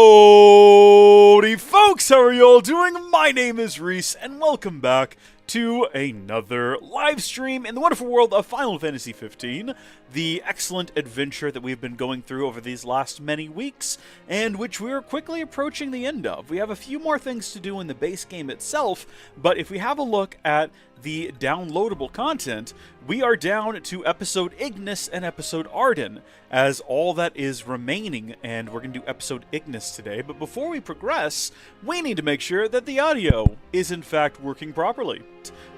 Howdy folks, how are y'all doing? My name is Reese, and welcome back to another live stream in the wonderful world of Final Fantasy XV, the excellent adventure that we've been going through over these last many weeks, and which we're quickly approaching the end of. We have a few more things to do in the base game itself, but if we have a look at the downloadable content, we are down to episode Ignis and episode Arden as all that is remaining, and we're going to do episode Ignis today. But before we progress, we need to make sure that the audio is in fact working properly.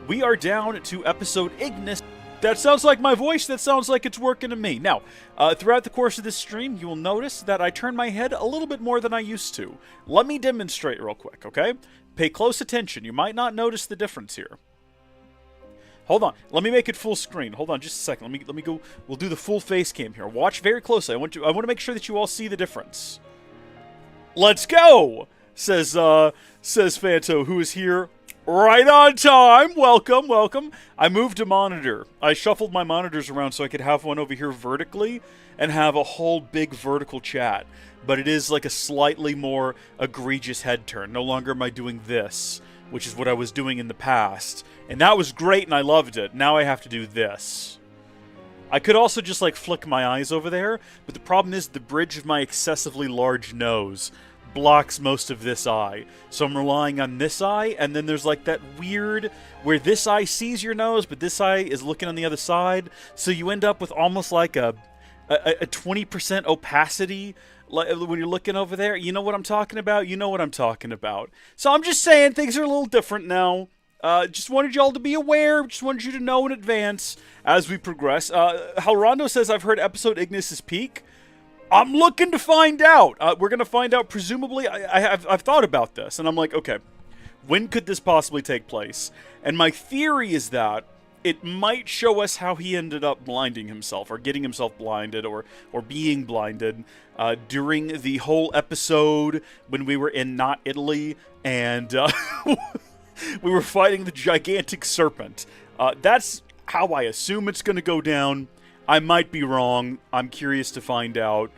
We are down to episode Ignis. That sounds like my voice. That sounds like it's working to me. Now, throughout the course of this stream, you will notice that I turn my head a little bit more than I used to. Let me demonstrate real quick, okay? Pay close attention. You might not notice the difference here. Hold on. Let me make it full screen. Hold on just a second. Let me go. We'll do the full face cam here. Watch very closely. I want to make sure that you all see the difference. Let's go, says Fanto, who is here right on time. Welcome, welcome. I moved a monitor. I shuffled my monitors around so I could have one over here vertically and have a whole big vertical chat. But it is like a slightly more egregious head turn. No longer am I doing this, which is what I was doing in the past. And that was great and I loved it. Now I have to do this. I could also just like flick my eyes over there, but the problem is the bridge of my excessively large nose blocks most of this eye. So I'm relying on this eye, and then there's like that weird where this eye sees your nose, but this eye is looking on the other side. So you end up with almost like a 20% opacity when you're looking over there. You know what I'm talking about? You know what I'm talking about. So I'm just saying things are a little different now. Just wanted y'all to be aware. Just wanted you to know in advance as we progress. Halrondo says, I've heard episode Ignis is peak. I'm looking to find out. We're going to find out, presumably. I've thought about this, and I'm like, okay, when could this possibly take place? And my theory is that it might show us how he ended up blinding himself, or getting himself blinded, or being blinded during the whole episode when we were in not Italy, and we were fighting the gigantic serpent. That's how I assume it's going to go down. I might be wrong. I'm curious to find out.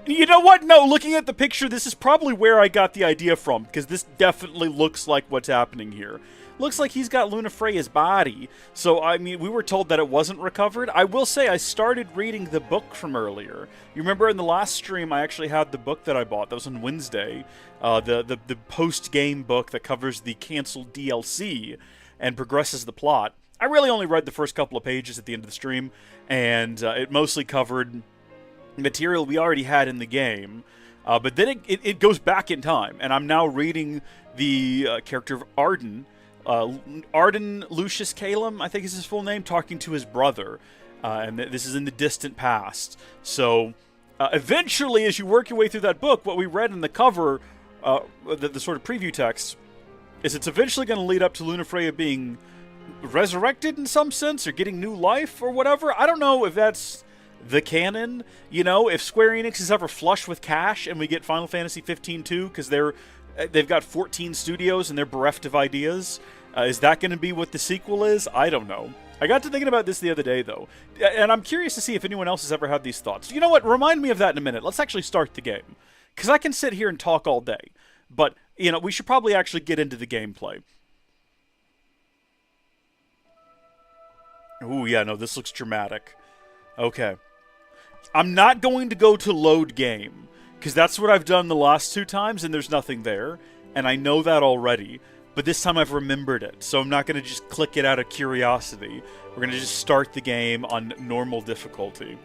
You know what? No, looking at the picture, this is probably where I got the idea from, because this definitely looks like what's happening here. Looks like he's got Lunafreya's body. So, I mean, we were told that it wasn't recovered. I will say I started reading the book from earlier. You remember in the last stream, I actually had the book that I bought. That was on Wednesday. The post-game book that covers the canceled DLC and progresses the plot. I really only read the first couple of pages at the end of the stream, and it mostly covered material we already had in the game. But then it goes back in time, and I'm now reading the character of Arden. Arden Lucius Calum, I think is his full name, talking to his brother. And this is in the distant past. So, eventually, as you work your way through that book, what we read in the cover, the sort of preview text, is it's eventually going to lead up to Lunafreya being resurrected in some sense, or getting new life, or whatever. I don't know if that's the canon. You know, if Square Enix is ever flush with cash and we get Final Fantasy 15 2, because they've got 14 studios and they're bereft of ideas. Is that going to be what the sequel is? I don't know. I got to thinking about this the other day, though, and I'm curious to see if anyone else has ever had these thoughts. You know what? Remind me of that in a minute. Let's actually start the game, because I can sit here and talk all day, but, you know, we should probably actually get into the gameplay. Ooh, yeah, no, this looks dramatic. Okay. I'm not going to go to load game, because that's what I've done the last two times, and there's nothing there, and I know that already. But this time I've remembered it, so I'm not going to just click it out of curiosity. We're going to just start the game on normal difficulty.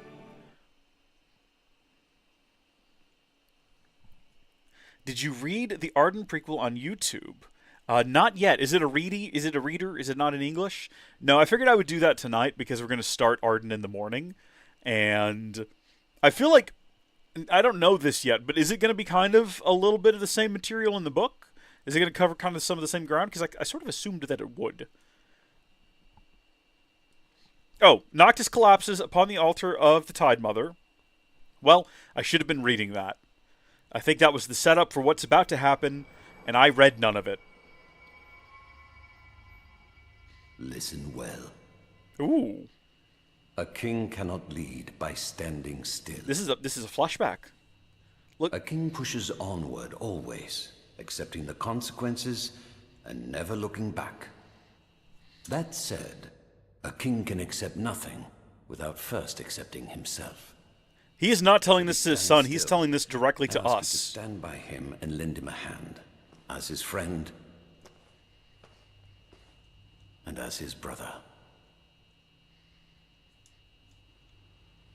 Did you read the Arden prequel on YouTube? Not yet. Is it a ready? Is it a reader? Is it not in English? No, I figured I would do that tonight because we're going to start Arden in the morning. And I feel like, I don't know this yet, but is it going to be kind of a little bit of the same material in the book? Is it going to cover kind of some of the same ground? Because I sort of assumed that it would. Oh, Noctis collapses upon the altar of the Tide Mother. Well, I should have been reading that. I think that was the setup for what's about to happen, and I read none of it. Listen well. Ooh. A king cannot lead by standing still. This is a flashback. A king pushes onward always, accepting the consequences and never looking back. That said, a king can accept nothing without first accepting himself. He is not telling this to his son. He's telling this directly to us. To stand by him and lend him a hand, as his friend and as his brother.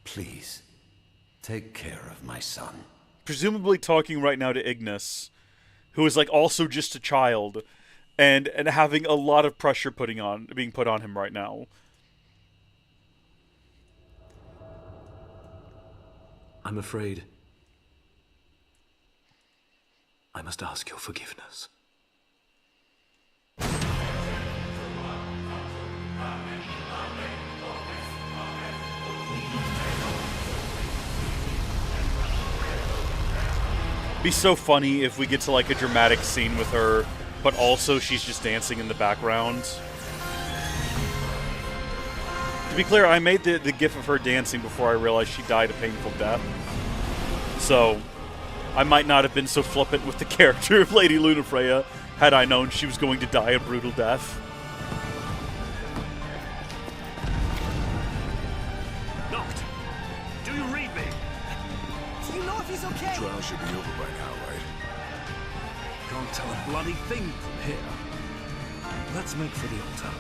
Please, take care of my son. Presumably talking right now to Ignis, who is like also just a child, and having a lot of pressure being put on him right now. I'm afraid I must ask your forgiveness. Be so funny if we get to like a dramatic scene with her, but also she's just dancing in the background. To be clear, I made the gif of her dancing before I realized she died a painful death. So, I might not have been so flippant with the character of Lady Lunafreya had I known she was going to die a brutal death. Knocked. Do you read me? Do you know if he's okay? The trial should be over by now, right? Can't tell a bloody thing from here. Let's make for the altar.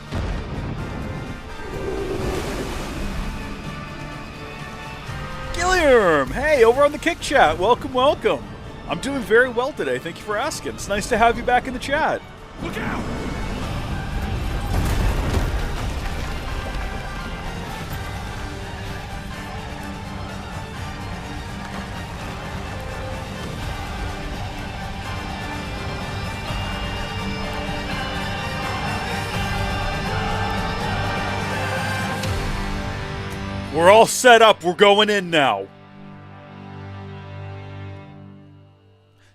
Gilliam! Hey, over on the Kick Chat. Welcome, welcome. I'm doing very well today. Thank you for asking. It's nice to have you back in the chat. Look out! We're all set up. We're going in now.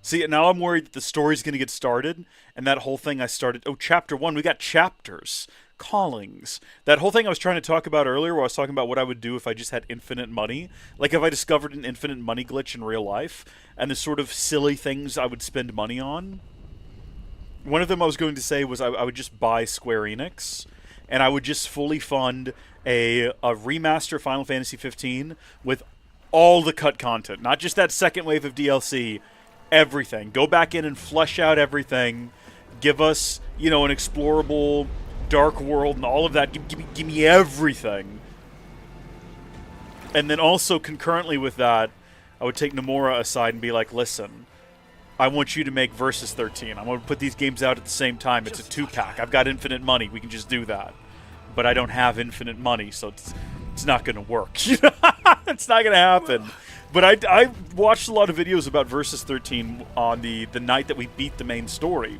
See, now I'm worried that the story's going to get started, and that whole thing I started... Oh, Chapter 1. We got chapters. Callings. That whole thing I was trying to talk about earlier, where I was talking about what I would do if I just had infinite money. Like, if I discovered an infinite money glitch in real life, and the sort of silly things I would spend money on. One of them I was going to say was I would just buy Square Enix, and I would just fully fund a remaster of Final Fantasy 15 with all the cut content. Not just that second wave of DLC, everything. Go back in and flesh out everything. Give us, you know, an explorable dark world and all of that. Give me everything. And then also concurrently with that, I would take Nomura aside and be like, listen, I want you to make Versus 13. I want to put these games out at the same time. It's a 2-pack. I've got infinite money. We can just do that. But I don't have infinite money, so it's not going to work. It's not going to happen. But I watched a lot of videos about Versus 13 on the night that we beat the main story.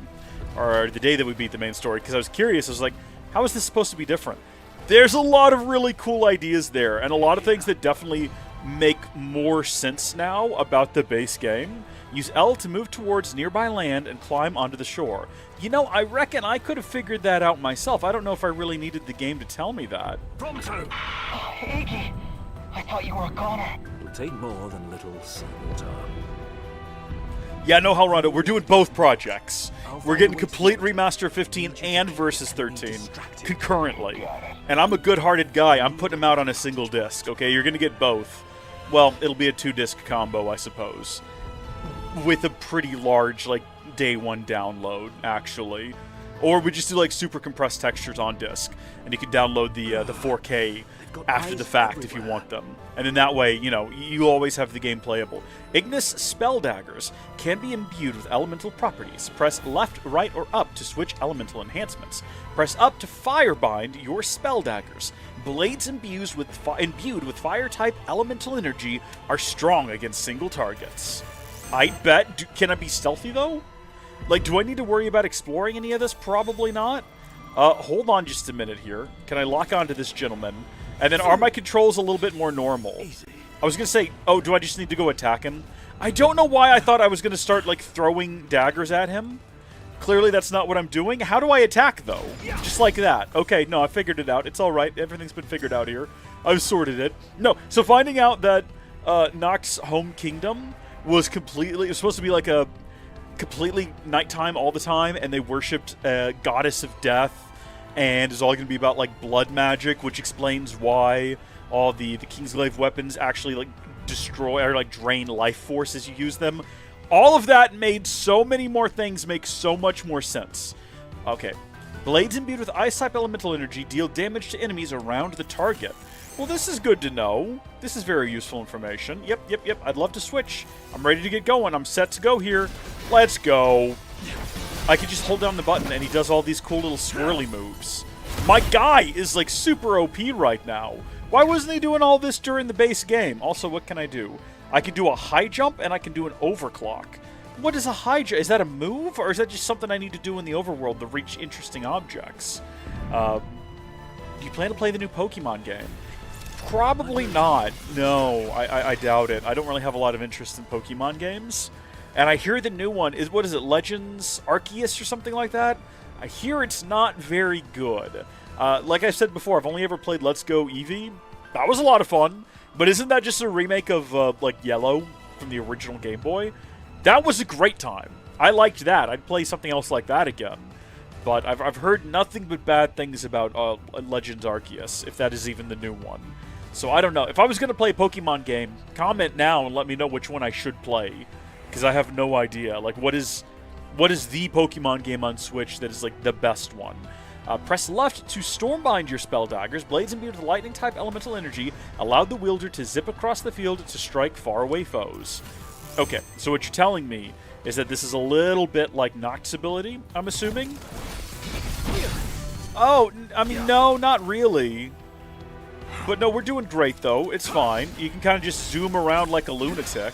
Or the day that we beat the main story. Because I was curious. I was like, how is this supposed to be different? There's a lot of really cool ideas there. And a lot of things that definitely make more sense now about the base game. Use L to move towards nearby land and climb onto the shore. You know, I reckon I could have figured that out myself. I don't know if I really needed the game to tell me that. Pronto! Oh, Iggy, I thought you were a goner. It'll take more than a little seawater. Yeah, no, Halrondo, we're doing both projects. We're getting complete Remaster 15 and Versus 13 concurrently. And I'm a good-hearted guy. I'm putting them out on a single disc, okay? You're going to get both. Well, it'll be a 2-disc combo, I suppose. With a pretty large, like, day one download, actually. Or we just do, like, super compressed textures on disc. And you can download the 4K after the fact if you want them. And then that way, you know, you always have the game playable. Ignis spell daggers can be imbued with elemental properties. Press left, right, or up to switch elemental enhancements. Press up to firebind your spell daggers. Blades imbued with fire-type elemental energy are strong against single targets. I bet. Can I be stealthy, though? Like, do I need to worry about exploring any of this? Probably not. Hold on just a minute here. Can I lock onto this gentleman? And then are my controls a little bit more normal? I was going to say, oh, do I just need to go attack him? I don't know why I thought I was going to start, like, throwing daggers at him. Clearly that's not what I'm doing. How do I attack, though? Just like that. Okay, no, I figured it out. It's all right. Everything's been figured out here. I've sorted it. No, so finding out that Nox's home kingdom was completely... It was supposed to be like a completely nighttime all the time, and they worshipped a goddess of death, and it's all going to be about, like, blood magic, which explains why all the Kingsglaive weapons actually, like, destroy or, like, drain life force as you use them. All of that made so many more things make so much more sense. Okay. Blades imbued with eyesight elemental energy deal damage to enemies around the target. Well, this is good to know. This is very useful information. Yep. I'd love to switch. I'm ready to get going. I'm set to go here. Let's go. I could just hold down the button and he does all these cool little swirly moves. My guy is like super OP right now. Why wasn't he doing all this during the base game? Also, what can I do? I can do a high jump and I can do an overclock. What is a high jump? Is that a move or is that just something I need to do in the overworld to reach interesting objects? Do you plan to play the new Pokemon game? Probably not. No, I doubt it. I don't really have a lot of interest in Pokemon games. And I hear the new one is, what is it, Legends Arceus or something like that? I hear it's not very good. Like I said before, I've only ever played Let's Go Eevee. That was a lot of fun. But isn't that just a remake of, like, Yellow from the original Game Boy? That was a great time. I liked that. I'd play something else like that again. But I've heard nothing but bad things about Legends Arceus, if that is even the new one. So I don't know. If I was going to play a Pokemon game, comment now and let me know which one I should play. Because I have no idea. Like, what is the Pokemon game on Switch that is, like, the best one? Press left to stormbind your spell daggers. Blades imbued with lightning-type elemental energy allowed the wielder to zip across the field to strike faraway foes. Okay, so what you're telling me is that this is a little bit like Noct's ability, I'm assuming? Oh, I mean, no, not really. But no, we're doing great, though. It's fine. You can kind of just zoom around like a lunatic.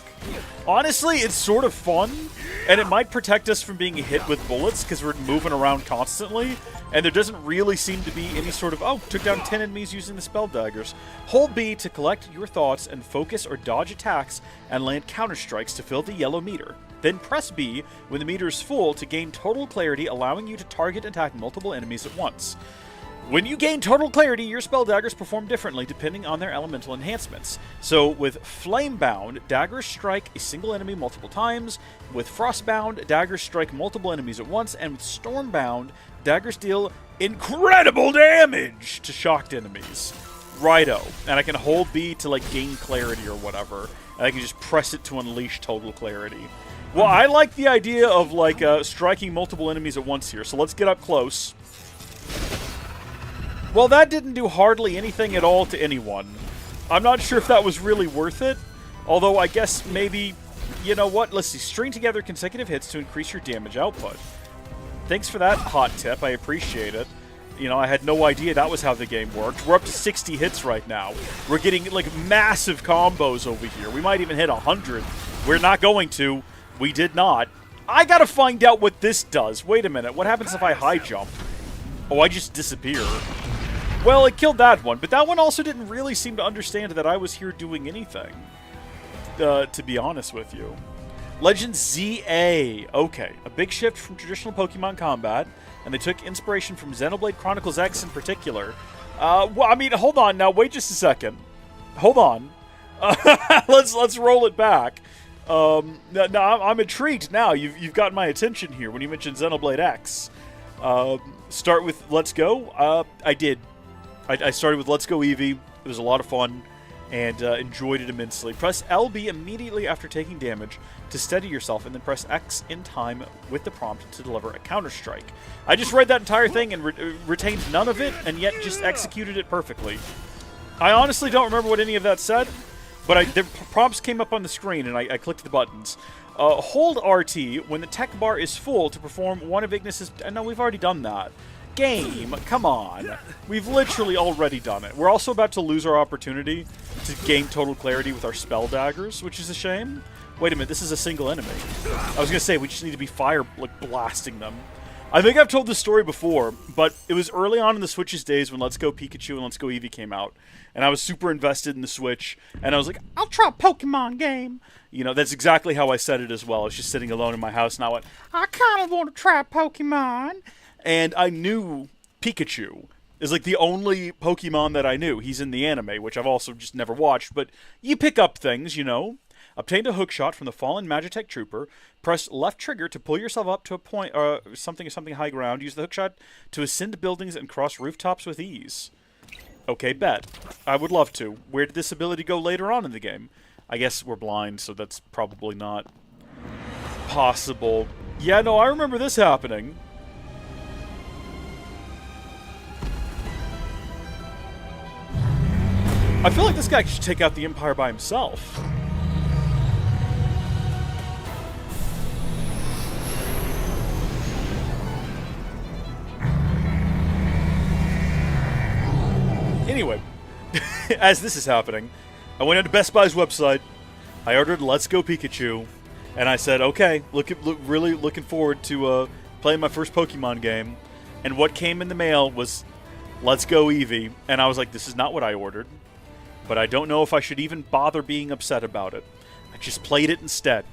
Honestly, it's sort of fun, and it might protect us from being hit with bullets because we're moving around constantly, and there doesn't really seem to be any sort of, oh, took down 10 enemies using the spell daggers. Hold B to collect your thoughts and focus or dodge attacks and land counter-strikes to fill the yellow meter. Then press B when the meter is full to gain total clarity, allowing you to target and attack multiple enemies at once. When you gain total clarity, your spell daggers perform differently depending on their elemental enhancements. So with Flamebound, daggers strike a single enemy multiple times. With Frostbound, daggers strike multiple enemies at once. And with Stormbound, daggers deal incredible damage to shocked enemies. Righto. And I can hold B to, like, gain clarity or whatever. And I can just press it to unleash total clarity. Well, I like the idea of, like, striking multiple enemies at once here. So let's get up close. Well, that didn't do hardly anything at all to anyone. I'm not sure if that was really worth it. Although, I guess maybe... You know what? Let's see. String together consecutive hits to increase your damage output. Thanks for that hot tip. I appreciate it. You know, I had no idea that was how the game worked. We're up to 60 hits right now. We're getting, like, massive combos over here. We might even hit 100. We're not going to. We did not. I gotta find out what this does. Wait a minute. What happens if I high jump? Oh, I just disappear. Well, it killed that one, but that one also didn't really seem to understand that I was here doing anything, to be honest with you. Legend ZA. Okay, a big shift from traditional Pokemon combat, and they took inspiration from Xenoblade Chronicles X in particular. Well, I mean, hold on now. Wait just a second. Hold on. Let's roll it back. Now, I'm intrigued now. You've got my attention here when you mentioned Xenoblade X. Start with Let's Go. I did. I started with Let's Go Eevee. It was a lot of fun, and enjoyed it immensely. Press LB immediately after taking damage to steady yourself, and then press X in time with the prompt to deliver a counter-strike. I just read that entire thing and retained none of it, and yet just executed it perfectly. I honestly don't remember what any of that said, but the prompts came up on the screen, and I clicked the buttons. Hold RT when the tech bar is full to perform one of Ignis's... No, we've already done that. Game, come on. We've literally already done it. We're also about to lose our opportunity to gain total clarity with our spell daggers, which is a shame. Wait a minute, this is a single enemy. I was gonna say, we just need to be blasting them. I think I've told this story before, but it was early on in the Switch's days when Let's Go Pikachu and Let's Go Eevee came out, and I was super invested in the Switch, and I was like, I'll try a Pokemon game. You know, that's exactly how I said it as well. I was just sitting alone in my house, and I went, I kind of want to try Pokemon. And I knew Pikachu is like the only Pokemon that I knew. He's in the anime, which I've also just never watched, but you pick up things, you know. Obtained a hookshot from the fallen Magitech trooper. Press left trigger to pull yourself up to a point, something high ground. Use the hookshot to ascend buildings and cross rooftops with ease. Okay, bet. I would love to. Where did this ability go later on in the game? I guess we're blind, so that's probably not possible. Yeah, no, I remember this happening. I feel like this guy should take out the Empire by himself. Anyway, as this is happening, I went into Best Buy's website, I ordered Let's Go Pikachu, and I said, okay, really looking forward to playing my first Pokemon game. And what came in the mail was Let's Go Eevee, and I was like, this is not what I ordered. But I don't know if I should even bother being upset about it. I just played it instead.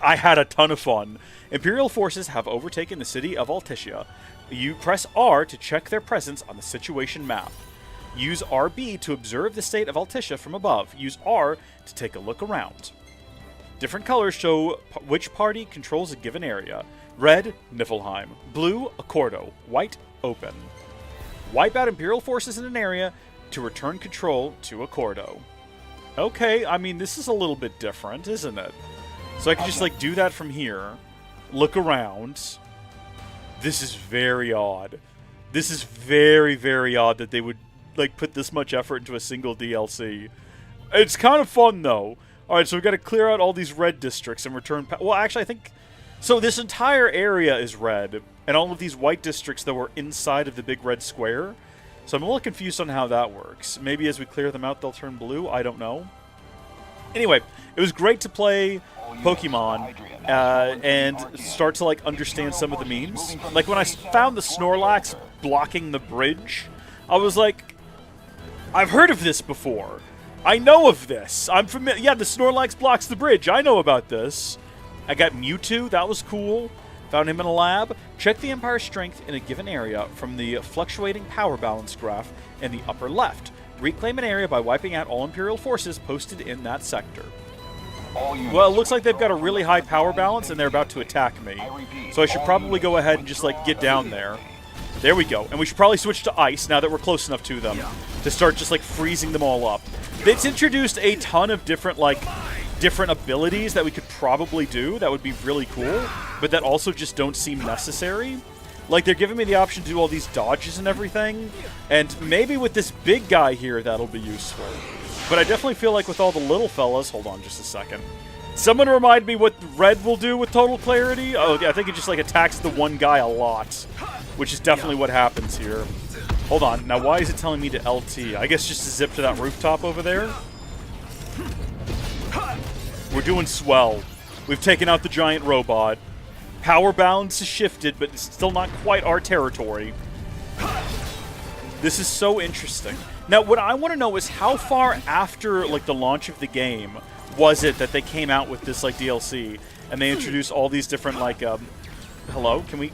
I had a ton of fun. Imperial forces have overtaken the city of Altitia. You press R to check their presence on the situation map. Use RB to observe the state of Altitia from above. Use R to take a look around. Different colors show which party controls a given area. Red, Niflheim. Blue, Accordo. White, Open. Wipe out Imperial forces in an area to return control to Accordo. Okay, I mean, this is a little bit different, isn't it? So I can just, like, do that from here. Look around. This is very odd. This is very, very odd that they would, like, put this much effort into a single DLC. It's kind of fun, though. Alright, so we've got to clear out all these red districts and return... Well, actually, I think... So this entire area is red, and all of these white districts that were inside of the big red square. So I'm a little confused on how that works. Maybe as we clear them out, they'll turn blue? I don't know. Anyway, it was great to play Pokemon and start to, like, understand some of the memes. Like, when I found the Snorlax blocking the bridge, I was like, I've heard of this before. I know of this. I'm familiar. Yeah, the Snorlax blocks the bridge. I know about this. I got Mewtwo. That was cool. Found him in a lab. Check the Empire's strength in a given area from the fluctuating power balance graph in the upper left. Reclaim an area by wiping out all Imperial forces posted in that sector. Well, it looks like they've got a really high power balance and they're about to attack me. So I should probably go ahead and just, like, get down there. There we go. And we should probably switch to ice now that we're close enough to them to start just, like, freezing them all up. It's introduced a ton of different, like, different abilities that we could probably do that would be really cool, but that also just don't seem necessary. Like, they're giving me the option to do all these dodges and everything, and maybe with this big guy here that'll be useful. But I definitely feel like with all the little fellas... Hold on just a second. Someone remind me what red will do with total clarity? Oh, yeah, I think it just, like, attacks the one guy a lot, which is definitely what happens here. Hold on. Now, why is it telling me to LT? I guess just to zip to that rooftop over there? We're doing swell. We've taken out the giant robot. Power balance has shifted, but it's still not quite our territory. This is so interesting. Now, what I want to know is how far after, like, the launch of the game was it that they came out with this, like, DLC and they introduced all these different, like, hello? Can we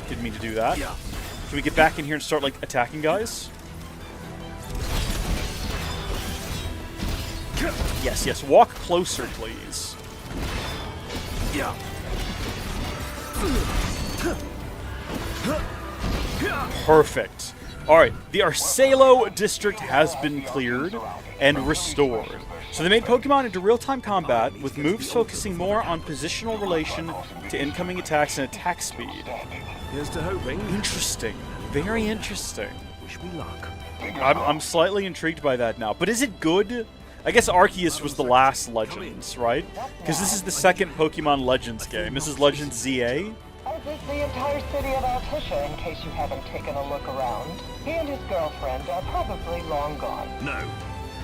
didn't mean to do that. Can we get back in here and start, like, attacking guys? Yes, yes. Walk closer, please. Yeah. Perfect. Alright, the Arcelo district has been cleared and restored. So they made Pokemon into real-time combat, with moves focusing more on positional relation to incoming attacks and attack speed. Here's to hoping. Interesting. Very interesting. Wish me luck. I'm slightly intrigued by that now. But is it good? I guess Arceus was the last Legends, right? Because this is the second Pokemon Legends game. This is Legends ZA. As is the entire city of Altitia, in case you haven't taken a look around. He and his girlfriend are probably long gone. No.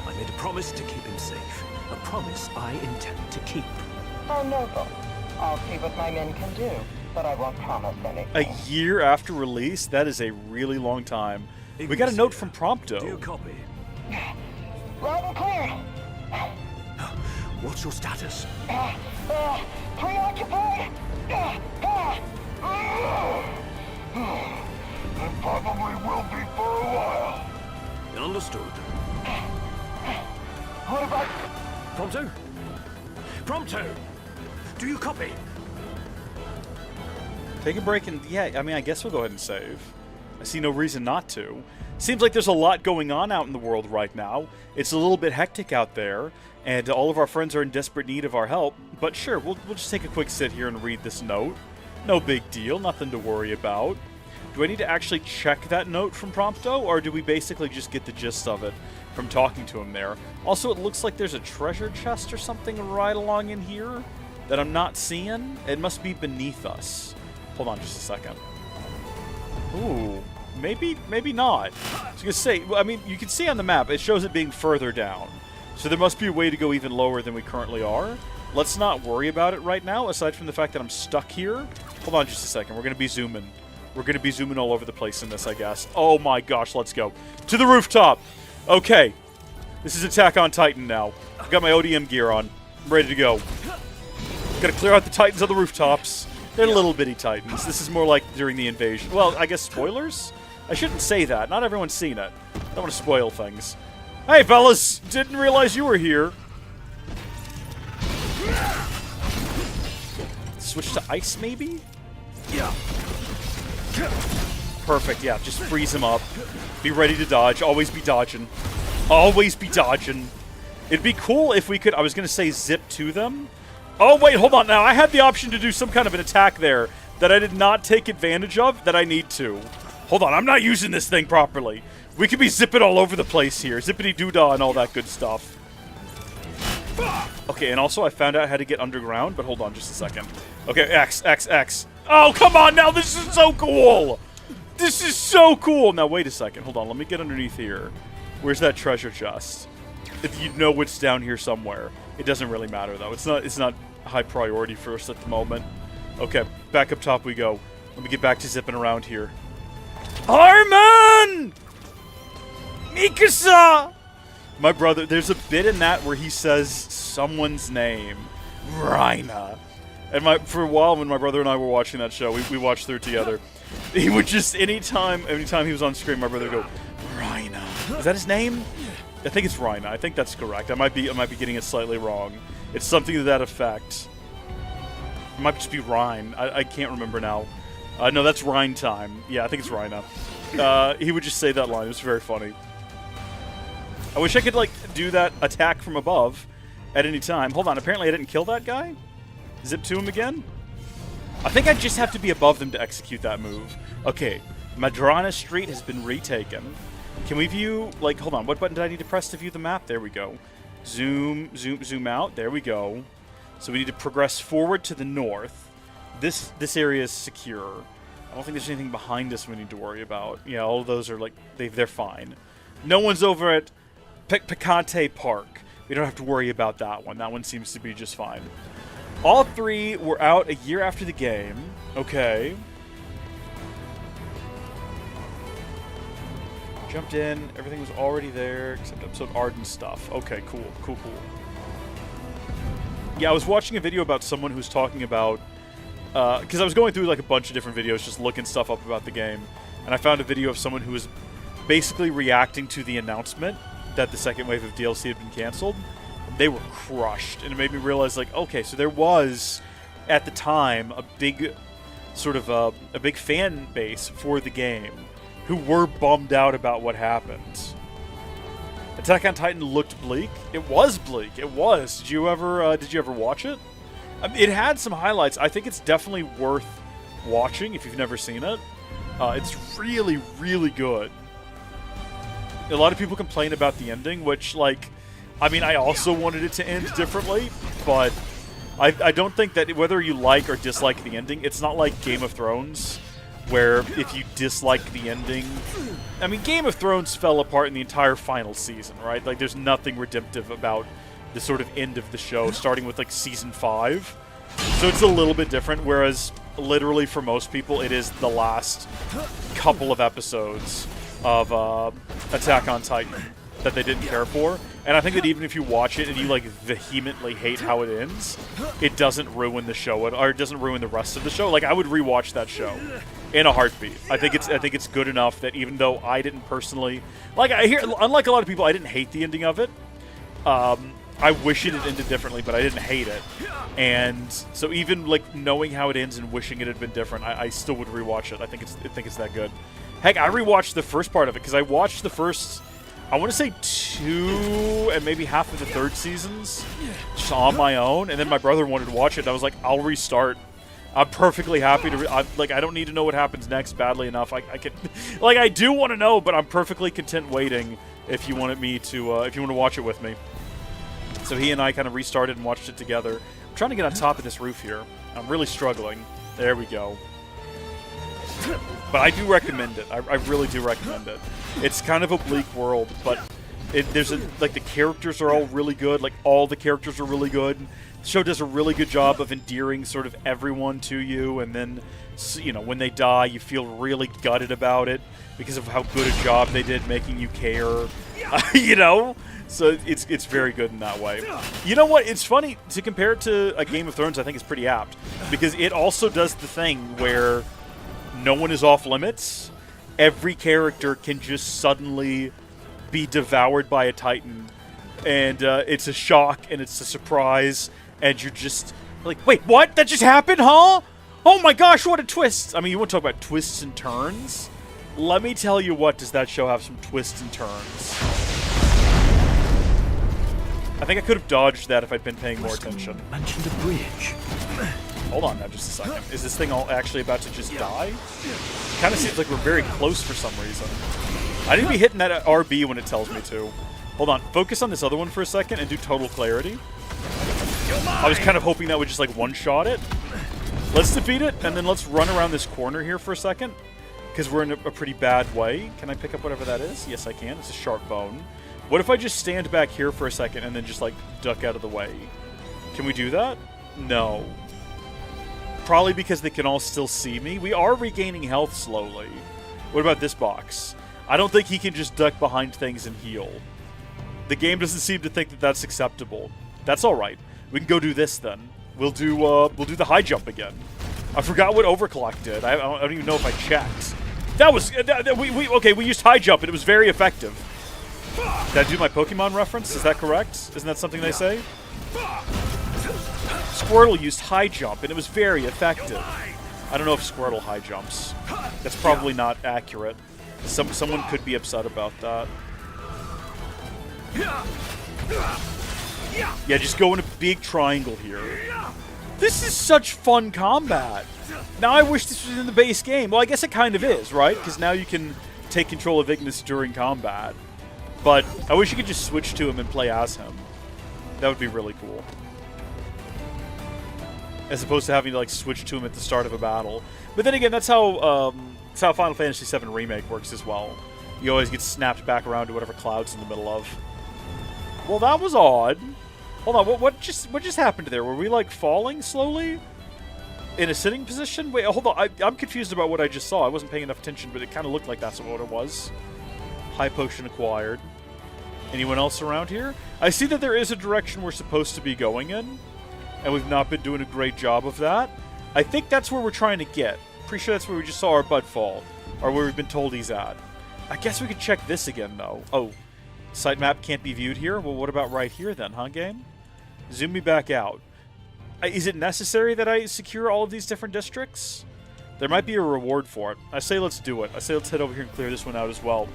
I made a promise to keep him safe. A promise I intend to keep. How noble. I'll see what my men can do, but I won't promise anything. A year after release? That is a really long time. We got a note from Prompto. Do you copy? Loud and clear. What's your status? Preoccupied. It probably will be for a while. Understood. What about... Prompto? Prompto! Do you copy? Take a break and, yeah, I mean, I guess we'll go ahead and save. I see no reason not to. Seems like there's a lot going on out in the world right now. It's a little bit hectic out there, and all of our friends are in desperate need of our help. But sure, we'll just take a quick sit here and read this note. No big deal, nothing to worry about. Do I need to actually check that note from Prompto, or do we basically just get the gist of it from talking to him there? Also, it looks like there's a treasure chest or something right along in here that I'm not seeing. It must be beneath us. Hold on just a second. Ooh, maybe not. I was gonna say, I mean, you can see on the map, it shows it being further down. So there must be a way to go even lower than we currently are. Let's not worry about it right now, aside from the fact that I'm stuck here. Hold on just a second, we're gonna be zooming. We're gonna be zooming all over the place in this, I guess. Oh my gosh, let's go. To the rooftop! Okay. This is Attack on Titan now. I've got my ODM gear on. I'm ready to go. Gotta clear out the Titans on the rooftops. They're little bitty Titans. This is more like during the invasion. Well, I guess spoilers? I shouldn't say that. Not everyone's seen it. I don't want to spoil things. Hey, fellas! Didn't realize you were here. Switch to ice, maybe? Yeah. Perfect, yeah. Just freeze him up. Be ready to dodge. Always be dodging. Always be dodging. It'd be cool if we could, I was going to say zip to them. Oh, wait, hold on now. I had the option to do some kind of an attack there that I did not take advantage of that I need to. Hold on, I'm not using this thing properly. We could be zipping all over the place here. Zippity-doo-dah and all that good stuff. Okay, and also I found out how to get underground, but hold on just a second. Okay, X, X, X. Oh, come on now, this is so cool! This is so cool! Now, wait a second. Hold on, let me get underneath here. Where's that treasure chest? If you know it's down here somewhere. It doesn't really matter, though. It's not high priority for us at the moment. Okay, back up top we go. Let me get back to zipping around here. Harmon! Mikasa! My brother, there's a bit in that where he says someone's name. Rhina. And for a while, when my brother and I were watching that show, we watched through it together. He would just, anytime he was on screen, my brother would go, Rhina. Is that his name? I think it's Rhina. I think that's correct. I might be getting it slightly wrong. It's something to that effect. It might just be Rhine. I can't remember now. No, that's Rhine time. Yeah, I think it's Rhina. He would just say that line. It was very funny. I wish I could, like, do that attack from above at any time. Hold on. Apparently I didn't kill that guy? Zip to him again? I think I just have to be above them to execute that move. Okay. Madrana Street has been retaken. Can we view, like, hold on, what button did I need to press to view the map? There we go. Zoom, zoom, zoom out. There we go. So we need to progress forward to the north. This area is secure. I don't think there's anything behind us we need to worry about. Yeah, all of those are, like, they're fine. No one's over at Picante Park. We don't have to worry about that one. That one seems to be just fine. All three were out a year after the game. Okay. Jumped in, everything was already there, except episode Arden stuff. Okay, cool, cool, cool. Yeah, I was watching a video about someone who's talking about, because I was going through like a bunch of different videos, just looking stuff up about the game, and I found a video of someone who was basically reacting to the announcement that the second wave of DLC had been canceled. They were crushed, and it made me realize, like, okay, so there was, at the time, a big, sort of a big fan base for the game, who were bummed out about what happened. Attack on Titan looked bleak. It was bleak. It was. Did you ever watch it? I mean, it had some highlights. I think it's definitely worth watching if you've never seen it. It's really, really good. A lot of people complain about the ending, which, like, I mean, I also wanted it to end differently, but I don't think that whether you like or dislike the ending, it's not like Game of Thrones, where if you dislike the ending... I mean, Game of Thrones fell apart in the entire final season, right? Like, there's nothing redemptive about the sort of end of the show, starting with, like, Season 5. So it's a little bit different, whereas, literally, for most people, it is the last couple of episodes of Attack on Titan that they didn't care for. And I think that even if you watch it and you, like, vehemently hate how it ends, it doesn't ruin the show, or it doesn't ruin the rest of the show. Like, I would rewatch that show in a heartbeat. I think it's good enough that even though I didn't personally, like, I hear, unlike a lot of people, I didn't hate the ending of it. I wish it had ended differently, but I didn't hate it. And so even like knowing how it ends and wishing it had been different, I still would rewatch it. I think it's that good. Heck, I rewatched the first part of it because I watched the first, I want to say 2 and maybe half of the 3rd seasons just on my own, and then my brother wanted to watch it, and I was like, I'll restart. I'm perfectly happy to, I don't need to know what happens next badly enough. I can, like, I do want to know, but I'm perfectly content waiting if you wanted me to, if you want to watch it with me. So he and I kind of restarted and watched it together. I'm trying to get on top of this roof here. I'm really struggling. There we go. But I do recommend it. I really do recommend it. It's kind of a bleak world, but like the characters are all really good. Like all the characters are really good. The show does a really good job of endearing sort of everyone to you, and then, you know, when they die, you feel really gutted about it because of how good a job they did making you care. You know? So it's very good in that way. You know what? It's funny to compare it to a Game of Thrones. I think it's pretty apt because it also does the thing where no one is off limits. Every character can just suddenly be devoured by a Titan, and it's a shock and it's a surprise, and you're just like, wait, what? That just happened, huh? Oh my gosh, what a twist! I mean, you want to talk about twists and turns? Let me tell you what, does that show have some twists and turns. I think I could have dodged that if I'd been paying more attention. Mentioned a bridge. Hold on now just a second. Is this thing all actually about to just die? It kind of seems like we're very close for some reason. I need to be hitting that RB when it tells me to. Hold on. Focus on this other one for a second and do total clarity. I was kind of hoping that would just like one-shot it. Let's defeat it, and then let's run around this corner here for a second, because we're in a pretty bad way. Can I pick up whatever that is? Yes, I can. It's a sharp bone. What if I just stand back here for a second and then just, like, duck out of the way? Can we do that? No. Probably because they can all still see me. We are regaining health slowly. What about this box? I don't think he can just duck behind things and heal. The game doesn't seem to think that that's acceptable. That's all right. We can go do this then. We'll do the high jump again. I forgot what overclock did. I don't even know if I checked. That was we used high jump and it was very effective. Did I do my Pokemon reference? Is that correct? Isn't that something they say? Squirtle used high jump and it was very effective. I don't know if Squirtle high jumps. That's probably not accurate. Someone could be upset about that. Yeah, just go in a big triangle here. This is such fun combat. Now I wish this was in the base game. Well, I guess it kind of is, right? Because now you can take control of Ignis during combat. But I wish you could just switch to him and play as him. That would be really cool. As opposed to having to like switch to him at the start of a battle. But then again, that's how Final Fantasy VII Remake works as well. You always get snapped back around to whatever cloud's in the middle of. Well, that was odd. Hold on, what just happened there? Were we like falling slowly? In a sitting position? Wait, hold on. I'm confused about what I just saw. I wasn't paying enough attention, but it kind of looked like that's what it was. High potion acquired. Anyone else around here? I see that there is a direction we're supposed to be going in, and we've not been doing a great job of that. I think that's where we're trying to get. Pretty sure that's where we just saw our bud fall, or where we've been told he's at. I guess we could check this again, though. Oh, sitemap can't be viewed here? Well, what about right here then, huh, game? Zoom me back out. Is it necessary that I secure all of these different districts? There might be a reward for it. I say let's do it. I say let's head over here and clear this one out as well.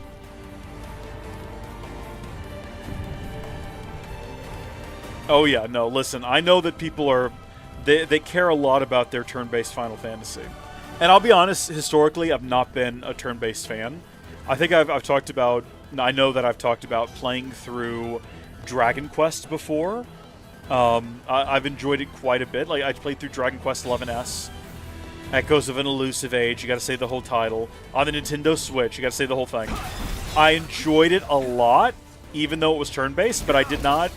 Oh yeah, no, listen, I know that people are... They care a lot about their turn-based Final Fantasy. And I'll be honest, historically, I've not been a turn-based fan. I think I've talked about... I know that I've talked about playing through Dragon Quest before. I've enjoyed it quite a bit. Like, I played through Dragon Quest XI's. Echoes of an Elusive Age, you gotta say the whole title. On the Nintendo Switch, you gotta say the whole thing. I enjoyed it a lot, even though it was turn-based, but I did not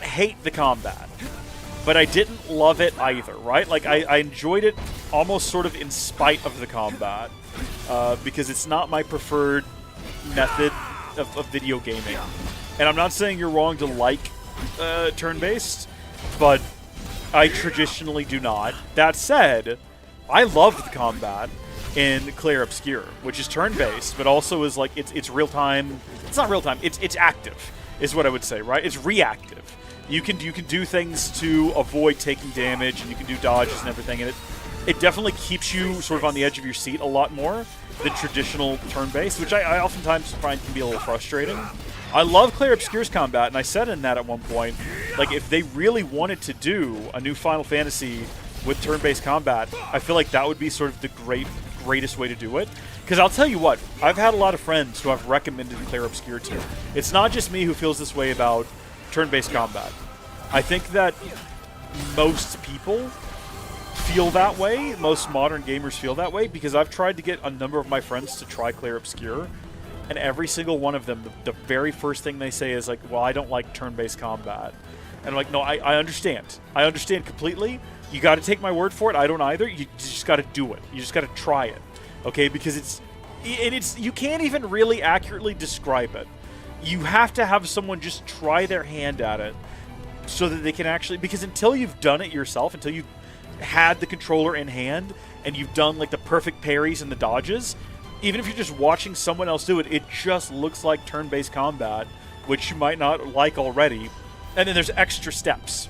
hate the combat. But I didn't love it either, right? Like, I enjoyed it almost sort of in spite of the combat. Because it's not my preferred method of video gaming. And I'm not saying you're wrong to like turn-based, but I traditionally do not. That said, I loved the combat in Clair Obscur, which is turn-based, but also is like it's real-time. It's not real-time. It's active. is what I would say, right? It's reactive. You can do things to avoid taking damage, and you can do dodges and everything, and it definitely keeps you sort of on the edge of your seat a lot more than traditional turn-based, which I oftentimes find can be a little frustrating. I love Claire Obscure's combat, and I said in that at one point, like, if they really wanted to do a new Final Fantasy with turn-based combat, I feel like that would be sort of the greatest way to do it. Because I'll tell you what, I've had a lot of friends who I've recommended Claire Obscure to. It's not just me who feels this way about turn-based combat. I think that most people feel that way, most modern gamers feel that way, because I've tried to get a number of my friends to try Claire Obscure, and every single one of them, the very first thing they say is like, well, I don't like turn-based combat. And I'm like, no, I understand. I understand completely. You got to take my word for it. I don't either. You just got to do it. You just got to try it, okay? Because it's you can't even really accurately describe it. You have to have someone just try their hand at it so that they can actually, because until you've done it yourself, until you've had the controller in hand and you've done like the perfect parries and the dodges, even if you're just watching someone else do it, it just looks like turn-based combat, which you might not like already. And then there's extra steps.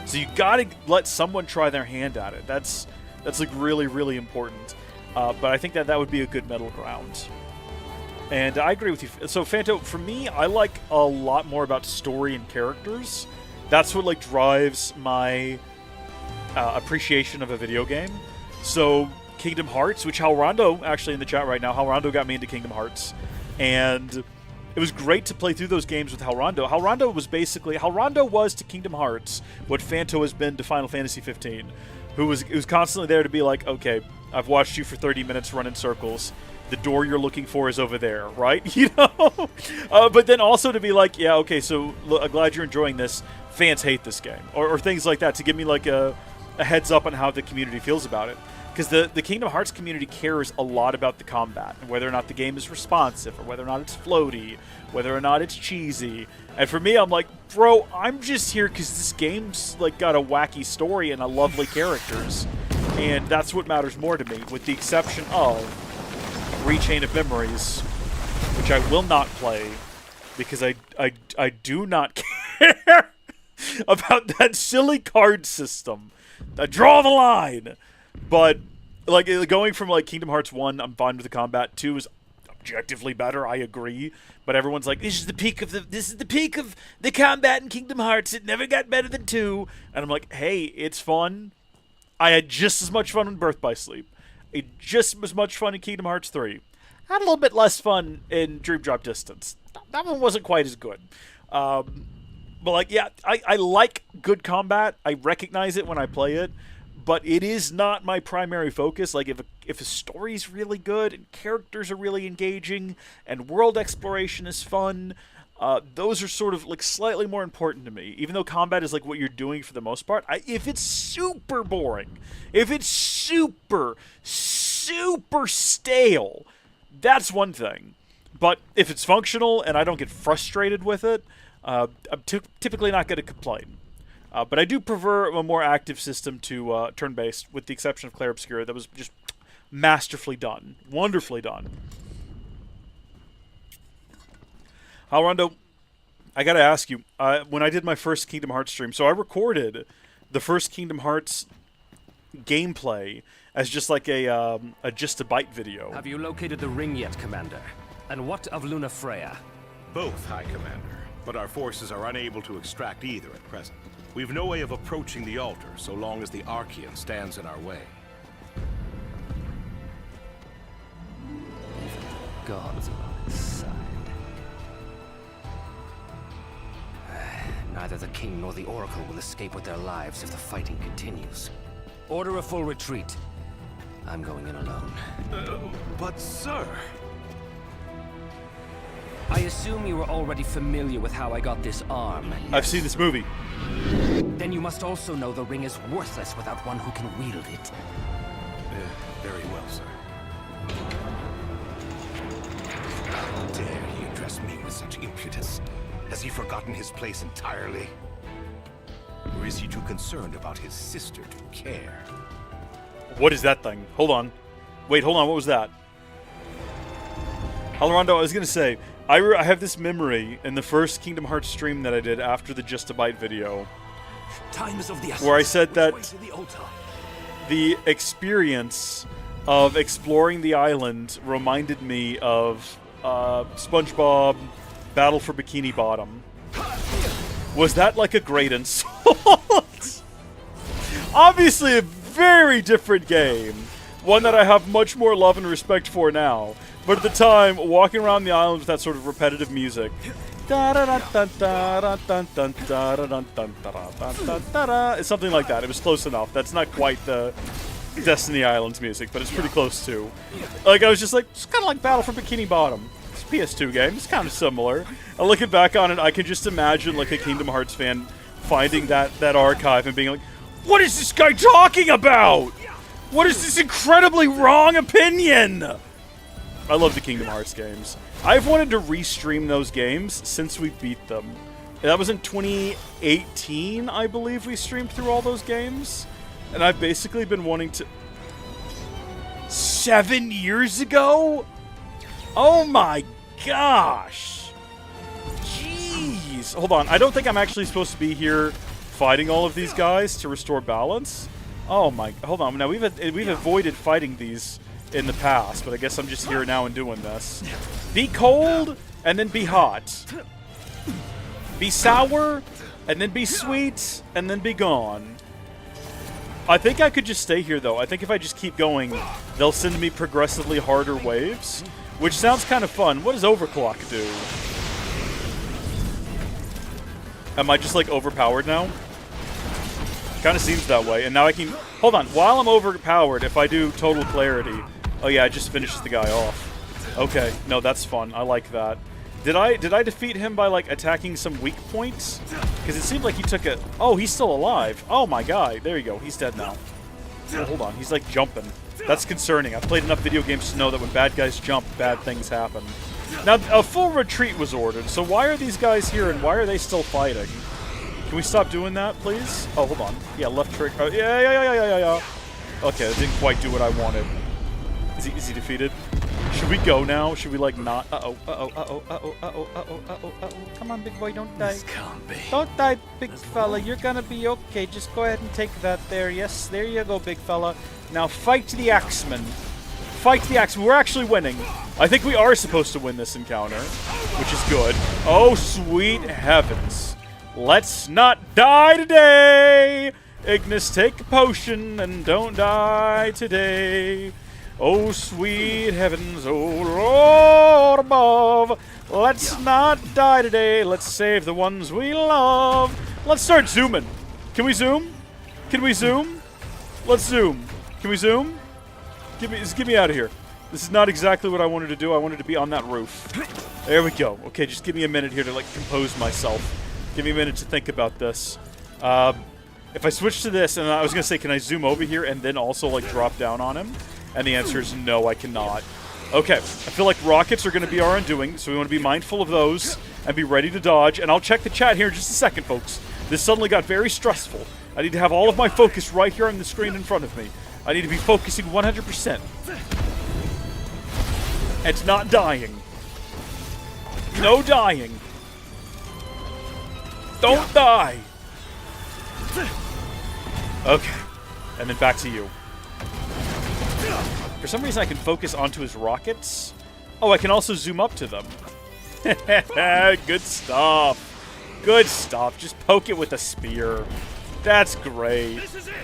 So you gotta let someone try their hand at it. That's like really, really important. But I think that would be a good middle ground. And I agree with you. So Phanto, for me, I like a lot more about story and characters. That's what like drives my appreciation of a video game. So Kingdom Hearts, which Halrondo, actually in the chat right now, Halrondo got me into Kingdom Hearts. And it was great to play through those games with Halrondo. Halrondo was to Kingdom Hearts what Phanto has been to Final Fantasy 15. Who was constantly there to be like, okay, I've watched you for 30 minutes run in circles. The door you're looking for is over there, right? You know? But then also to be like, yeah, okay, so I'm glad you're enjoying this. Fans hate this game. Or things like that to give me like a heads up on how the community feels about it. Because the Kingdom Hearts community cares a lot about the combat, and whether or not the game is responsive, or whether or not it's floaty, whether or not it's cheesy. And for me, I'm like, bro, I'm just here because this game's like got a wacky story and a lovely characters. And that's what matters more to me, with the exception of Rechain of Memories, which I will not play, because I do not care about that silly card system. I draw the line! But like going from like Kingdom Hearts 1, I'm fine with the combat. 2 is objectively better, I agree. But everyone's like, this is the peak of the combat in Kingdom Hearts. It never got better than 2. And I'm like, hey, it's fun. I had just as much fun in Birth by Sleep. I had just as much fun in Kingdom Hearts 3. I had a little bit less fun in Dream Drop Distance. That one wasn't quite as good. But like, yeah, I like good combat. I recognize it when I play it. But it is not my primary focus. Like, if a story's really good and characters are really engaging and world exploration is fun, those are sort of like slightly more important to me. Even though combat is like what you're doing for the most part. If it's super boring, if it's super stale, that's one thing. But if it's functional and I don't get frustrated with it, I'm typically not going to complain. But I do prefer a more active system to turn-based, with the exception of Claire Obscura. That was just masterfully done. Wonderfully done. Halrondo, I gotta ask you, when I did my first Kingdom Hearts stream, so I recorded the first Kingdom Hearts gameplay as just like a Just a Bite video. Have you located the ring yet, Commander? And what of Luna Freya? Both, High Commander, but our forces are unable to extract either at present. We've no way of approaching the altar so long as the Archean stands in our way. Gods are on his side. Neither the King nor the Oracle will escape with their lives if the fighting continues. Order a full retreat. I'm going in alone. But sir... I assume you were already familiar with how I got this arm. Yes? I've seen this movie. Then you must also know the ring is worthless without one who can wield it. Very well, sir. How dare he address me with such impudence? Has he forgotten his place entirely? Or is he too concerned about his sister to care? What is that thing? Hold on. Wait, hold on. What was that? Halrondo, I was going to say, I have this memory in the first Kingdom Hearts stream that I did after the Just a Bite video, Time is of the essence. where I said Which that way to the altar? the experience of exploring the island reminded me of SpongeBob Battle for Bikini Bottom. Was that like a great insult? Obviously a very different game. One that I have much more love and respect for now. But at the time, walking around the island with that sort of repetitive music. It's something like that. It was close enough. That's not quite the Destiny Islands music, but it's pretty close too. Like, I was just like, it's kind of like Battle for Bikini Bottom. It's a PS2 game. It's kind of similar. And looking back on it, I can just imagine like a Kingdom Hearts fan finding that archive and being like, what is this guy talking about? What is this incredibly wrong opinion? I love the Kingdom Hearts games. I've wanted to restream those games since we beat them. That was in 2018, I believe, we streamed through all those games. And I've basically been wanting to... 7 years ago? Oh my gosh. Jeez. Hold on, I don't think I'm actually supposed to be here fighting all of these guys to restore balance. Oh my... Hold on, now we've avoided fighting these in the past, but I guess I'm just here now and doing this. Be cold, and then be hot. Be sour, and then be sweet, and then be gone. I think I could just stay here, though. I think if I just keep going, they'll send me progressively harder waves, which sounds kind of fun. What does overclock do? Am I just, like, overpowered now? Kind of seems that way, and now I can... Hold on, while I'm overpowered, if I do total clarity... Oh yeah, it just finishes the guy off. Okay, no, that's fun. I like that. Did I defeat him by, like, attacking some weak points? Because it seemed like he took a... Oh, he's still alive. Oh, my guy. There you go. He's dead now. Oh, hold on. He's, like, jumping. That's concerning. I've played enough video games to know that when bad guys jump, bad things happen. Now, a full retreat was ordered, so why are these guys here and why are they still fighting? Can we stop doing that, please? Oh, hold on. Yeah, left trick. Oh, yeah. Okay, that didn't quite do what I wanted. Is he defeated? Should we go now? Should we, like, not? Uh-oh. Come on, big boy, don't die. This can't be. Don't die, big fella. You're gonna be okay. Just go ahead and take that there. Yes, there you go, big fella. Now fight the Axeman. Fight the Axeman. We're actually winning. I think we are supposed to win this encounter, which is good. Oh, sweet heavens. Let's not die today. Ignis, take a potion and don't die today. Oh, sweet heavens, oh, Lord above, let's not die today, let's save the ones we love. Let's start zooming. Can we zoom? Can we zoom? Let's zoom. Can we zoom? Get me out of here. This is not exactly what I wanted to do. I wanted to be on that roof. There we go. Okay, just give me a minute here to, like, compose myself. Give me a minute to think about this. If I switch to this, and I was going to say, can I zoom over here and then also, like, drop down on him? And the answer is no, I cannot. Okay, I feel like rockets are going to be our undoing, so we want to be mindful of those and be ready to dodge. And I'll check the chat here in just a second, folks. This suddenly got very stressful. I need to have all of my focus right here on the screen in front of me. I need to be focusing 100%. And not dying. No dying. Don't die. Okay. And then back to you. For some reason, I can focus onto his rockets. Oh, I can also zoom up to them. Good stuff. Good stuff. Just poke it with a spear. That's great.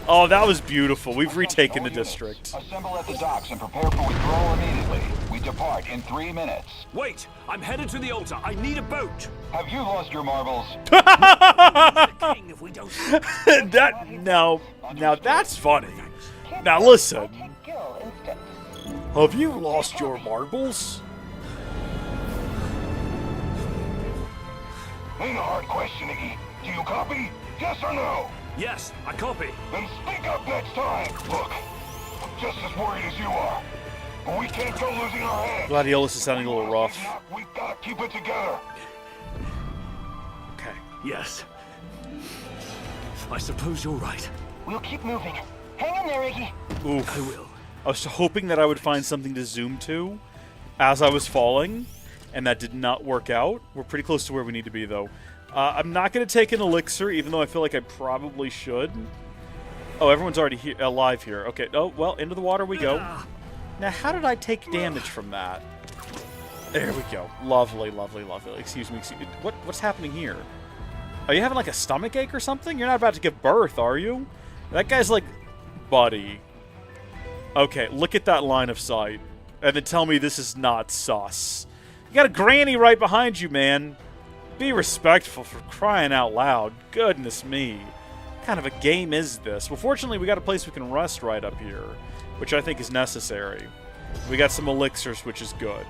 Oh, that was beautiful. We've retaken the district. Assemble at the docks and prepare for withdrawal immediately. We depart in 3 minutes. Wait! I'm headed to the altar. I need a boat. Have you lost your marbles? King, if we don't... Now that's funny. Now listen. Have you lost your marbles? Ain't a hard question, Iggy. Do you copy? Yes or no? Yes, I copy. Then speak up next time. Look, I'm just as worried as you are. But we can't go losing our heads. Gladiolus is sounding a little rough. We gotta keep it together. Okay. Yes. I suppose you're right. We'll keep moving. Hang in there, Iggy. Oof. I will. I was hoping that I would find something to zoom to as I was falling. and that did not work out. We're pretty close to where we need to be, though. I'm not going to take an elixir, even though I feel like I probably should. Oh, everyone's already alive here. Okay, oh, well, into the water we go. Now, how did I take damage from that? There we go. Lovely, lovely, lovely. Excuse me, excuse me. What's happening here? Are you having, like, a stomach ache or something? You're not about to give birth, are you? That guy's like, buddy. Okay, look at that line of sight. And then tell me this is not sus. You got a granny right behind you, man. Be respectful, for crying out loud. Goodness me. What kind of a game is this? Well, fortunately, we got a place we can rest right up here, which I think is necessary. We got some elixirs, which is good.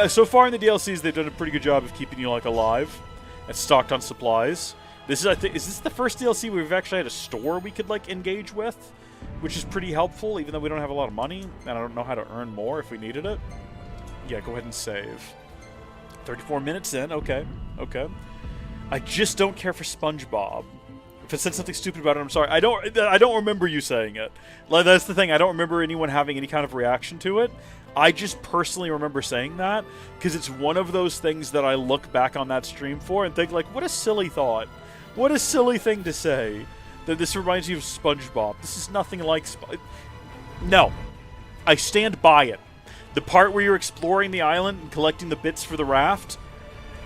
So far in the DLCs, they've done a pretty good job of keeping you, like, alive and stocked on supplies. This is, I think, is this the first DLC where we've actually had a store we could, like, engage with? Which is pretty helpful, even though we don't have a lot of money, and I don't know how to earn more if we needed it. Yeah, go ahead and save. 34 minutes in, okay, okay. I just don't care for SpongeBob. If I said something stupid about it, I'm sorry. I don't remember you saying it. Like, that's the thing, I don't remember anyone having any kind of reaction to it. I just personally remember saying that, because it's one of those things that I look back on that stream for and think, like, what a silly thought. What a silly thing to say. That this reminds you of SpongeBob. This is nothing like No. I stand by it. The part where you're exploring the island and collecting the bits for the raft,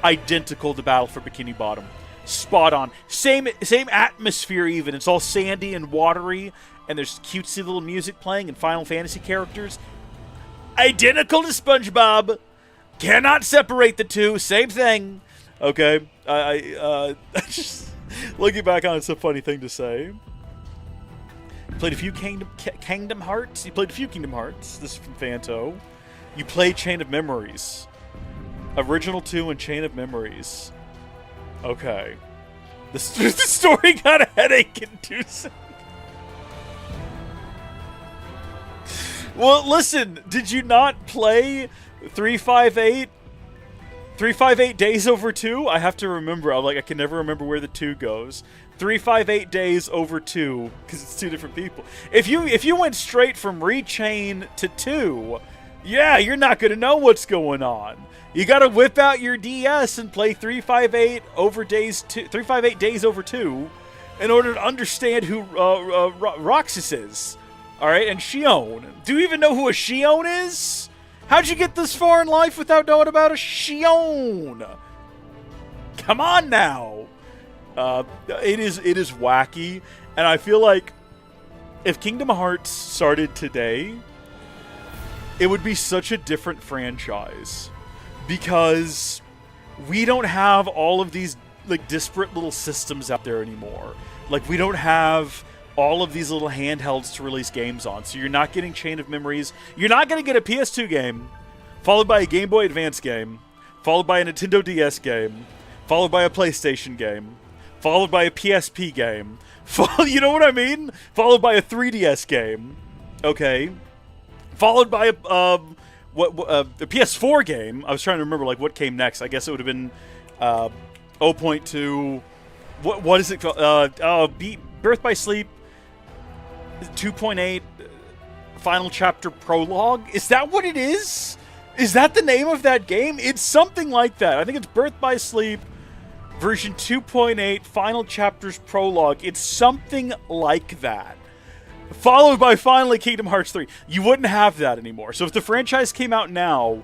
identical to Battle for Bikini Bottom. Spot on. Same atmosphere even. It's all sandy and watery, and there's cutesy little music playing and Final Fantasy characters. Identical to SpongeBob. Cannot separate the two. Same thing. Okay. I just... Looking back on it, it's a funny thing to say. You played a few Kingdom Hearts. You played a few Kingdom Hearts. This is from Fanto. You played Chain of Memories. Original 2 and Chain of Memories. Okay. The story got a headache in 2 seconds. Well, listen. Did you not play 358? 358 Days Over 2? I have to remember. I can never remember where the 2 goes. 358 Days Over 2, because it's 2 different people. If you went straight from Rechain to 2, yeah, you're not going to know what's going on. You got to whip out your DS and play 358 Days Over 2 in order to understand who Roxas is. All right, and Shion. Do you even know who a Shion is? How'd you get this far in life without knowing about a Shion? Come on now. It is wacky, and I feel like if Kingdom Hearts started today, it would be such a different franchise because we don't have all of these like disparate little systems out there anymore. Like we don't have all of these little handhelds to release games on. So you're not getting Chain of Memories. You're not going to get a PS2 game, followed by a Game Boy Advance game, followed by a Nintendo DS game, followed by a PlayStation game, followed by a PSP game, you know what I mean? Followed by a 3DS game, okay? Followed by a PS4 game. I was trying to remember like what came next. I guess it would have been 0.2. What is it called? Birth by Sleep 2.8 Final Chapter Prologue? Is that what it is? Is that the name of that game? It's something like that. I think it's Birth by Sleep version 2.8 Final Chapters Prologue. It's something like that. Followed by finally Kingdom Hearts 3. You wouldn't have that anymore. So if the franchise came out now,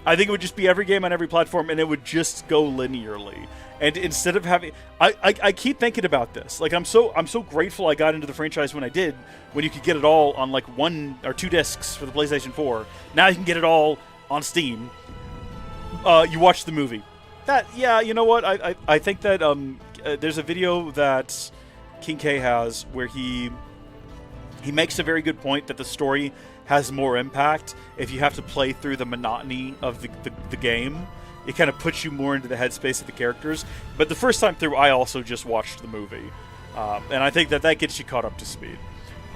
I think it would just be every game on every platform and it would just go linearly. And instead of having, I keep thinking about this. Like I'm so grateful I got into the franchise when I did, when you could get it all on like 1 or 2 discs for the PlayStation 4. Now you can get it all on Steam. You watch the movie. Yeah, you know what? I think that there's a video that King K has where he makes a very good point that the story has more impact if you have to play through the monotony of the game. It kind of puts you more into the headspace of the characters. But the first time through, I also just watched the movie. And I think that gets you caught up to speed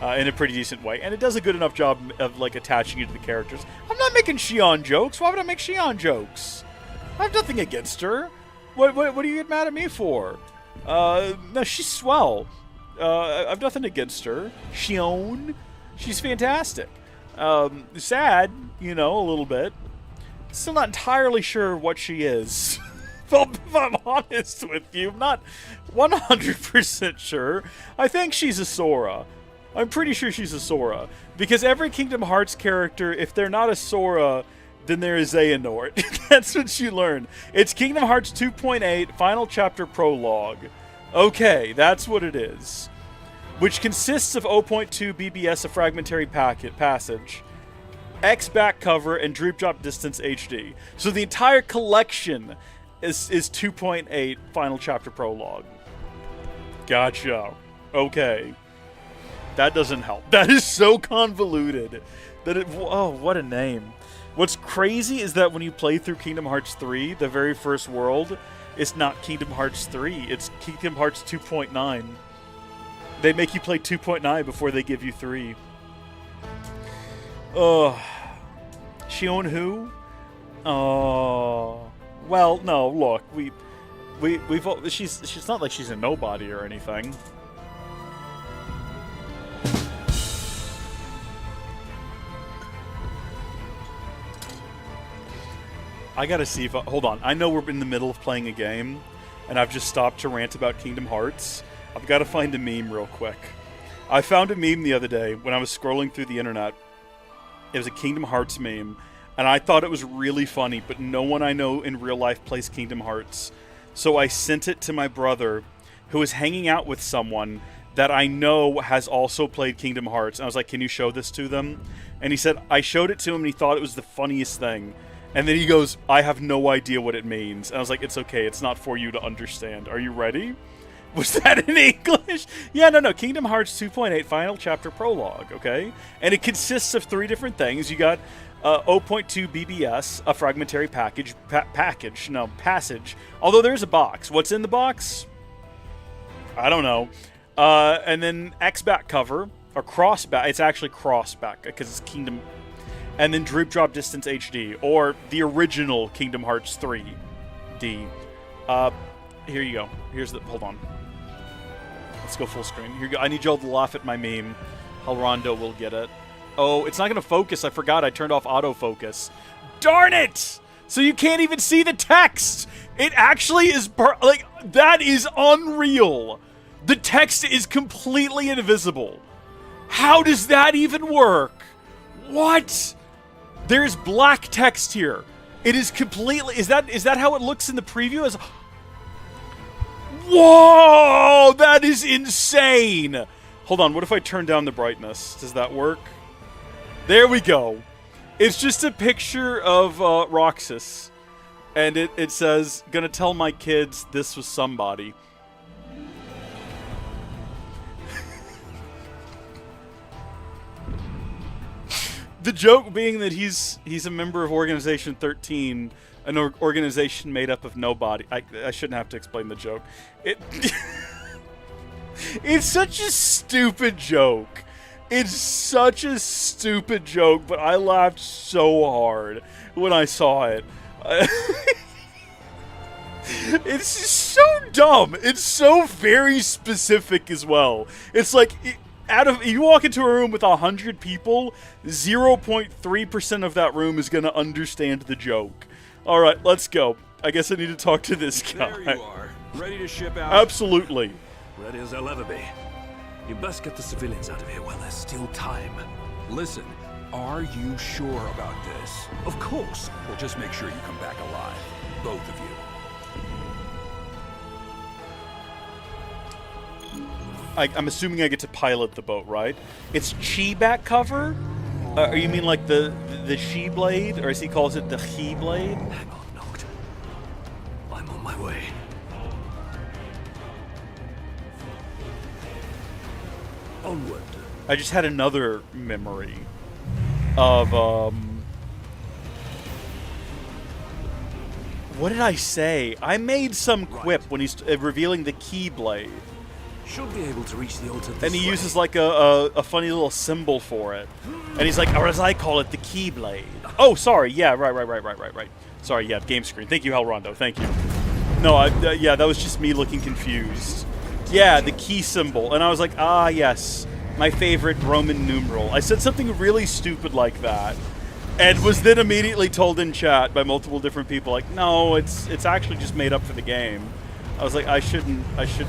in a pretty decent way. And it does a good enough job of like attaching you to the characters. I'm not making Shion jokes. Why would I make Shion jokes? I have nothing against her. What do you get mad at me for? No, she's swell. I have nothing against her. Shion, she's fantastic. Sad, you know, a little bit. Still not entirely sure what she is. If I'm honest with you, I'm not 100% sure. I think she's a Sora. I'm pretty sure she's a Sora. Because every Kingdom Hearts character, if they're not a Sora, then they're a Xehanort. That's what you learn. It's Kingdom Hearts 2.8 Final Chapter Prologue. Okay, that's what it is. Which consists of 0.2 BBS, a fragmentary passage, X back cover, and Droop Drop Distance HD. So the entire collection is 2.8 Final Chapter Prologue. Gotcha. Okay. That doesn't help. That is so convoluted. Oh, what a name. What's crazy is that when you play through Kingdom Hearts 3, the very first world, it's not Kingdom Hearts 3, it's Kingdom Hearts 2.9. They make you play 2.9 before they give you 3. Shion who? Oh. Well, no, look, she's not like she's a nobody or anything. I gotta see if hold on. I know we're in the middle of playing a game, and I've just stopped to rant about Kingdom Hearts. I've got to find a meme real quick. I found a meme the other day when I was scrolling through the internet. It was a Kingdom Hearts meme. And I thought it was really funny, but no one I know in real life plays Kingdom Hearts. So I sent it to my brother, who was hanging out with someone that I know has also played Kingdom Hearts. And I was like, can you show this to them? And he said, I showed it to him and he thought it was the funniest thing. And then he goes, I have no idea what it means. And I was like, it's okay, it's not for you to understand. Are you ready? Was that in English? Yeah, no. Kingdom Hearts 2.8 Final Chapter Prologue, okay? And it consists of 3 different things. You got 0.2 BBS, a fragmentary passage. Although there's a box. What's in the box? I don't know. And then X back cover, or cross back. It's actually cross back because it's Kingdom. And then Droop Drop Distance HD, or the original Kingdom Hearts 3D. Here you go. Hold on. Let's go full screen. Here you go. I need y'all to laugh at my meme. Halrondo will get it. Oh, it's not going to focus. I forgot I turned off autofocus. Darn it! So you can't even see the text! It actually is, that is unreal. The text is completely invisible. How does that even work? What? There's black text here. It is completely, is that how it looks in the preview? Whoa! That is insane! Hold on, what if I turn down the brightness? Does that work? There we go. It's just a picture of Roxas. And it says, gonna tell my kids this was somebody. The joke being that he's a member of Organization 13, an organization made up of nobody. I shouldn't have to explain the joke. It's such a stupid joke. It's such a stupid joke, but I laughed so hard when I saw it. It's just so dumb. It's so very specific as well. It's like, you walk into a room with 100 people, 0.3% of that room is going to understand the joke. All right, let's go. I guess I need to talk to this guy. There you are, ready to ship out. Absolutely. Ready as I'll ever be. You best get the civilians out of here while there's still time. Listen, are you sure about this? Of course. Well, just make sure you come back alive. Both of you. I'm assuming I get to pilot the boat, right? It's Chi back cover? Or you mean like the She blade? Or as he calls it, the He blade? Hang on, Noct. I'm on my way. Onward. I just had another memory of, what did I say? I made some quip when he's revealing the Keyblade. Should be able to reach the altar this And he way. uses like a funny little symbol for it. And he's like, or as I call it, the Keyblade. Oh, sorry. Yeah, right. Sorry, yeah, game screen. Thank you, Halrondo. Thank you. No, yeah, that was just me looking confused. Yeah, the key symbol. And I was like, ah, yes, my favorite Roman numeral. I said something really stupid like that. And was then immediately told in chat by multiple different people, like, no, it's actually just made up for the game. I was like, I shouldn't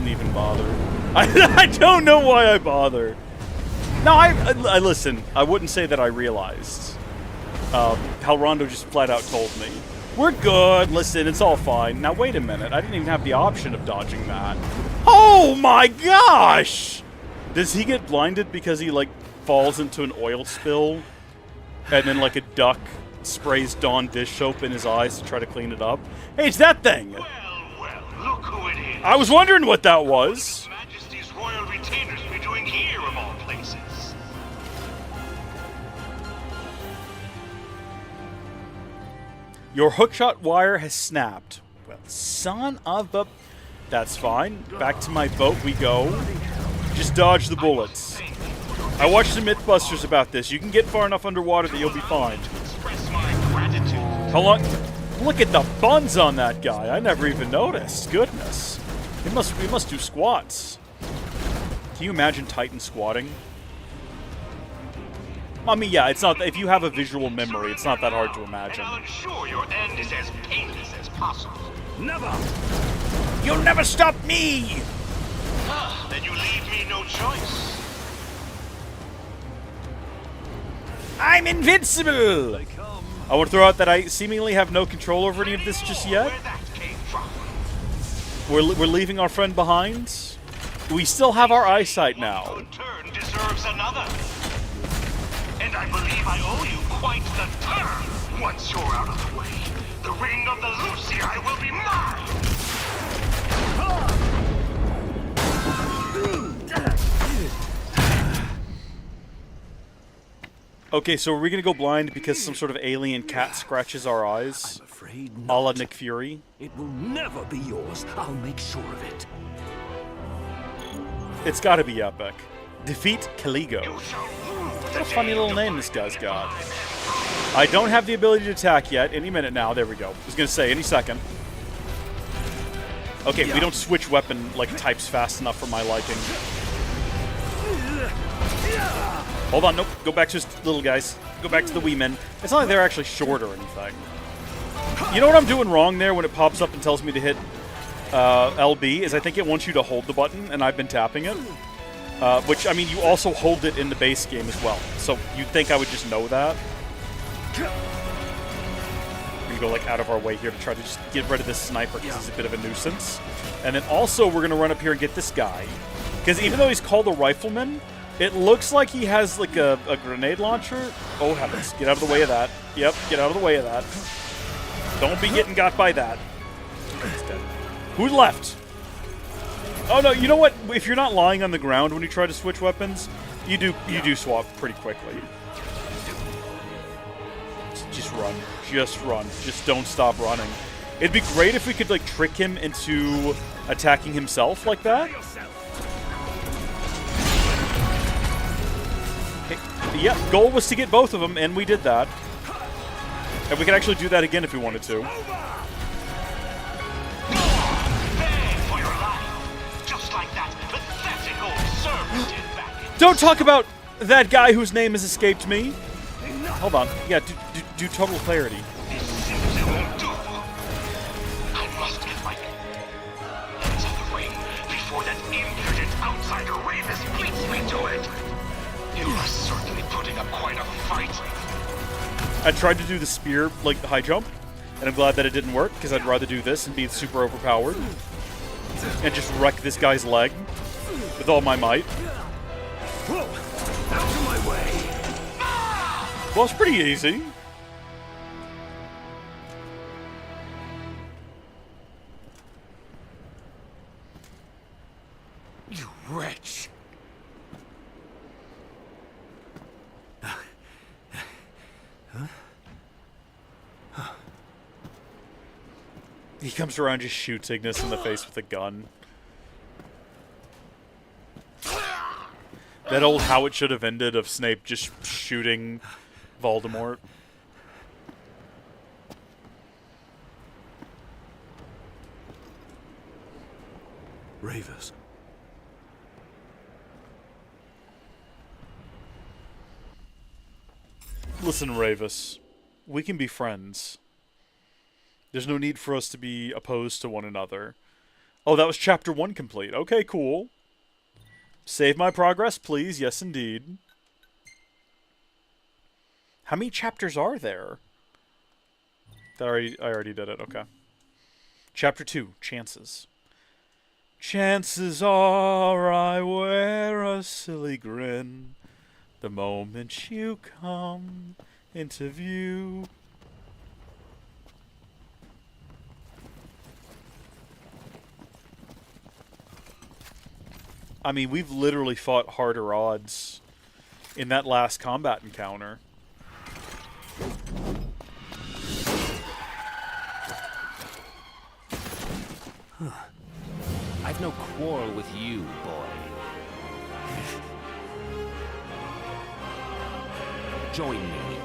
even bother. I don't know why I bother. No, I listen. I wouldn't say that I realized. Rondo just flat out told me, we're good. Listen, it's all fine. Now wait a minute. I didn't even have the option of dodging that. Oh my gosh! Does he get blinded because he like falls into an oil spill? And then, like, a duck sprays Dawn dish soap in his eyes to try to clean it up. Hey, it's that thing! Well, look who it is. I was wondering what that was. His Majesty's royal retainers be doing here, of all places. Your hookshot wire has snapped. Well, son of a... That's fine. Back to my boat we go. Just dodge the bullets. I watched some Mythbusters about this. You can get far enough underwater that you'll be fine. Express my gratitude. How long? Look at the buns on that guy. I never even noticed. Goodness. He must do squats. Can you imagine Titan squatting? I mean, yeah, it's not. If you have a visual memory, it's not that hard to imagine. And I'll ensure your end is as painless as possible. Never! You'll never stop me! Then you leave me no choice. I'm invincible! I want to throw out that I seemingly have no control over any of this just yet. Where that came from. We're leaving our friend behind. We still have our eyesight now. One turn deserves another. And I believe I owe you quite the turn. Once you're out of the way, the ring of the Lucii will be mine. Okay, so are we gonna go blind because some sort of alien cat scratches our eyes? I'm afraid A la not. Nick Fury? It will never be yours. I'll make sure of it. It's gotta be epic. Defeat Caligo. You shall rue What the a funny day little of name this guy's defeating got. my I don't have the ability to attack yet. Any minute now. There we go. I was gonna say, any second. Okay, we don't switch weapon, like, types fast enough for my liking. Hold on, nope. Go back to just little guys. Go back to the wee men. It's not like they're actually short or anything. You know what I'm doing wrong there when it pops up and tells me to hit LB? Is I think it wants you to hold the button, and I've been tapping it. Which, I mean, you also hold it in the base game as well. So you'd think I would just know that. We're gonna go, like, out of our way here to try to just get rid of this sniper because he's a bit of a nuisance. And then also we're gonna run up here and get this guy. Because even though he's called a rifleman, it looks like he has, like, a grenade launcher. Oh, heavens. Get out of the way of that. Yep, get out of the way of that. Don't be getting got by that. He's dead. Who's left? Oh, no, you know what? If you're not lying on the ground when you try to switch weapons, you do swap pretty quickly. Just run. Just run. Just don't stop running. It'd be great if we could, like, trick him into attacking himself like that. Yeah, goal was to get both of them, and we did that. And we can actually do that again if we wanted to. Bang for your life. Just like that pathetic old servant did back in Don't talk about that guy whose name has escaped me. Hold on. Yeah, do total clarity. This simply won't do. I must get my hands on the ring before that impudent outsider Ravis beats me to it. You are certainly putting up quite a fight. I tried to do the spear, like the high jump, and I'm glad that it didn't work, because I'd rather do this and be super overpowered. And just wreck this guy's leg with all my might. Whoa! Out of my way! Well, it's pretty easy. You wretch! He comes around and just shoots Ignis in the face with a gun. That old how it should have ended of Snape just shooting Voldemort. Ravis. Listen, Ravis. We can be friends. There's no need for us to be opposed to one another. Oh, that was chapter 1 complete. Okay, cool. Save my progress, please. Yes, indeed. How many chapters are there? I already did it. Okay. Chapter 2, Chances. Chances are I wear a silly grin the moment you come into view. I mean, we've literally fought harder odds in that last combat encounter. I've no quarrel with you, boy. Join me.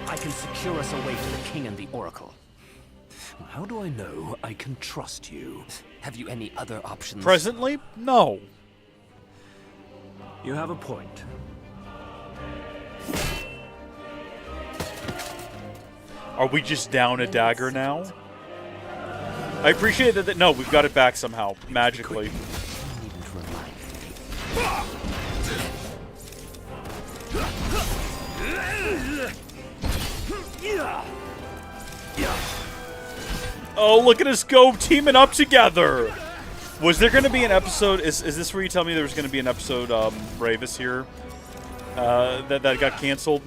I can secure us a way to the King and the Oracle. How do I know I can trust you? Have you any other options? Presently, no. You have a point. Are we just down a dagger now? I appreciate that. No, we've got it back somehow, magically. Oh, look at us go teaming up together! Was there going to be an episode? Is this where you tell me there was going to be an episode, Ravis here, that got canceled?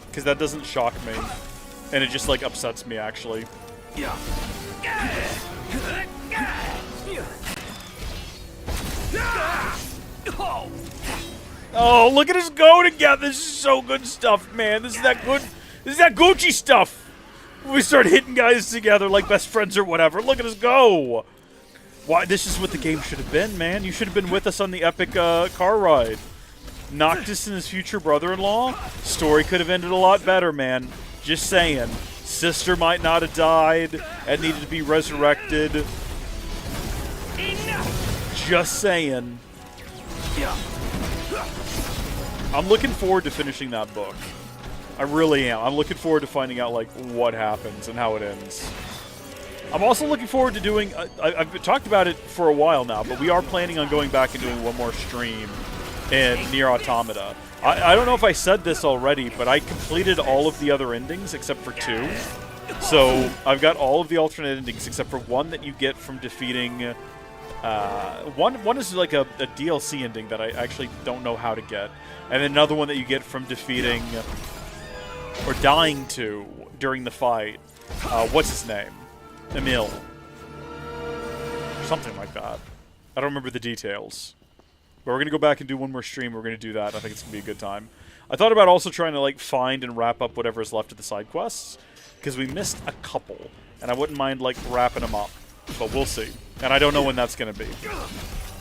Because that doesn't shock me, and it just like upsets me actually. Yeah. Oh, look at us go together! This is so good stuff, man. This is that good. This is that Gucci stuff. We start hitting guys together like best friends or whatever. Look at us go! Why? This is what the game should have been, man. You should have been with us on the epic car ride. Noctis and his future brother-in-law. Story could have ended a lot better, man. Just saying. Sister might not have died and needed to be resurrected. Just saying. I'm looking forward to finishing that book. I really am. I'm looking forward to finding out like what happens and how it ends. I'm also looking forward to doing... I've talked about it for a while now, but we are planning on going back and doing one more stream in Nier Automata. I don't know if I said this already, but I completed all of the other endings except for 2. So I've got all of the alternate endings except for one that you get from defeating... One is like a DLC ending that I actually don't know how to get. And then another one that you get from defeating... or dying to during the fight. What's his name? Emil. Something like that. I don't remember the details. But we're going to go back and do one more stream. We're going to do that. I think it's going to be a good time. I thought about also trying to like find and wrap up whatever is left of the side quests. Because we missed a couple. And I wouldn't mind like wrapping them up. But we'll see. And I don't know when that's going to be.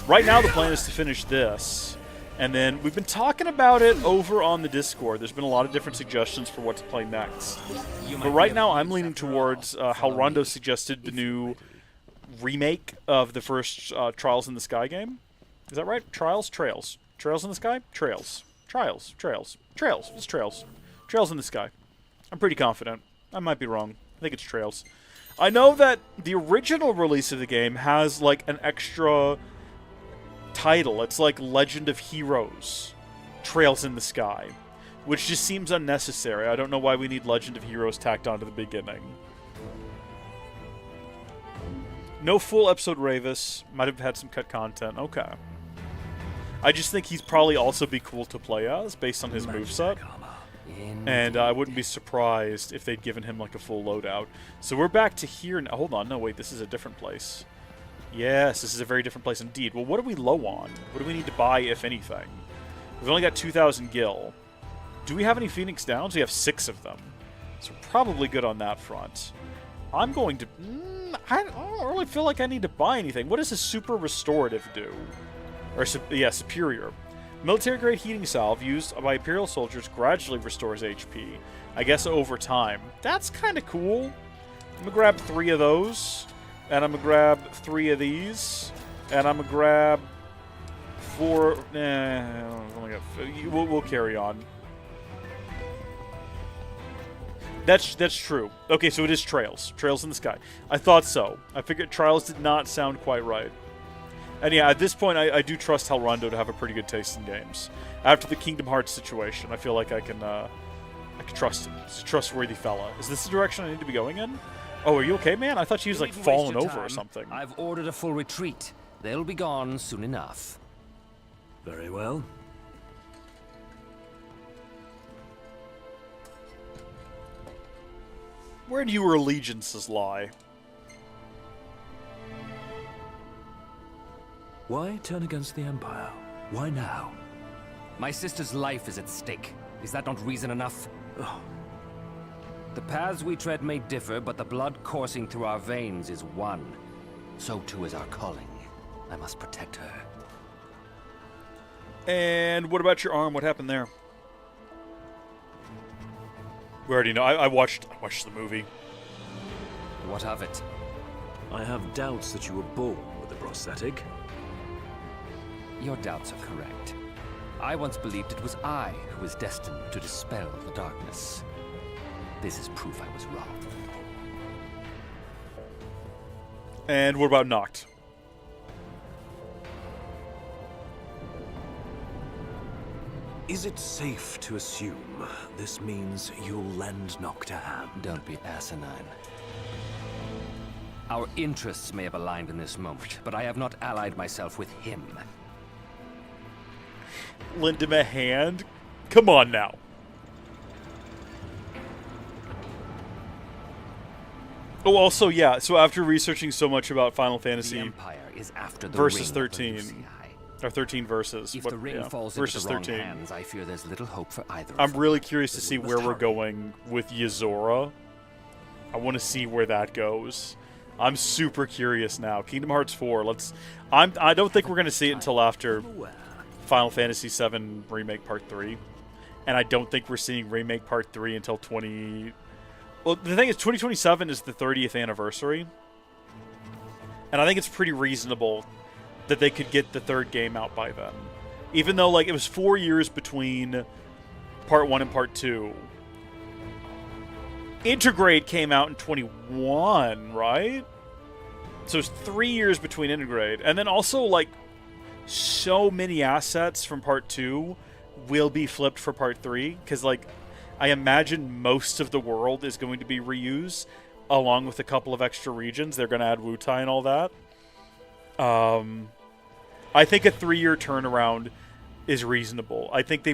Right now the plan is to finish this. And then we've been talking about it over on the Discord. There's been a lot of different suggestions for what to play next. But right now I'm leaning towards how Rondo suggested the new remake of the first Trials in the Sky game. Is that right? Trials? Trails. Trails in the Sky? Trails. Trials. Trails. Trails. It's Trails. Trails in the Sky. I'm pretty confident. I might be wrong. I think it's Trails. I know that the original release of the game has like an extra... title. It's like Legend of Heroes, Trails in the Sky, which just seems unnecessary. I don't know why we need Legend of Heroes tacked onto the beginning. No full episode Ravis. Might have had some cut content. Okay. I just think he's probably also be cool to play as, based on his moveset. And I wouldn't be surprised if they'd given him like a full loadout. So we're back to here now. Hold on, no wait, this is a different place. Yes, this is a very different place indeed. Well, what are we low on? What do we need to buy, if anything? We've only got 2,000 gil. Do we have any Phoenix Downs? We have 6 of them. So we're probably good on that front. I'm going to... I don't really feel like I need to buy anything. What does a Super Restorative do? Or, yeah, Superior. Military-grade heating salve used by Imperial soldiers gradually restores HP. I guess over time. That's kind of cool. I'm going to grab 3 of those. And I'm going to grab 3 of these. And I'm going to grab 4... We'll carry on. That's true. Okay, so it is Trails. Trails in the sky. I thought so. I figured Trials did not sound quite right. And yeah, at this point, I do trust Rondo to have a pretty good taste in games. After the Kingdom Hearts situation, I feel like I can trust him. He's a trustworthy fella. Is this the direction I need to be going in? Oh, are you okay, man? I thought she was, like, falling over or something. I've ordered a full retreat. They'll be gone soon enough. Very well. Where do your allegiances lie? Why turn against the Empire? Why now? My sister's life is at stake. Is that not reason enough? The paths we tread may differ, but the blood coursing through our veins is one. So too is our calling. I must protect her. And what about your arm? What happened there? We already know. I watched the movie. What of it? I have doubts that you were born with a prosthetic. Your doubts are correct. I once believed it was I who was destined to dispel the darkness. This is proof I was wrong. And what about Noct? Is it safe to assume this means you'll lend Noct a hand? Don't be asinine. Our interests may have aligned in this moment, but I have not allied myself with him. Lend him a hand? Come on now. Oh, also, yeah, so after researching so much about Final The Fantasy Empire is after the versus ring of the 13, UCI. or 13 versus, If the ring falls versus into the wrong 13. hands, I fear there's little hope for either I'm of them. really curious to see We where must we're hurry. going with Yozora. I want to see where that goes. I'm super curious now. Kingdom Hearts 4. I don't think we're going to see it until after Final Fantasy VII Remake Part 3. And I don't think we're seeing Remake Part 3 until 20... Well, the thing is, 2027 is the 30th anniversary. And I think it's pretty reasonable that they could get the third game out by then. Even though, like, it was 4 years between Part 1 and Part 2. Intergrade came out in 21, right? So it's 3 years between Intergrade. And then also, like, so many assets from Part 2 will be flipped for Part 3. Because, like, I imagine most of the world is going to be reused, along with a couple of extra regions. They're going to add Wutai and all that. I think a 3-year turnaround is reasonable. I think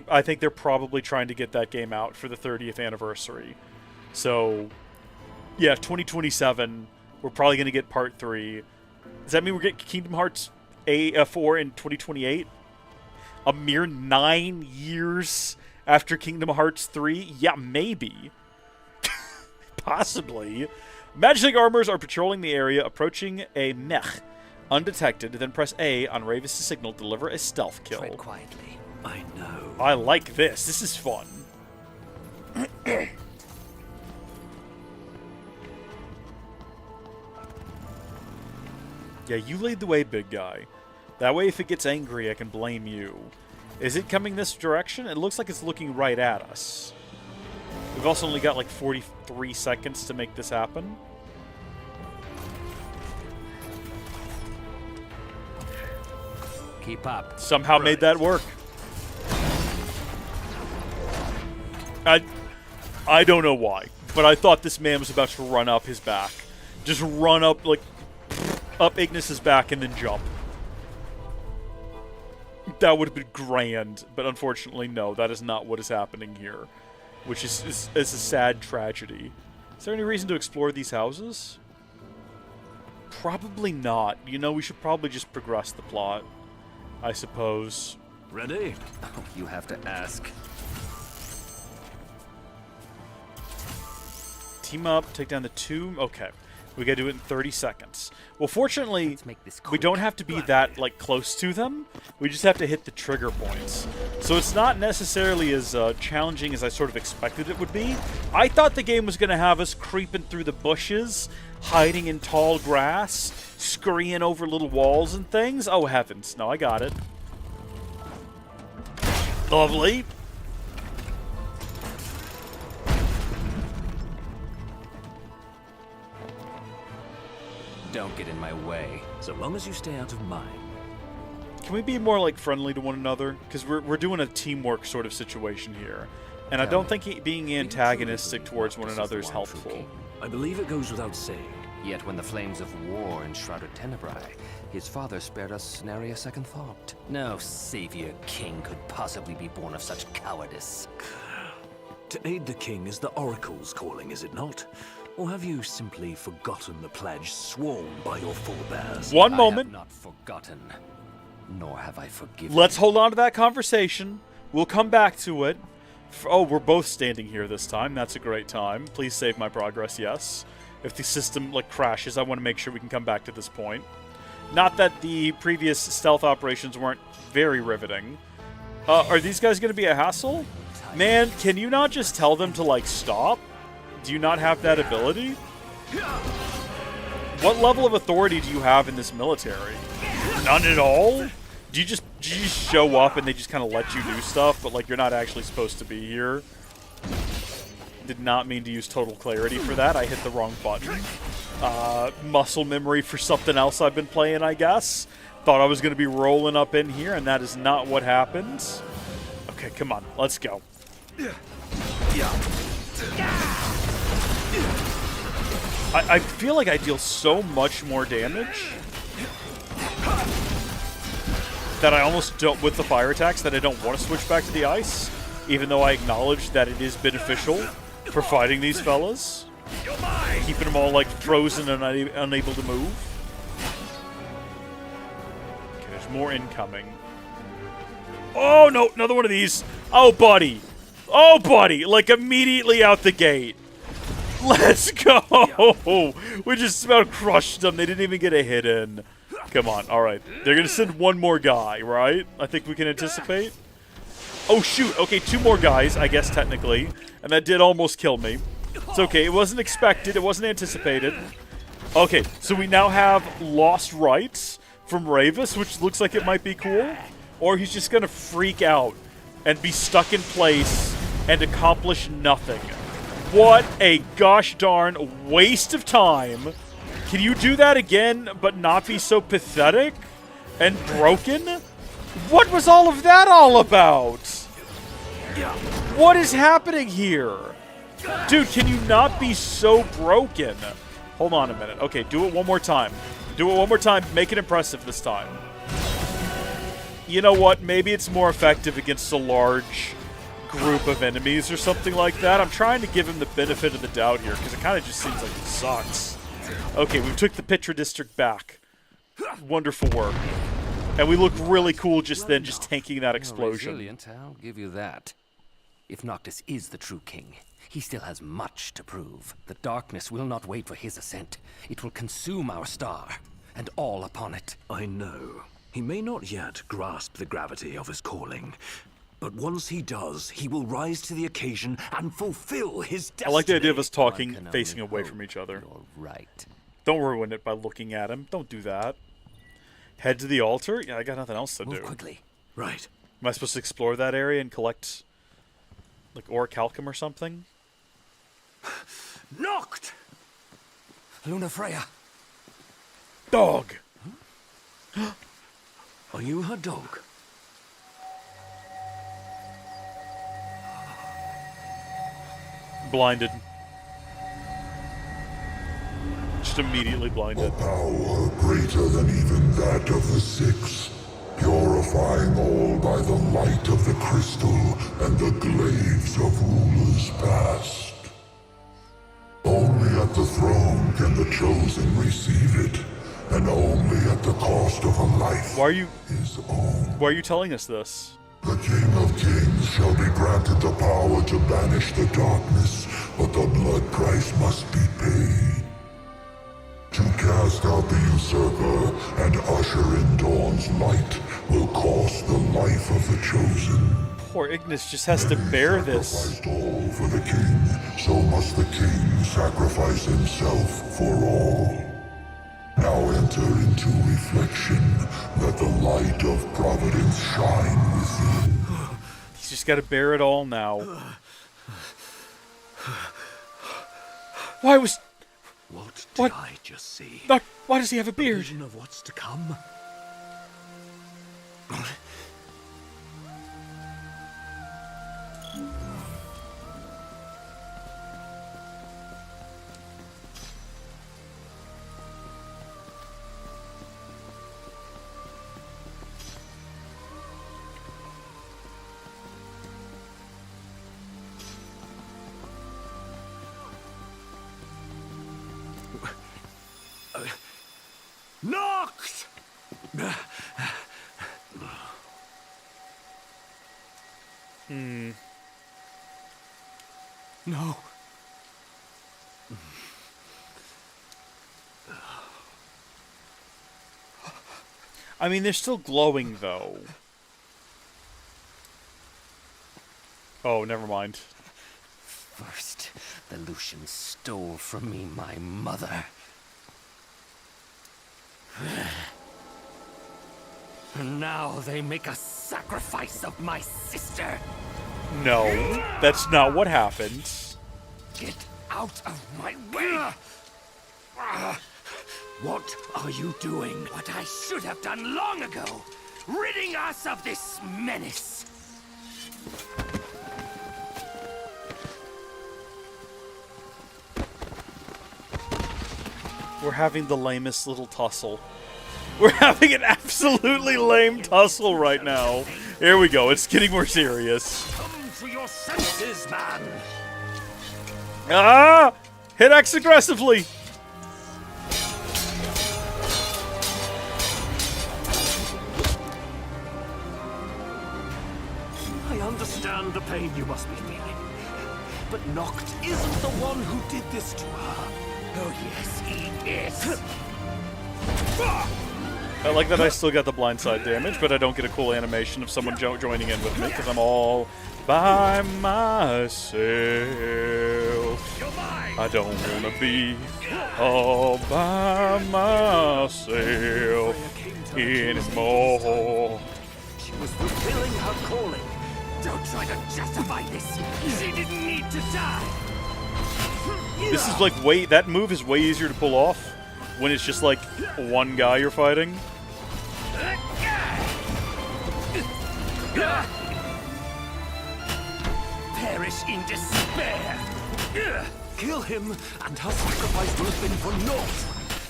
they're probably trying to get that game out for the 30th anniversary. So, yeah, 2027, we're probably going to get Part 3. Does that mean we're getting Kingdom Hearts 4 in 2028? A mere 9 years after Kingdom Hearts 3? Yeah, maybe. Possibly. Magic armors are patrolling the area, approaching a mech. Undetected, then press A on Ravis' signal to deliver a stealth kill. Tread quietly. I know. I like this. This is fun. Yeah, you lead the way, big guy. That way, if it gets angry, I can blame you. Is it coming this direction? It looks like it's looking right at us. We've also only got like 43 seconds to make this happen. Keep up. Somehow made that work. I don't know why, but I thought this man was about to run up his back. Just run up, like, up Ignis's back and then jump. That would have been grand, but unfortunately, no, that is not what is happening here. Which is a sad tragedy. Is there any reason to explore these houses? Probably not. You know, we should probably just progress the plot, I suppose. Ready? Oh, you have to ask. Team up, take down the tomb. Okay. We gotta do it in 30 seconds. Well, fortunately, Let's make this we quick. don't have to be that, like, close to them. We just have to hit the trigger points. So it's not necessarily as challenging as I sort of expected it would be. I thought the game was gonna have us creeping through the bushes, hiding in tall grass, scurrying over little walls and things. Oh, heavens. No, I got it. Lovely. Don't get in my way. So long as you stay out of mine. Can we be more, like, friendly to one another? Because we're doing a teamwork sort of situation here. And I don't think being antagonistic towards one another is helpful. I believe it goes without saying. Yet when the flames of war enshrouded Tenebrae, his father spared us nary a second thought. No savior king could possibly be born of such cowardice. To aid the king is the Oracle's calling, is it not? Or have you simply forgotten the pledge sworn by your forebears? One I moment. have not forgotten, nor have I forgiven. Let's hold on to that conversation. We'll come back to it. Oh, we're both standing here this time. That's a great time. Please save my progress, yes. If the system, like, crashes, I want to make sure we can come back to this point. Not that the previous stealth operations weren't very riveting. Are these guys going to be a hassle? Man, can you not just tell them to, like, stop? Do you not have that ability? What level of authority do you have in this military? None at all? Do you just show up and they just kind of let you do stuff, but, like, you're not actually supposed to be here? Did not mean to use total clarity for that. I hit the wrong button. Muscle memory for something else I've been playing, I guess. Thought I was going to be rolling up in here, and that is not what happened. Okay, come on. Let's go. I feel like I deal so much more damage that I almost don't, with the fire attacks, that I don't want to switch back to the ice, even though I acknowledge that it is beneficial for fighting these fellas. Keeping them all, like, frozen and unable to move. Okay, there's more incoming. Oh, no, another one of these. Oh, buddy. Oh, buddy. Like, immediately out the gate. Let's go. We just about crushed them. They didn't even get a hit in. Come on. All right. They're going to send one more guy, right? I think we can anticipate. Oh, shoot. Okay, two more guys, I guess, technically. And that did almost kill me. It's okay. It wasn't expected. It wasn't anticipated. Okay, so we now have Lost Rights from Ravis, which looks like it might be cool. Or he's just going to freak out and be stuck in place and accomplish nothing. What a gosh darn waste of time. Can you do that again, but not be so pathetic and broken? What was all of that all about? What is happening here? Dude, can you not be so broken? Hold on a minute. Okay, do it one more time. Do it one more time. Make it impressive this time. You know what? Maybe it's more effective against a large group of enemies or something like that. I'm trying to give him the benefit of the doubt here, because it kind of just seems like it sucks. Okay, we took the Pitra District back. Wonderful work. And we look really cool just then, just tanking that explosion. Resilient, I'll give you that. If Noctis is the true king, he still has much to prove. The darkness will not wait for his ascent. It will consume our star, and all upon it. I know. He may not yet grasp the gravity of his calling, but once he does, he will rise to the occasion and fulfill his destiny. I like the idea of us talking, One can facing only away hope from each other. You're right. Don't ruin it by looking at him. Don't do that. Head to the altar? Yeah, I got nothing else to Move do. quickly. Right. Am I supposed to explore that area and collect, like, orichalcum or something? Knocked! Luna Freya. Dog! Are you her dog? Blinded. Just immediately blinded. A power greater than even that of the Six, purifying all by the light of the crystal and the glaives of rulers past. Only at the throne can the chosen receive it, and only at the cost of a life Why are you his own. Why are you telling us this? The King of Kings shall be granted the power to banish the darkness, but the blood price must be paid. To cast out the usurper and usher in dawn's light will cost the life of the chosen. Poor Ignis just has to bear this. Sacrificed all for the king, so must the king sacrifice himself for all. Now enter into reflection, let the light of providence shine within. He's just got to bear it all now. What did What? I just see? Noct, why does he have a A beard? vision of what's to come? Knocked! No. I mean, they're still glowing, though. Oh, never mind. First, the Lucians stole from me my mother. And now they make a sacrifice of my sister. No, that's not what happened. Get out of my way! What are you doing? What I should have done long ago, ridding us of this menace. We're having the lamest little tussle. We're having an absolutely lame tussle right now. Here we go. It's getting more serious. Come to your senses, man! Ah! Hit X aggressively. I understand the pain you must be feeling. But Noct isn't the one who did this to her. Oh yes, he is. I like that I still got the blindside damage, but I don't get a cool animation of someone joining in with me, because I'm all by myself. I don't want to be all by myself anymore. She was fulfilling her calling. Don't try to justify this. She didn't need to die. This is like that move is way easier to pull off when it's just like one guy you're fighting. Perish in despair. Kill him, and her sacrifice will have been for naught.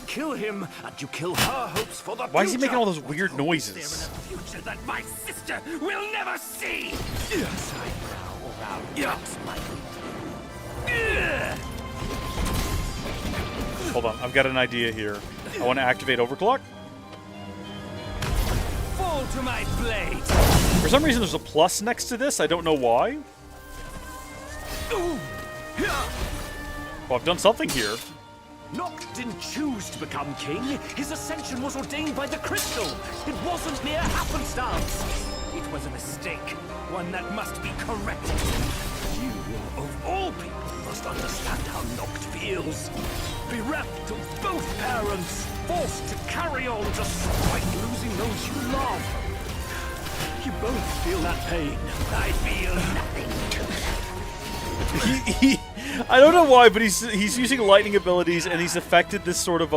Kill him, and you kill her hopes for the Why is he future. making all those weird There in noises? a future that my sister will never see. Yes, I prowl around Doc's might. Hold on, I've got an idea here. I want to activate overclock. Fall to my blade. For some reason, there's a plus next to this. I don't know why. Oh, I've done something here. Noct didn't choose to become king. His ascension was ordained by the crystal. It wasn't mere happenstance. It was a mistake, one that must be corrected. You, of all people, must understand how Noct feels. Bereft of both parents, forced to carry on despite losing those you love. You both feel that pain. I feel nothing. I don't know why, but he's using lightning abilities, and he's affected this sort of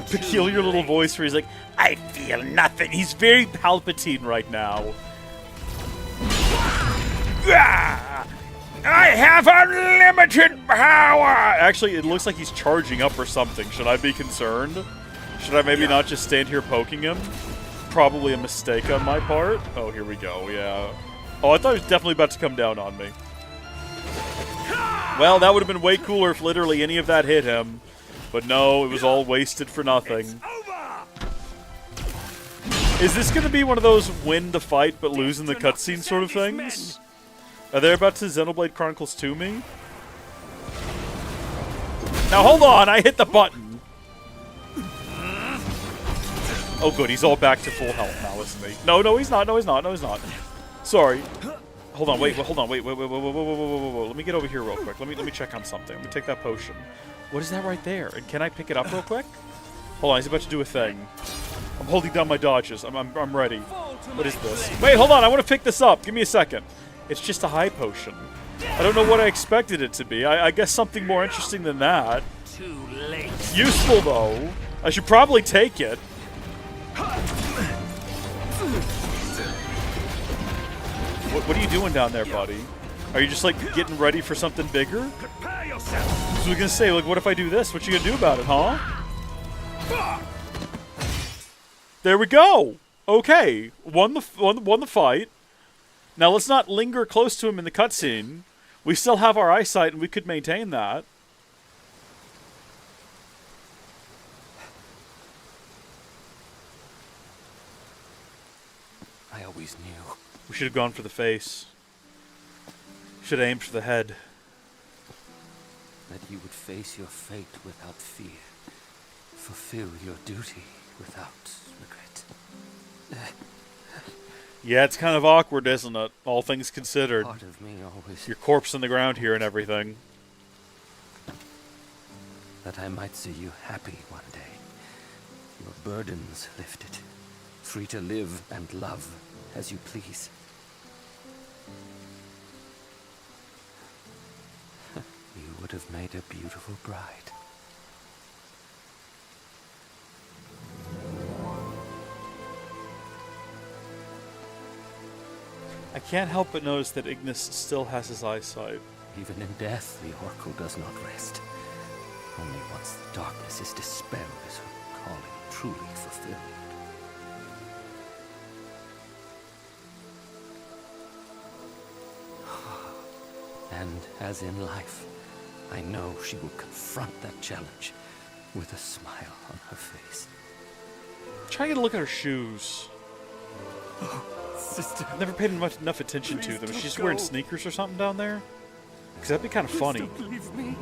peculiar little voice where he's like, "I feel nothing." He's very Palpatine right now. I have unlimited power! Actually, it looks like he's charging up or something. Should I be concerned? Should I maybe not just stand here poking him? Probably a mistake on my part. Oh, here we go, yeah. Oh, I thought he was definitely about to come down on me. Well, that would have been way cooler if literally any of that hit him. But no, it was all wasted for nothing. Is this going to be one of those win the fight but lose in the cutscene sort of things? Are they about to Xenoblade Chronicles 2 me? Now hold on, I hit the button. Oh good, he's all back to full health now, isn't he? No, he's not, no he's not. Sorry. Hold on, wait. Let me get over here real quick. Let me check on something. Let me take that potion. What is that right there? And can I pick it up real quick? Hold on, he's about to do a thing. I'm holding down my dodges. I'm ready. What is this? Wait, hold on, I want to pick this up. Give me a second. It's just a high potion. I don't know what I expected it to be. I guess something more interesting than that. too late. Useful, though. I should probably take it. What are you doing down there, buddy? Are you just, like, getting ready for something bigger? Prepare yourself. I was gonna say, like, what if I do this? What you gonna do about it, huh? There we go! Okay. Won the fight. Now, let's not linger close to him in the cutscene. We still have our eyesight, and we could maintain that. I always knew. We should have gone for the face. Should have aimed for the head. That you would face your fate without fear. Fulfill your duty without regret. Yeah, it's kind of awkward, isn't it? All things considered. Part of me always... Your corpse on the ground here and everything. That I might see you happy one day. Your burdens lifted. Free to live and love as you please. You would have made a beautiful bride. I can't help but notice that Ignis still has his eyesight. Even in death, the Oracle does not rest. Only once the darkness is dispelled is her calling truly fulfilled. And as in life, I know she will confront that challenge with a smile on her face. Try to get a look at her shoes. Sister, I've never paid enough attention to them. Is she just wearing sneakers or something down there? Because that'd be kind of funny. don't leave me.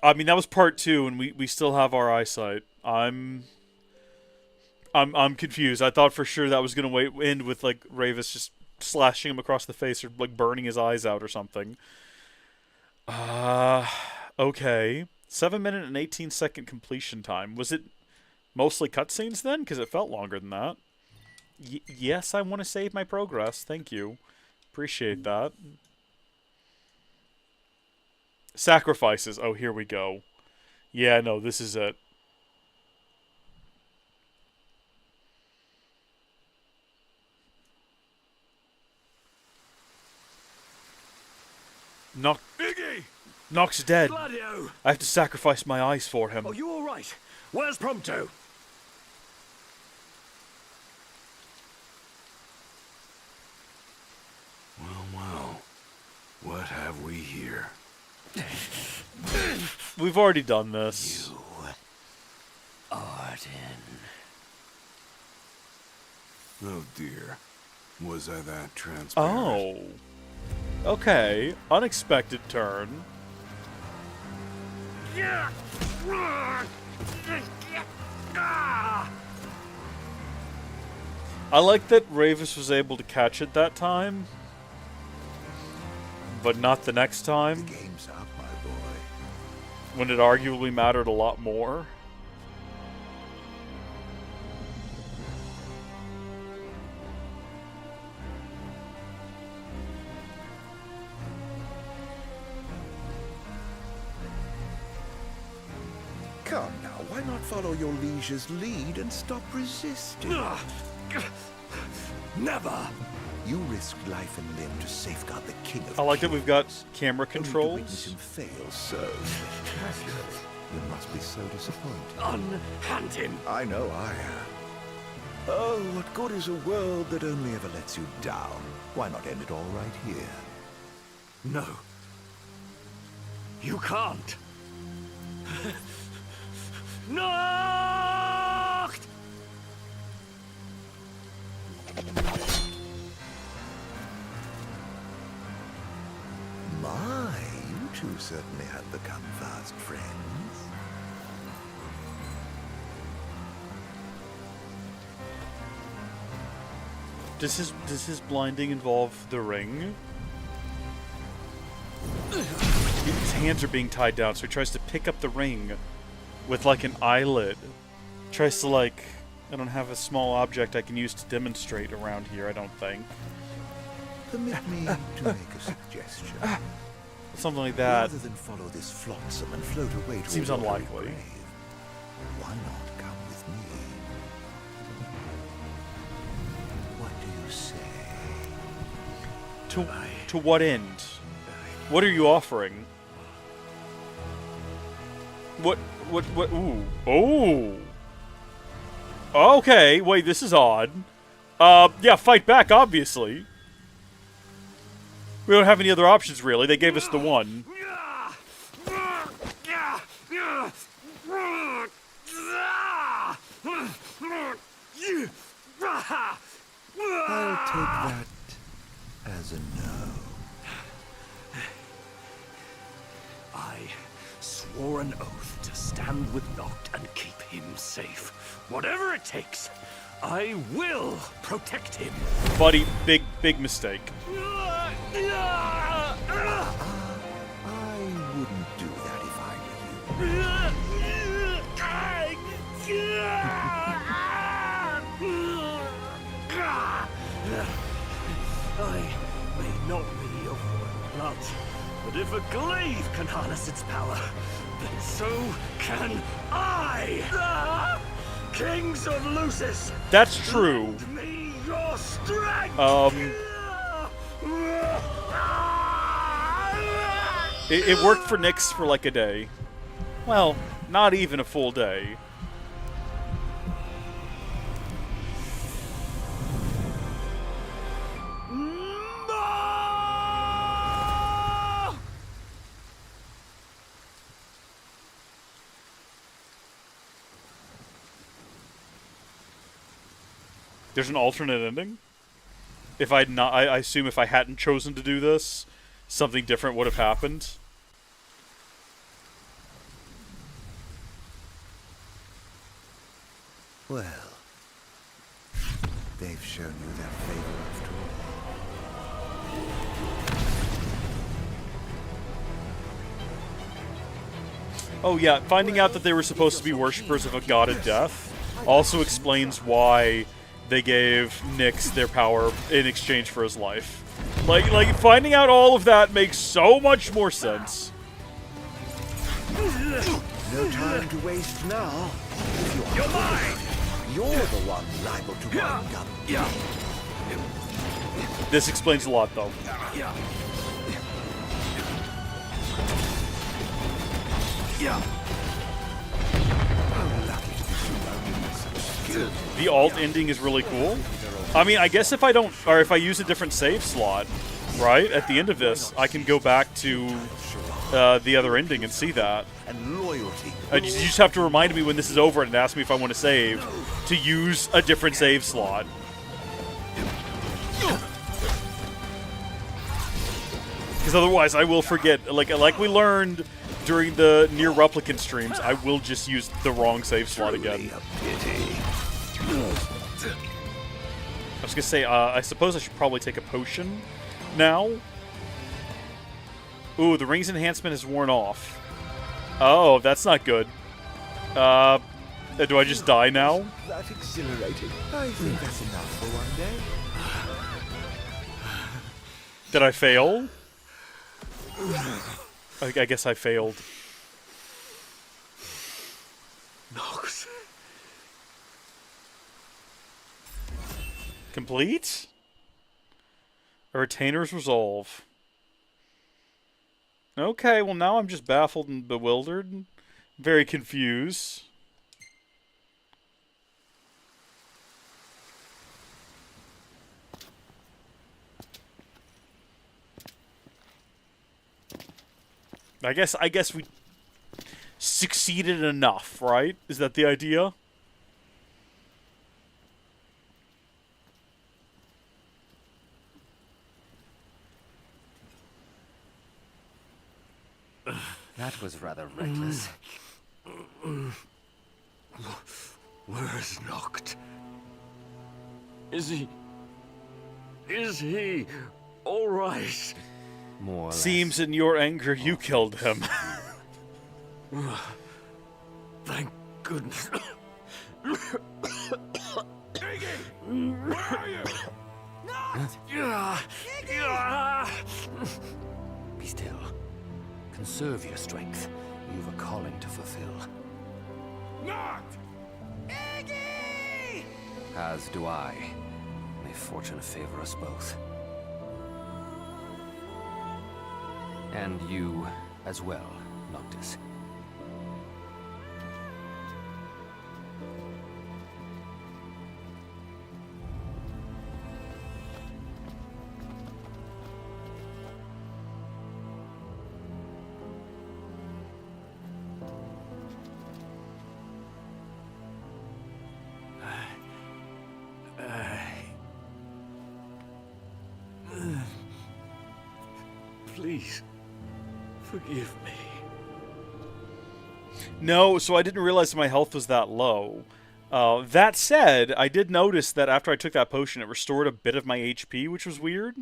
I mean, that was part 2, and we still have our eyesight. I'm confused. I thought for sure that was gonna end with like Ravis just slashing him across the face or like burning his eyes out or something. Okay. 7-minute and 18-second completion time. Was it mostly cutscenes then? Because it felt longer than that. Yes, I want to save my progress. Thank you. Appreciate that. Sacrifices. Oh, here we go. Yeah, no, this is it. Nox's dead. Gladio! I have to sacrifice my eyes for him. Are you all right? Where's Prompto? Well. What have we here? We've already done this. Arden. Oh dear. Was I that transparent? Oh. Okay. Unexpected turn. I like that Ravis was able to catch it that time, but not the next time, Game's up, my boy. when it arguably mattered a lot more. Come now, why not follow your liege's lead and stop resisting? Never! You risked life and limb to safeguard the king of I like that we've got kings. camera Only to witness controls. him fail so spectacularly. You must be so disappointed. Unhand him! I know I am. Oh, what good is a world that only ever lets you down? Why not end it all right here? No. You can't. Nacht! My, you two certainly have become fast friends. Does his blinding involve the ring? His hands are being tied down, so he tries to pick up the ring with like an eyelid. Tries to like, I don't have a small object I can use to demonstrate around here, I don't think. Permit me to make a suggestion. Something like that. Rather than follow this flotsam and float away to Seems a watery unlikely. grave, why not come with me? What do you say? To what end? What are you offering? What, ooh. Oh! Okay, wait, this is odd. Yeah, fight back, obviously. We don't have any other options, really. They gave us the one. I'll take that as a no. I swore an oath to stand with Noct and keep him safe. Whatever it takes, I will protect him. Buddy, big mistake. I wouldn't do that if I were you. I may not be of royal blood, but if a glaive can harness its power, then so can I! Kings of Lucis! That's true. Lend me your strength! It worked for Nyx for like a day. Well, not even a full day. There's an alternate ending? If I'd not, I assume if I hadn't chosen to do this, something different would have happened. Well, they've shown you their favor after all. Oh yeah, finding out that they were supposed to be worshippers of a god of death also explains why they gave Nyx their power in exchange for his life. Like finding out all of that makes so much more sense. No time to waste now. If you're mine. You're the one liable to wind up. This explains a lot, though. The alt ending is really cool. I mean, I guess if I don't, or if I use a different save slot, right, at the end of this, I can go back to the other ending and see that. And loyalty. You just have to remind me when this is over and ask me if I want to save, to use a different save slot. Because otherwise I will forget, like we learned during the Near Replicant streams, I will just use the wrong save slot again. I was gonna say, I suppose I should probably take a potion now. Ooh, the ring's enhancement is worn off. Oh, that's not good. Do I just die now? That's exhilarating. I think that's enough for one day. Did I fail? I guess I failed. Nox. Complete? A retainer's resolve. Okay, well now I'm just baffled and bewildered. Very confused. I guess we succeeded enough, right? Is that the idea? That was rather reckless. Where's Noct? Is he... all right? More or less. Seems in your anger you killed him. Thank goodness. Iggy! Where are you? Be still. Conserve your strength. You've a calling to fulfill. Noct! As do I. May fortune favor us both. And you as well, Noctis. Please, forgive me. No, so I didn't realize my health was that low. That said, I did notice that after I took that potion, it restored a bit of my HP, which was weird.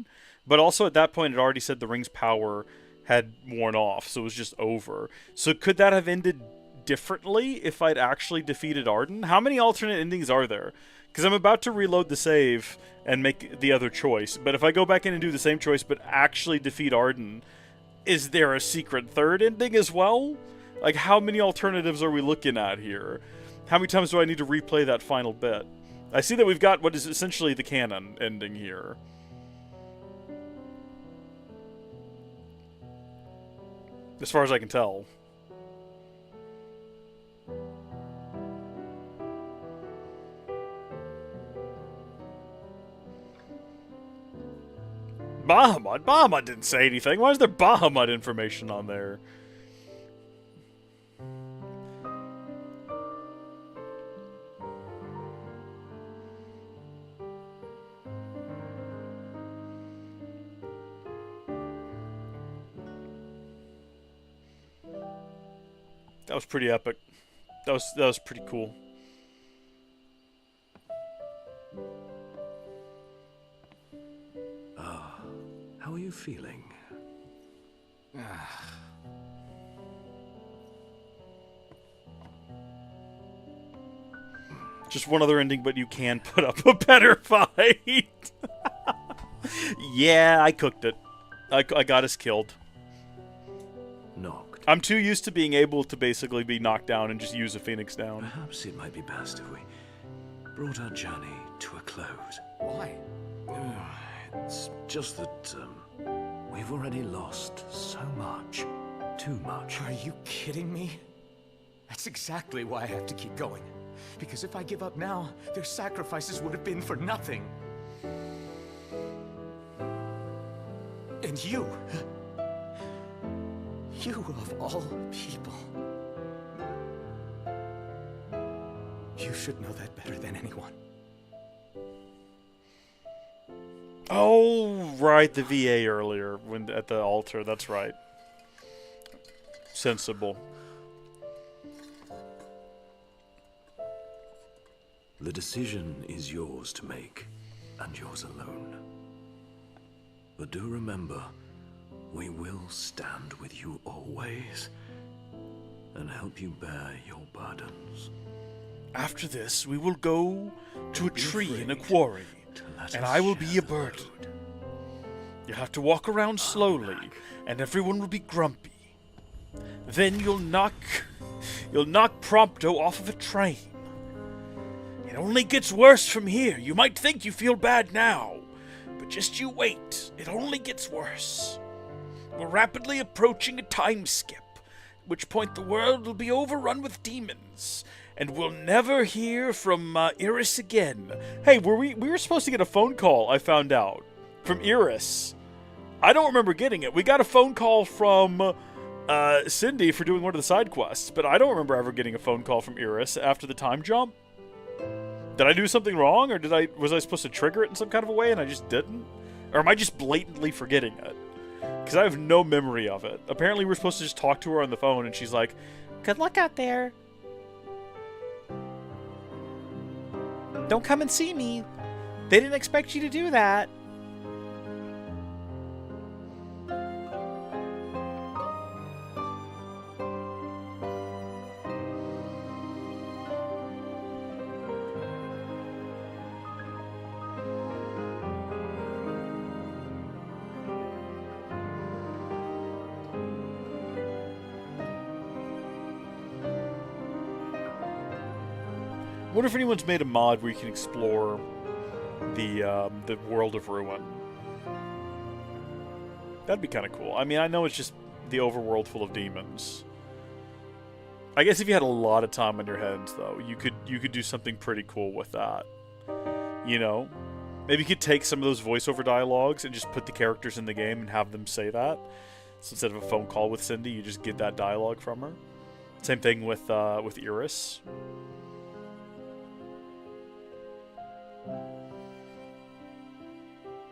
But also at that point, it already said the ring's power had worn off, so it was just over. So could that have ended differently if I'd actually defeated Arden? How many alternate endings are there? Because I'm about to reload the save and make the other choice. But if I go back in and do the same choice but actually defeat Arden, is there a secret third ending as well? Like, how many alternatives are we looking at here? How many times do I need to replay that final bit? I see that we've got what is essentially the canon ending here. As far as I can tell. Bahamut? Bahamut didn't say anything. Why is there Bahamut information on there? That was pretty epic. That was pretty cool. How are you feeling? Just one other ending, but you can put up a better fight. Yeah, I cooked it. I got us killed. Noct. I'm too used to being able to basically be knocked down and just use a phoenix down. Perhaps it might be best if we brought our journey to a close. Why? It's just that, we've already lost so much. Too much. Are you kidding me? That's exactly why I have to keep going. Because if I give up now, their sacrifices would have been for nothing. And you of all people. You should know that better than anyone. Oh, right, the VA earlier when at the altar. That's right. Sensible. The decision is yours to make, and yours alone. But do remember, we will stand with you always, and help you bear your burdens. After this, we will go to a tree in a quarry, and I will be a burden. You have to walk around slowly, and everyone will be grumpy. Then you'll knock Prompto off of a train. It only gets worse from here. You might think you feel bad now, but just you wait. It only gets worse. We're rapidly approaching a time skip, at which point the world will be overrun with demons, and we'll never hear from Iris again. Hey, we were supposed to get a phone call, I found out, from Iris. I don't remember getting it. We got a phone call from Cindy for doing one of the side quests, but I don't remember ever getting a phone call from Iris after the time jump. Did I do something wrong, or was I supposed to trigger it in some kind of a way and I just didn't? Or am I just blatantly forgetting it? Because Because I have no memory of it. Apparently we're supposed to just talk to her on the phone, and she's like, "Good luck out there. Don't come and see me. They didn't expect you to do that." I wonder if anyone's made a mod where you can explore the world of Ruin. That'd be kind of cool. I mean, I know it's just the overworld full of demons. I guess if you had a lot of time on your hands, though, you could do something pretty cool with that. You know, maybe you could take some of those voiceover dialogues and just put the characters in the game and have them say that. So instead of a phone call with Cindy, you just get that dialogue from her. Same thing with Iris.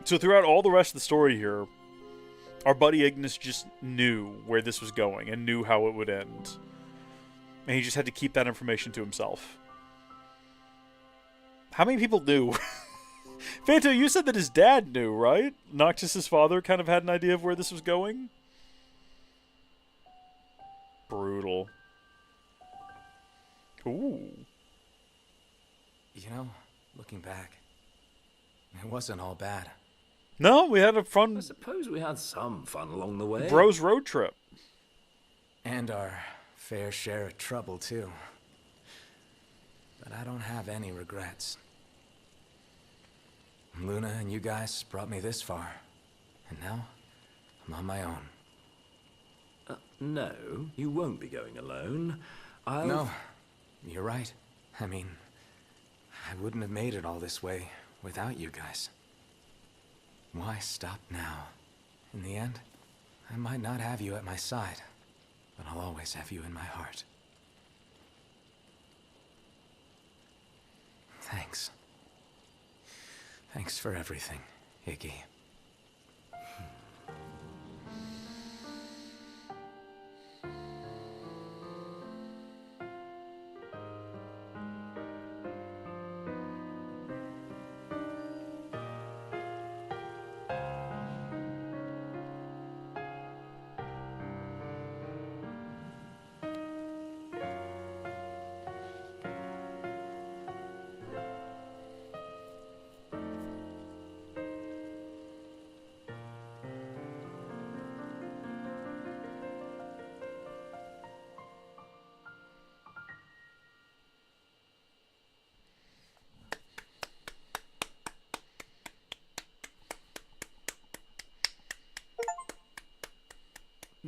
So throughout all the rest of the story here, our buddy Ignis just knew where this was going and knew how it would end. And he just had to keep that information to himself. How many people knew? Phanto, you said that his dad knew, right? Noctis's father kind of had an idea of where this was going? Brutal. Ooh. You know, looking back, it wasn't all bad. No, we had a fun... I suppose we had some fun along the way. Bros road trip. And our fair share of trouble, too. But I don't have any regrets. Luna and you guys brought me this far. And now, I'm on my own. No, you won't be going alone. No, you're right. I mean, I wouldn't have made it all this way without you guys. Why stop now? In the end, I might not have you at my side, but I'll always have you in my heart. Thanks. Thanks for everything, Iggy.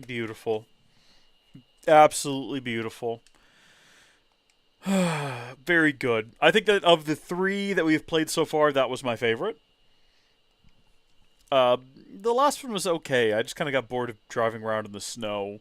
Beautiful. Absolutely beautiful. Very good. I think that of the 3 that we've played so far, that was my favorite. The last one was okay. I just kind of got bored of driving around in the snow.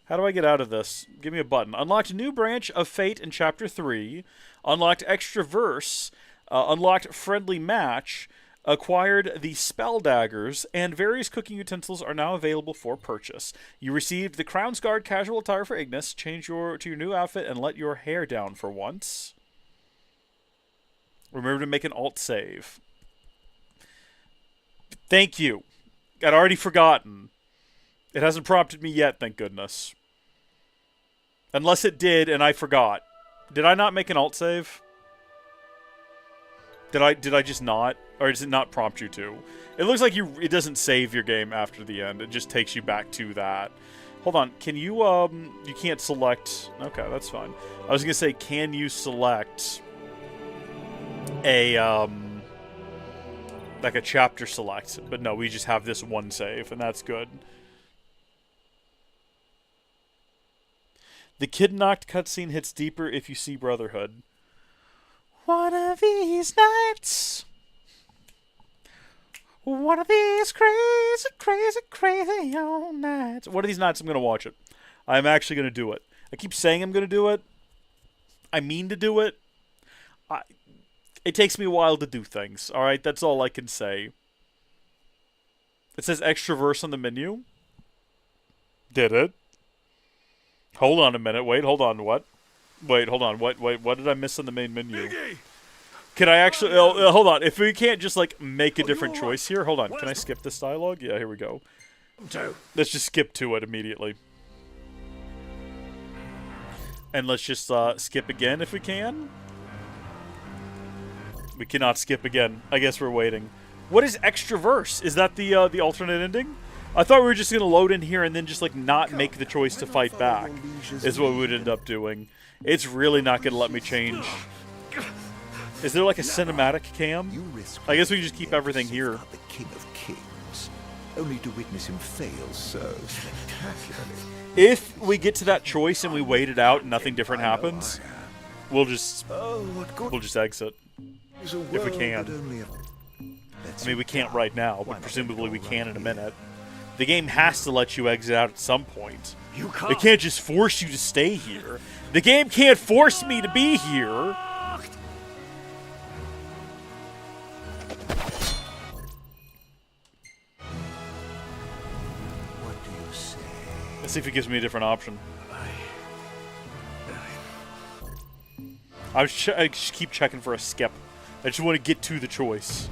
How do I get out of this? Give me a button. Unlocked a new branch of Fate in Chapter 3. Unlocked Extra Verse. Unlocked Friendly Match. Acquired the spell daggers, and various cooking utensils are now available for purchase. You received the Crown's Guard casual attire for Ignis. Change to your new outfit and let your hair down for once. Remember to make an alt save. Thank you. I'd already forgotten. It hasn't prompted me yet, thank goodness. Unless it did and I forgot. Did I not make an alt save? Did I just not? Or does it not prompt you to? It looks like it doesn't save your game after the end. It just takes you back to that. Hold on. Can you, you can't select... Okay, that's fine. I was going to say, can you select a, like a chapter select? But no, we just have this one save, and that's good. The Kid-Knocked cutscene hits deeper if you see Brotherhood. One of these nights... One of these crazy, crazy, crazy old nights. One of these nights I'm going to watch it. I'm actually going to do it. I keep saying I'm going to do it. I mean to do it. It takes me a while to do things. Alright, that's all I can say. It says extra verse on the menu. Did it? Hold on a minute. Wait, hold on. What? Wait, hold on. What did I miss in the main menu? Can I actually... hold on. If we can't just, like, make a different choice here. Hold on. Can I skip this dialogue? Yeah, here we go. Let's just skip to it immediately. And let's just skip again if we can. We cannot skip again. I guess we're waiting. What is extra verse? Is that the alternate ending? I thought we were just going to load in here and then just, like, not make the choice to fight back. Is what we would end up doing. It's really not going to let me change. Is there, like, a cinematic cam? I guess we can just keep everything here. The King of Kings, only to witness him fail so spectacularly. If we get to that choice and we wait it out and nothing different happens, we'll just exit. If we can. I mean, we can't right now, but presumably we can in a minute. The game has to let you exit out at some point. It can't just force you to stay here. The game can't force me to be here. What do you say? Let's see if it gives me a different option. I just keep checking for a skip. I just want to get to the choice.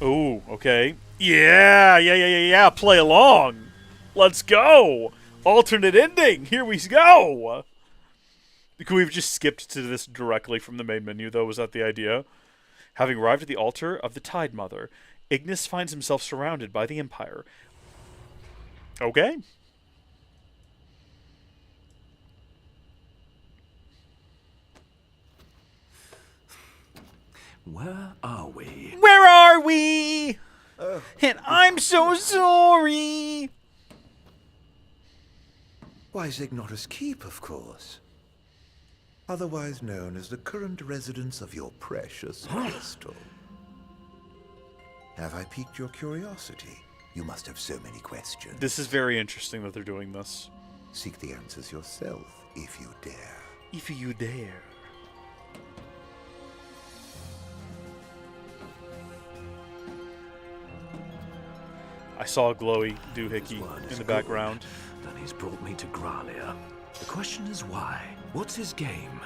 Oh, okay. Yeah. Play along. Let's go. Alternate ending. Here we go. Could we have just skipped to this directly from the main menu, though? Was that the idea? Having arrived at the altar of the Tide Mother, Ignis finds himself surrounded by the Empire. Okay. Where are we? Where are we? And I'm so sorry. Why, Ignor's Keep, of course. Otherwise known as the current residence of your precious crystal. Have I piqued your curiosity? You must have so many questions. This is very interesting that they're doing this. Seek the answers yourself, if you dare. If you dare. I saw a glowy doohickey in the background. Then he's brought me to Gralia. The question is why? What's his game?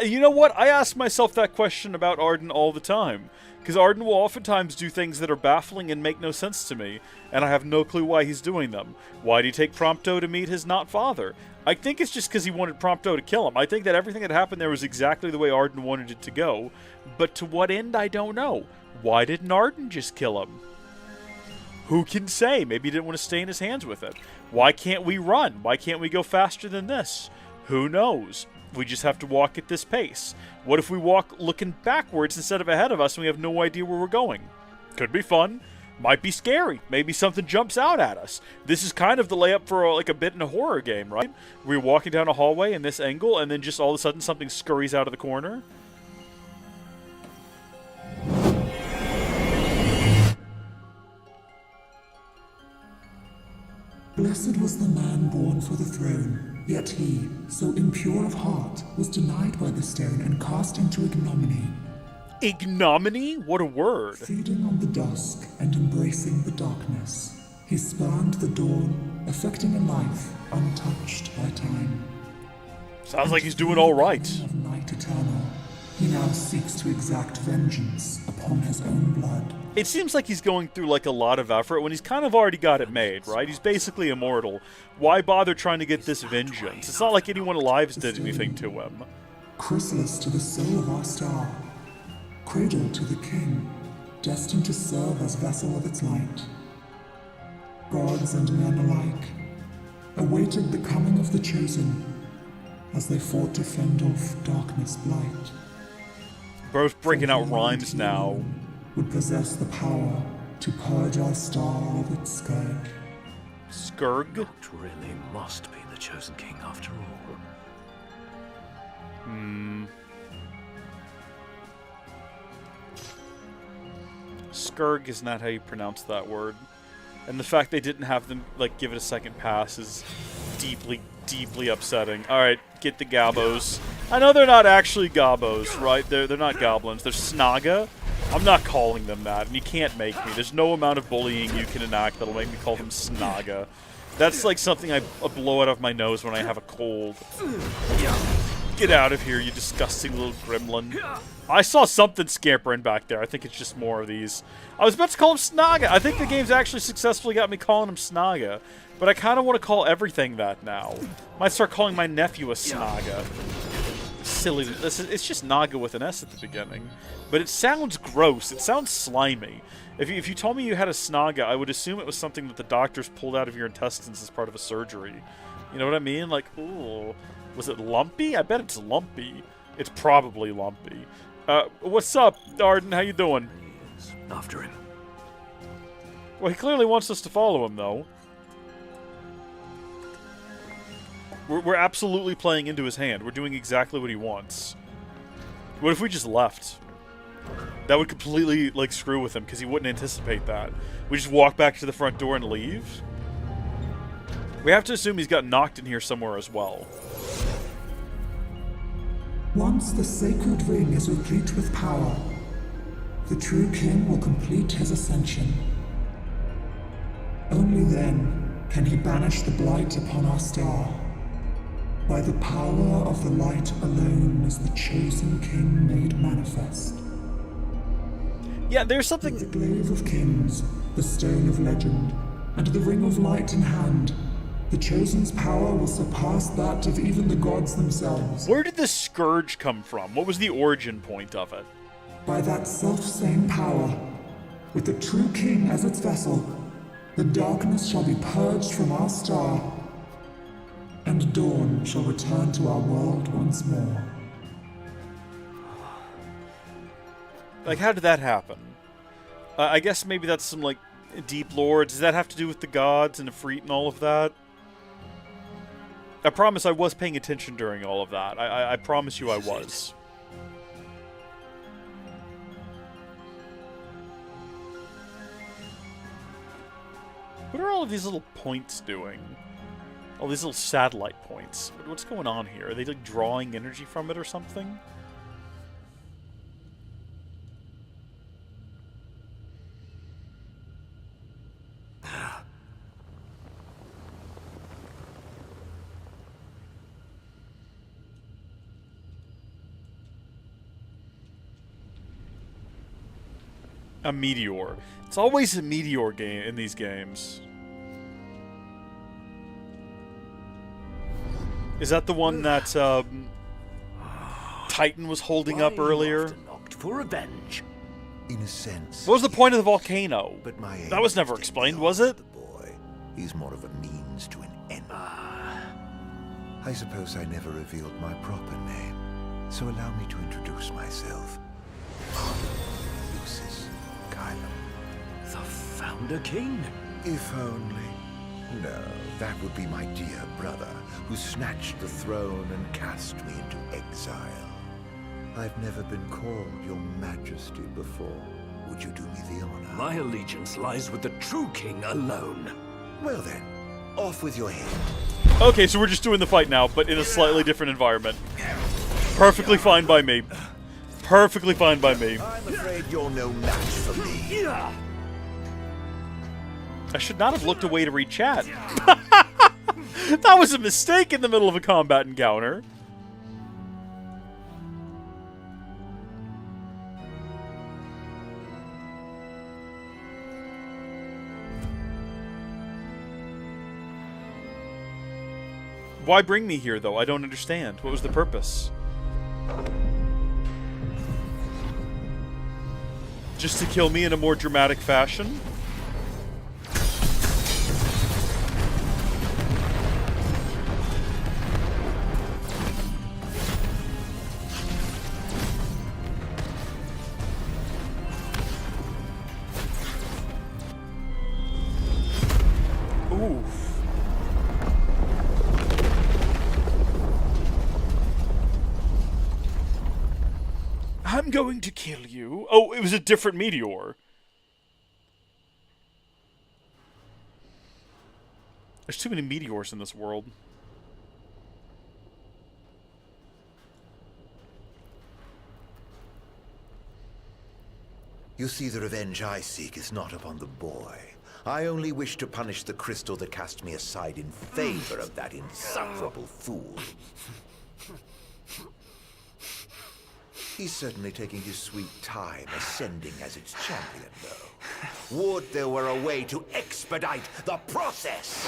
You know what? I ask myself that question about Arden all the time. Because Arden will oftentimes do things that are baffling and make no sense to me. And I have no clue why he's doing them. Why'd he take Prompto to meet his not-father? I think it's just because he wanted Prompto to kill him. I think that everything that happened there was exactly the way Arden wanted it to go. But to what end, I don't know. Why didn't Arden just kill him? Who can say? Maybe he didn't want to stay in his hands with it. Why can't we run? Why can't we go faster than this? Who knows? We just have to walk at this pace. What if we walk looking backwards instead of ahead of us and we have no idea where we're going? Could be fun. Might be scary. Maybe something jumps out at us. This is kind of the layup for like a bit in a horror game, right? We're walking down a hallway in this angle and then just all of a sudden something scurries out of the corner. Blessed was the man born for the throne, yet he, so impure of heart, was denied by the stone and cast into ignominy. Ignominy? What a word. Feeding on the dusk and embracing the darkness, he spurned the dawn, affecting a life untouched by time. Sounds like he's doing all right. Of night eternal, he now seeks to exact vengeance upon his own blood. It seems like he's going through like a lot of effort when he's kind of already got it made, right? He's basically immortal. Why bother trying to get this vengeance? It's not like anyone alive did anything to him. Chrysalis to the soul of our star, cradle to the king, destined to serve as vessel of its light. Gods and men alike awaited the coming of the chosen as they fought to fend off darkness' blight. Bro's breaking out rhymes now. Would possess the power to purge our star of its scourge. Scourge? It really must be the chosen king after all. Scourge is not how you pronounce that word. And the fact they didn't have them, like, give it a second pass is deeply, deeply upsetting. Alright, get the Gabos. I know they're not actually Gabos, right? They're not goblins. They're Snaga. I'm not calling them that, and you can't make me. There's no amount of bullying you can enact that'll make me call them Snaga. That's like something I blow out of my nose when I have a cold. Get out of here, you disgusting little gremlin. I saw something scampering back there. I think it's just more of these. I was about to call him Snaga. I think the game's actually successfully got me calling him Snaga. But I kind of want to call everything that now. Might start calling my nephew a Snaga. Silly. It's just Naga with an S at the beginning. But it sounds gross. It sounds slimy. If you told me you had a Snaga, I would assume it was something that the doctors pulled out of your intestines as part of a surgery. You know what I mean? Like, ooh. Was it lumpy? I bet it's lumpy. It's probably lumpy. What's up, Arden? How you doing? After him. Well, he clearly wants us to follow him, though. We're absolutely playing into his hand. We're doing exactly what he wants. What if we just left? That would completely, like, screw with him, because he wouldn't anticipate that. We just walk back to the front door and leave? We have to assume he's got knocked in here somewhere as well. Once the sacred ring is replete with power, the true king will complete his ascension. Only then can he banish the blight upon our star. By the power of the light alone is the chosen king made manifest. Yeah, there's something... With the glaive of kings, the stone of legend, and the ring of light in hand, the chosen's power will surpass that of even the gods themselves. Where did this scourge come from? What was the origin point of it? By that self-same power, with the true king as its vessel, the darkness shall be purged from our star, and dawn shall return to our world once more. Like, how did that happen? I guess maybe that's some, like, deep lore. Does that have to do with the gods and Ifrit and all of that? I promise I was paying attention during all of that. I promise you I was. What are all of these little points doing? All these little satellite points. What's going on here? Are they, like, drawing energy from it or something? A meteor. It's always a meteor game in these games. Is that the one that Titan was holding up earlier? Knocked for revenge. In a sense. What was the point of the volcano? But my that was never explained, was it? The boy. He's more of a means to an end. I suppose I never revealed my proper name, so allow me to introduce myself. Lucis Kylo. The Founder King? If only. No, that would be my dear brother, who snatched the throne and cast me into exile. I've never been called your majesty before. Would you do me the honor? My allegiance lies with the true king alone. Well then, off with your head. Okay, so we're just doing the fight now, but in a slightly different environment. Perfectly fine by me. Perfectly fine by me. I'm afraid you're no match for me. I should not have looked away to read chat. That was a mistake in the middle of a combat encounter. Why bring me here, though? I don't understand. What was the purpose? Just to kill me in a more dramatic fashion? Oof. I'm going to kill you. Oh, it was a different meteor. There's too many meteors in this world. You see, the revenge I seek is not upon the boy. I only wish to punish the crystal that cast me aside in favor of that insufferable fool. He's certainly taking his sweet time ascending as its champion, though. Would there were a way to expedite the process!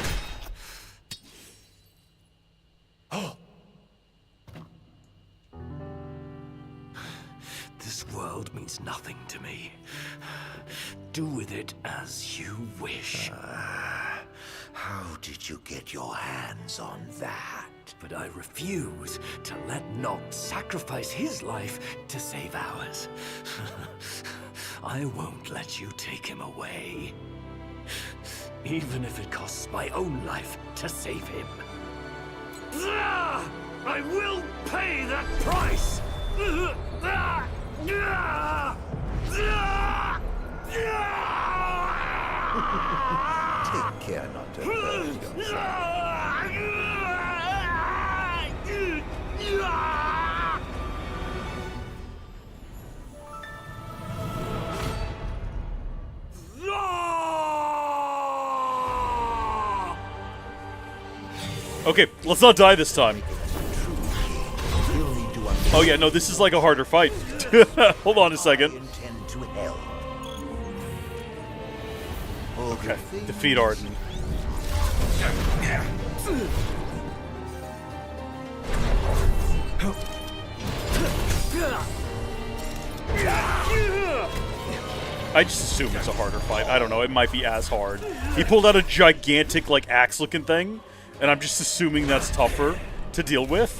Oh! This world means nothing to me. Do with it as you wish. How did you get your hands on that? But I refuse to let Noct sacrifice his life to save ours. I won't let you take him away. Even if it costs my own life to save him. I will pay that price! Take care not to hurt yourself. Okay, let's not die this time. Oh yeah, no, this is like a harder fight. Hold on a second. Okay, defeat Arden. I just assume it's a harder fight. I don't know, it might be as hard. He pulled out a gigantic, like, axe-looking thing, and I'm just assuming that's tougher to deal with.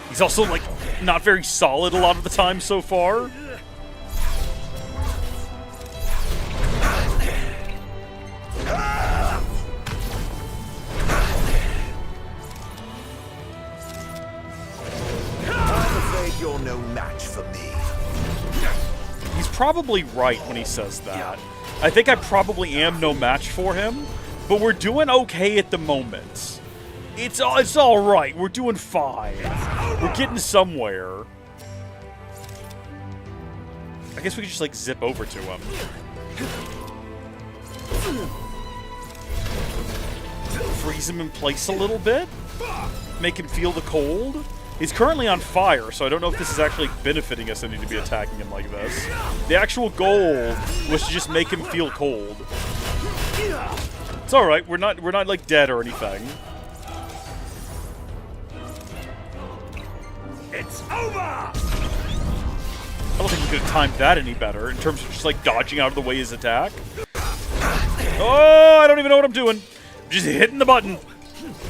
He's also, like, not very solid a lot of the time so far. You're no match for me. He's probably right when he says that. I think I probably am no match for him, but we're doing okay at the moment. It's all right. We're doing fine. We're getting somewhere. I guess we could just like zip over to him. Freeze him in place a little bit. Make him feel the cold. He's currently on fire, so I don't know if this is actually benefiting us any to be attacking him like this. The actual goal was to just make him feel cold. It's all right. We're not like dead or anything. It's over. I don't think we could have timed that any better in terms of just like dodging out of the way his attack. Oh, I don't even know what I'm doing. I'm just hitting the button.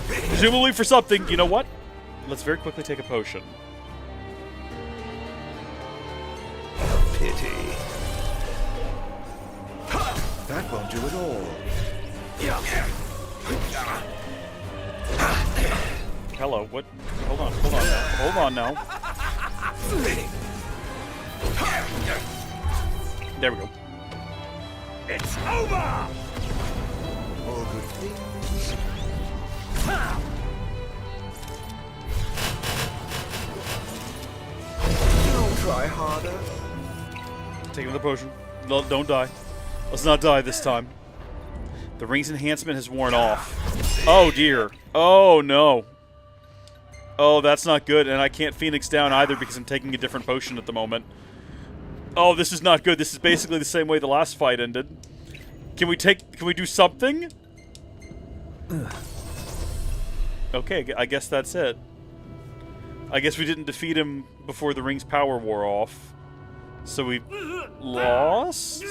Presumably for something. You know what? Let's very quickly take a potion. Pity. That won't do it all. Hello, what? Hold on now. Hold on now. There we go. It's over! All good things. Try harder. Take another potion. No, don't die. Let's not die this time. The ring's enhancement has worn off. Oh dear. Oh no. Oh, that's not good, and I can't Phoenix down either because I'm taking a different potion at the moment. Oh, this is not good. This is basically the same way the last fight ended. Can we do something? Okay, I guess that's it. I guess we didn't defeat him before the ring's power wore off. So we lost?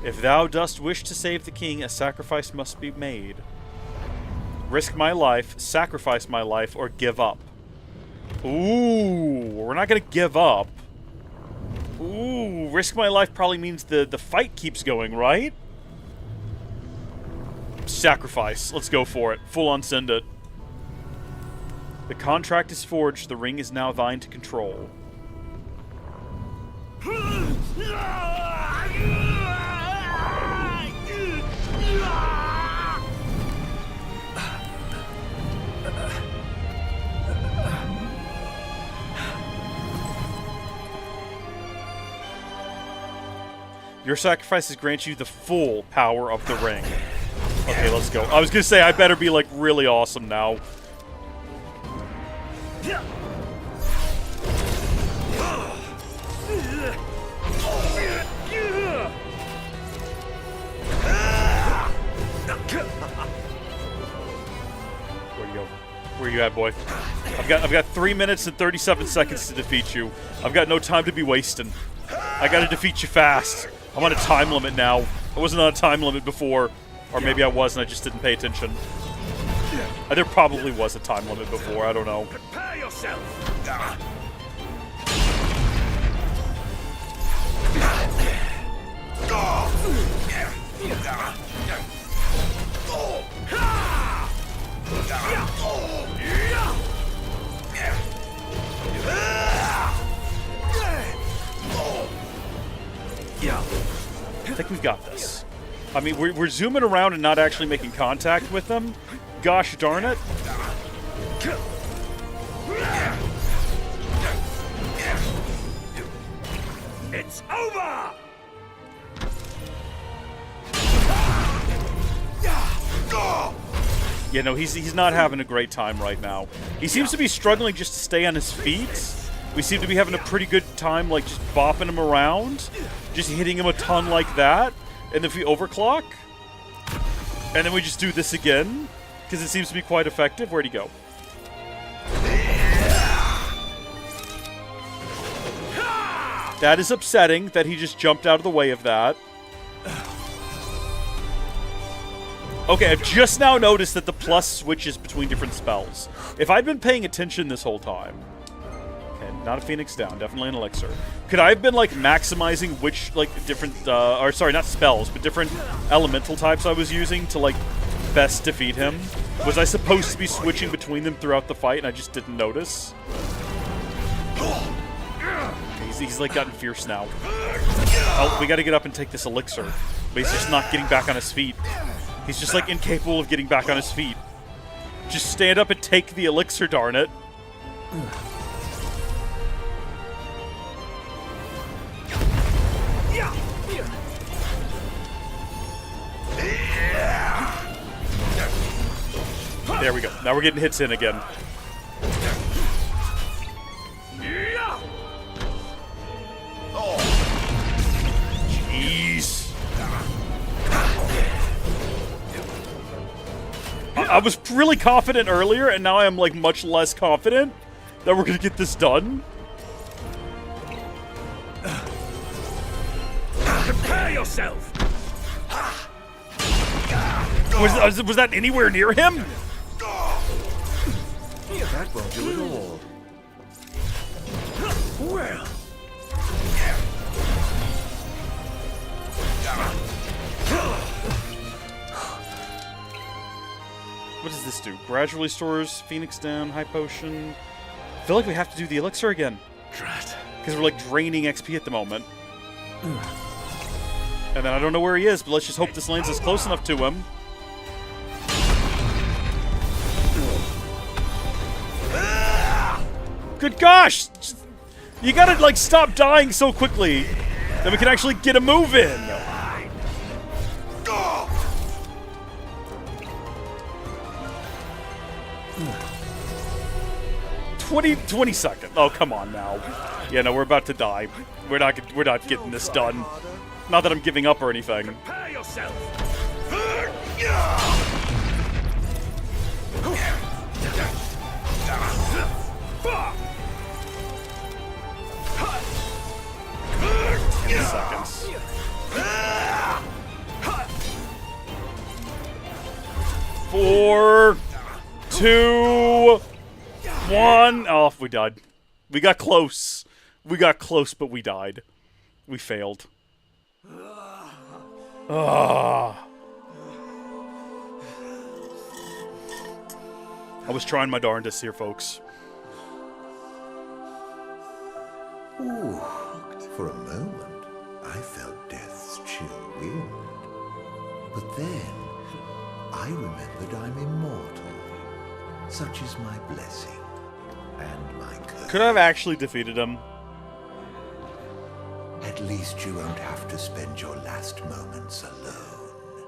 If thou dost wish to save the king, a sacrifice must be made. Risk my life, sacrifice my life, or give up. Ooh, we're not gonna give up. Ooh, risk my life probably means the fight keeps going, right? Sacrifice. Let's go for it. Full on send it. The contract is forged. The ring is now thine to control. Your sacrifices grant you the full power of the ring. Okay, let's go. I was gonna say, I better be, like, really awesome now. Where'd you go? Where you at, boy? I've got 3 minutes and 37 seconds to defeat you. I've got no time to be wasting. I gotta defeat you fast. I'm on a time limit now. I wasn't on a time limit before. Or maybe I was and I just didn't pay attention. There probably was a time limit before, I don't know. Prepare yourself! I think we've got this. I mean, we're zooming around and not actually making contact with them. Gosh darn it. It's over! You know, he's not having a great time right now. He seems to be struggling just to stay on his feet. We seem to be having a pretty good time, like, just bopping him around. Just hitting him a ton like that. And if we overclock, and then we just do this again, because it seems to be quite effective. Where'd he go? That is upsetting that he just jumped out of the way of that. Okay, I've just now noticed that the plus switches between different spells. If I'd been paying attention this whole time... Okay, not a Phoenix down, definitely an elixir. Could I have been, like, maximizing which, like, different, or sorry, not spells, but different elemental types I was using to, like, best defeat him? Was I supposed to be switching between them throughout the fight and I just didn't notice? He's like, gotten fierce now. Oh, we gotta get up and take this elixir. But he's just not getting back on his feet. He's just, like, incapable of getting back on his feet. Just stand up and take the elixir, darn it. There we go. Now we're getting hits in again. Jeez. I was really confident earlier, and now I'm, like, much less confident that we're gonna get this done. Prepare yourself! Was that anywhere near him? That won't do it all. Well... What does this do? Gradually restores Phoenix down, high potion. I feel like we have to do the elixir again. Drat. Because we're, like, draining XP at the moment. And then I don't know where he is, but let's just hope this lands us close enough to him. Good gosh! You gotta, like, stop dying so quickly. Then we can actually get a move in. 20 seconds. Oh, come on now. Yeah, no, we're about to die. We're not getting this done. Not that I'm giving up or anything. Prepare yourself! Seconds. 4, 2, 1. Oh, we died. We got close. We got close, but we died. We failed. I was trying my darndest here, folks. Ooh, for a moment, I felt death's chill wind. But then, I remembered I'm immortal. Such is my blessing. And my curse. Could I have actually defeated him? At At least you won't have to spend your last moments alone.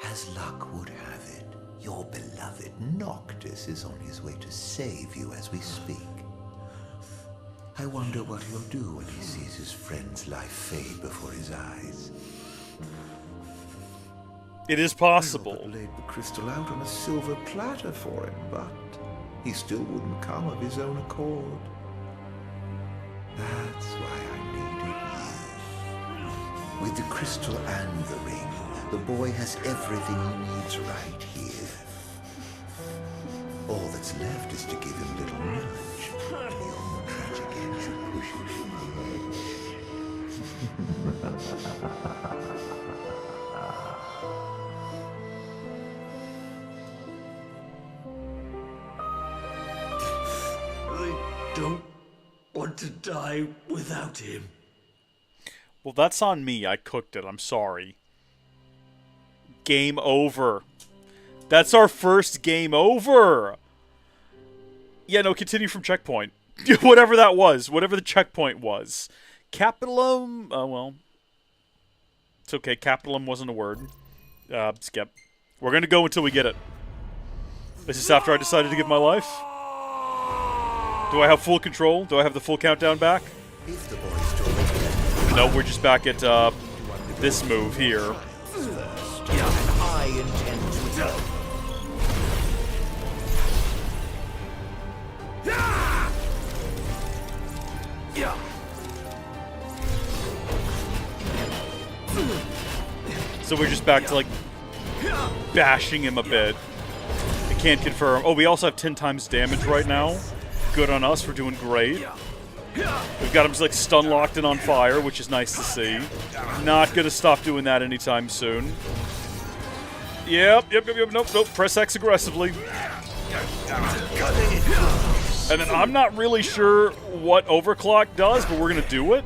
As luck would have it, your beloved Noctis is on his way to save you as we speak. I wonder what he'll do when he sees his friend's life fade before his eyes. It is possible. I laid the crystal out on a silver platter for him, but he still wouldn't come of his own accord. That's why I needed you. With the crystal and the ring, the boy has everything he needs right here. All that's left is to give him a little nudge. Your tragic end should push him to my I don't want to die without him. Well, that's on me. I cooked it. I'm sorry. Game over. That's our first game over. Yeah, no, continue from checkpoint. Whatever that was. Whatever the checkpoint was. Capitulum? Oh, well. It's okay. Capitulum wasn't a word. Skip. We're going to go until we get it. Is this after I decided to give my life? Do I have full control? Do I have the full countdown back? If the boy's still No, we're just back at this move here. I intend to go. So we're just back to, like, bashing him a bit. I can't confirm. Oh, we also have 10 times damage right now. Good on us. We're doing great. We've got him, like, stun-locked and on fire, which is nice to see. Not gonna stop doing that anytime soon. Yep. Nope. Press X aggressively. And then I'm not really sure what overclock does, but we're gonna do it.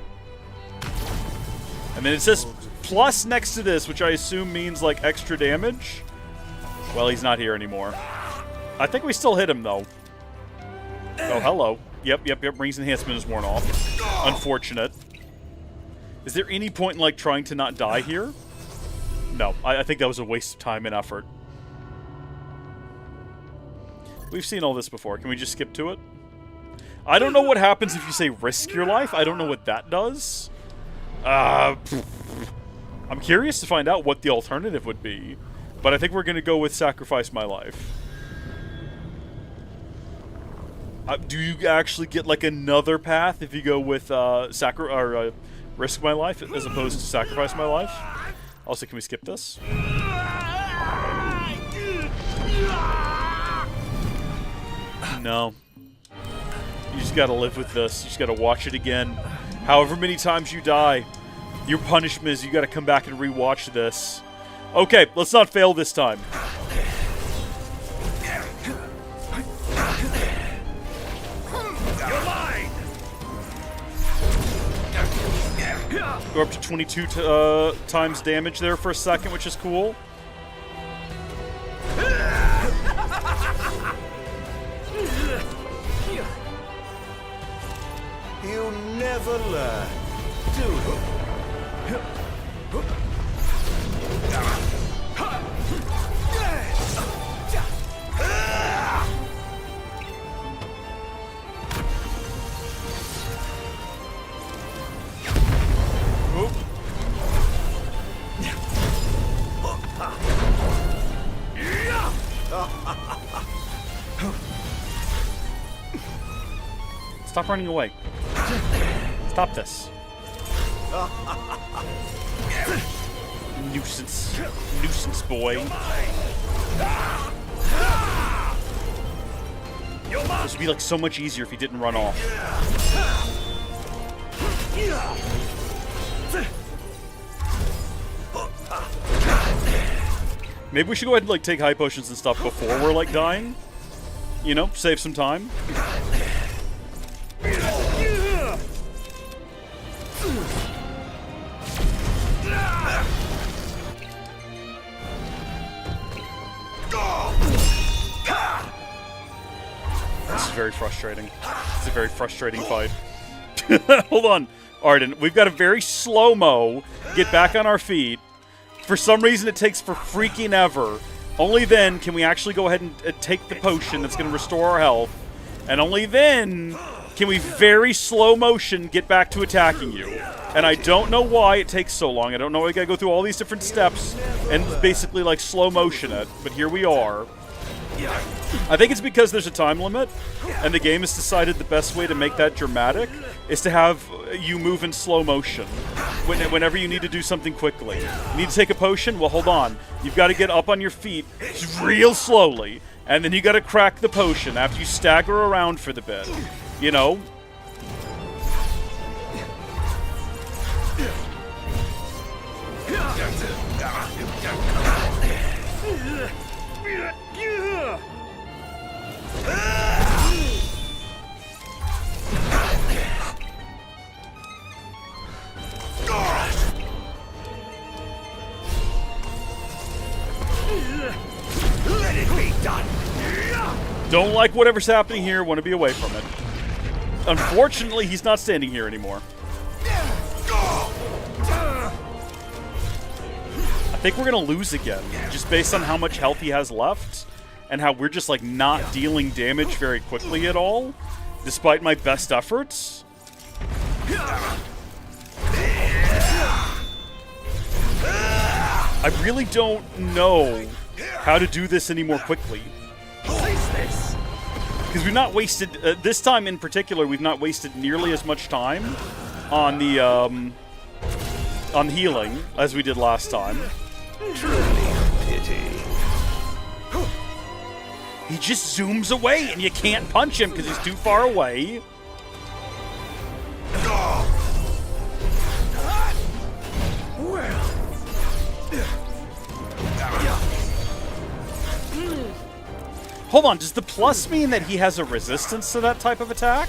And then it says plus next to this, which I assume means, like, extra damage. Well, he's not here anymore. I think we still hit him, though. Oh, hello. Yep. Rings enhancement is worn off. Unfortunate. Is there any point in, like, trying to not die here? No. I think that was a waste of time and effort. We've seen all this before. Can we just skip to it? I don't know what happens if you say risk your life. I don't know what that does. I'm curious to find out what the alternative would be. But I think we're going to go with sacrifice my life. Do you actually get, like, another path if you go with risk my life as opposed to sacrifice my life? Also, can we skip this? No. You just gotta live with this. You just gotta watch it again. However many times you die, your punishment is you gotta come back and rewatch this. Okay, let's not fail this time. Go up to 22 times damage there for a second, which is cool. You never learn, do you? Stop running away. Stop this. Nuisance. Nuisance boy. This would be, like, so much easier if he didn't run off. Maybe we should go ahead and, like, take high potions and stuff before we're, like, dying. You know, save some time. This is very frustrating. It's a very frustrating fight. Hold on, Arden. We've got a very slow-mo get back on our feet. For some reason, it takes for freaking ever. Only then can we actually go ahead and take the potion that's going to restore our health. And only then can we very slow motion get back to attacking you. And I don't know why it takes so long. I don't know why we gotta go through all these different steps and basically like slow motion it. But here we are. I think it's because there's a time limit, and the game has decided the best way to make that dramatic is to have you move in slow motion whenever you need to do something quickly. You need to take a potion? Well, hold on. You've got to get up on your feet real slowly, and then you got to crack the potion after you stagger around for the bit. You know? Let it be done. Don't like whatever's happening here, want to be away from it. Unfortunately, he's not standing here anymore. I think we're going to lose again, just based on how much health he has left, and how we're just, like, not dealing damage very quickly at all, despite my best efforts. I really don't know how to do this any more quickly. Because we've not wasted, this time in particular, we've not wasted nearly as much time on the, on healing as we did last time. Truly pity. He just zooms away and you can't punch him because he's too far away. Hold on, does the plus mean that he has a resistance to that type of attack?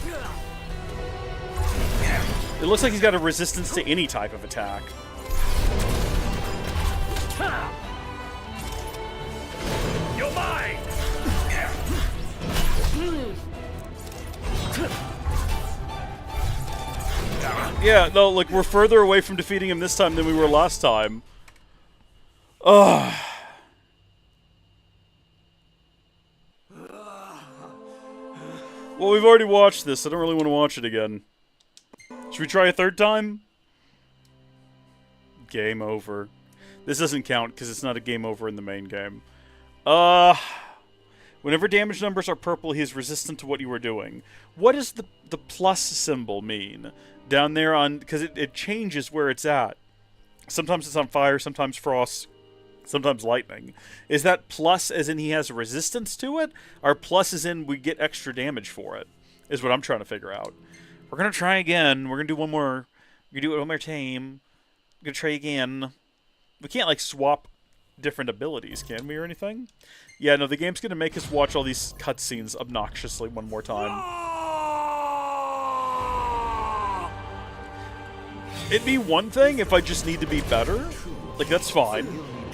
It looks like he's got a resistance to any type of attack. You're mine. Yeah, no, look, we're further away from defeating him this time than we were last time. Ugh. Well, we've already watched this. I don't really want to watch it again. Should we try a third time? Game over. This doesn't count because it's not a game over in the main game. Whenever damage numbers are purple, he is resistant to what you are doing. What does the plus symbol mean? Down there on... Because it changes where it's at. Sometimes it's on fire, sometimes frost, sometimes lightning. Is that plus as in he has a resistance to it? Or plus as in we get extra damage for it? Is what I'm trying to figure out. We're going to try again. We're going to do one more. We're going to do it one more time. We're going to try again. We can't, like, swap different abilities, can we, or anything? Yeah, no, the game's going to make us watch all these cutscenes obnoxiously one more time. It'd be one thing if I just need to be better. Like, that's fine.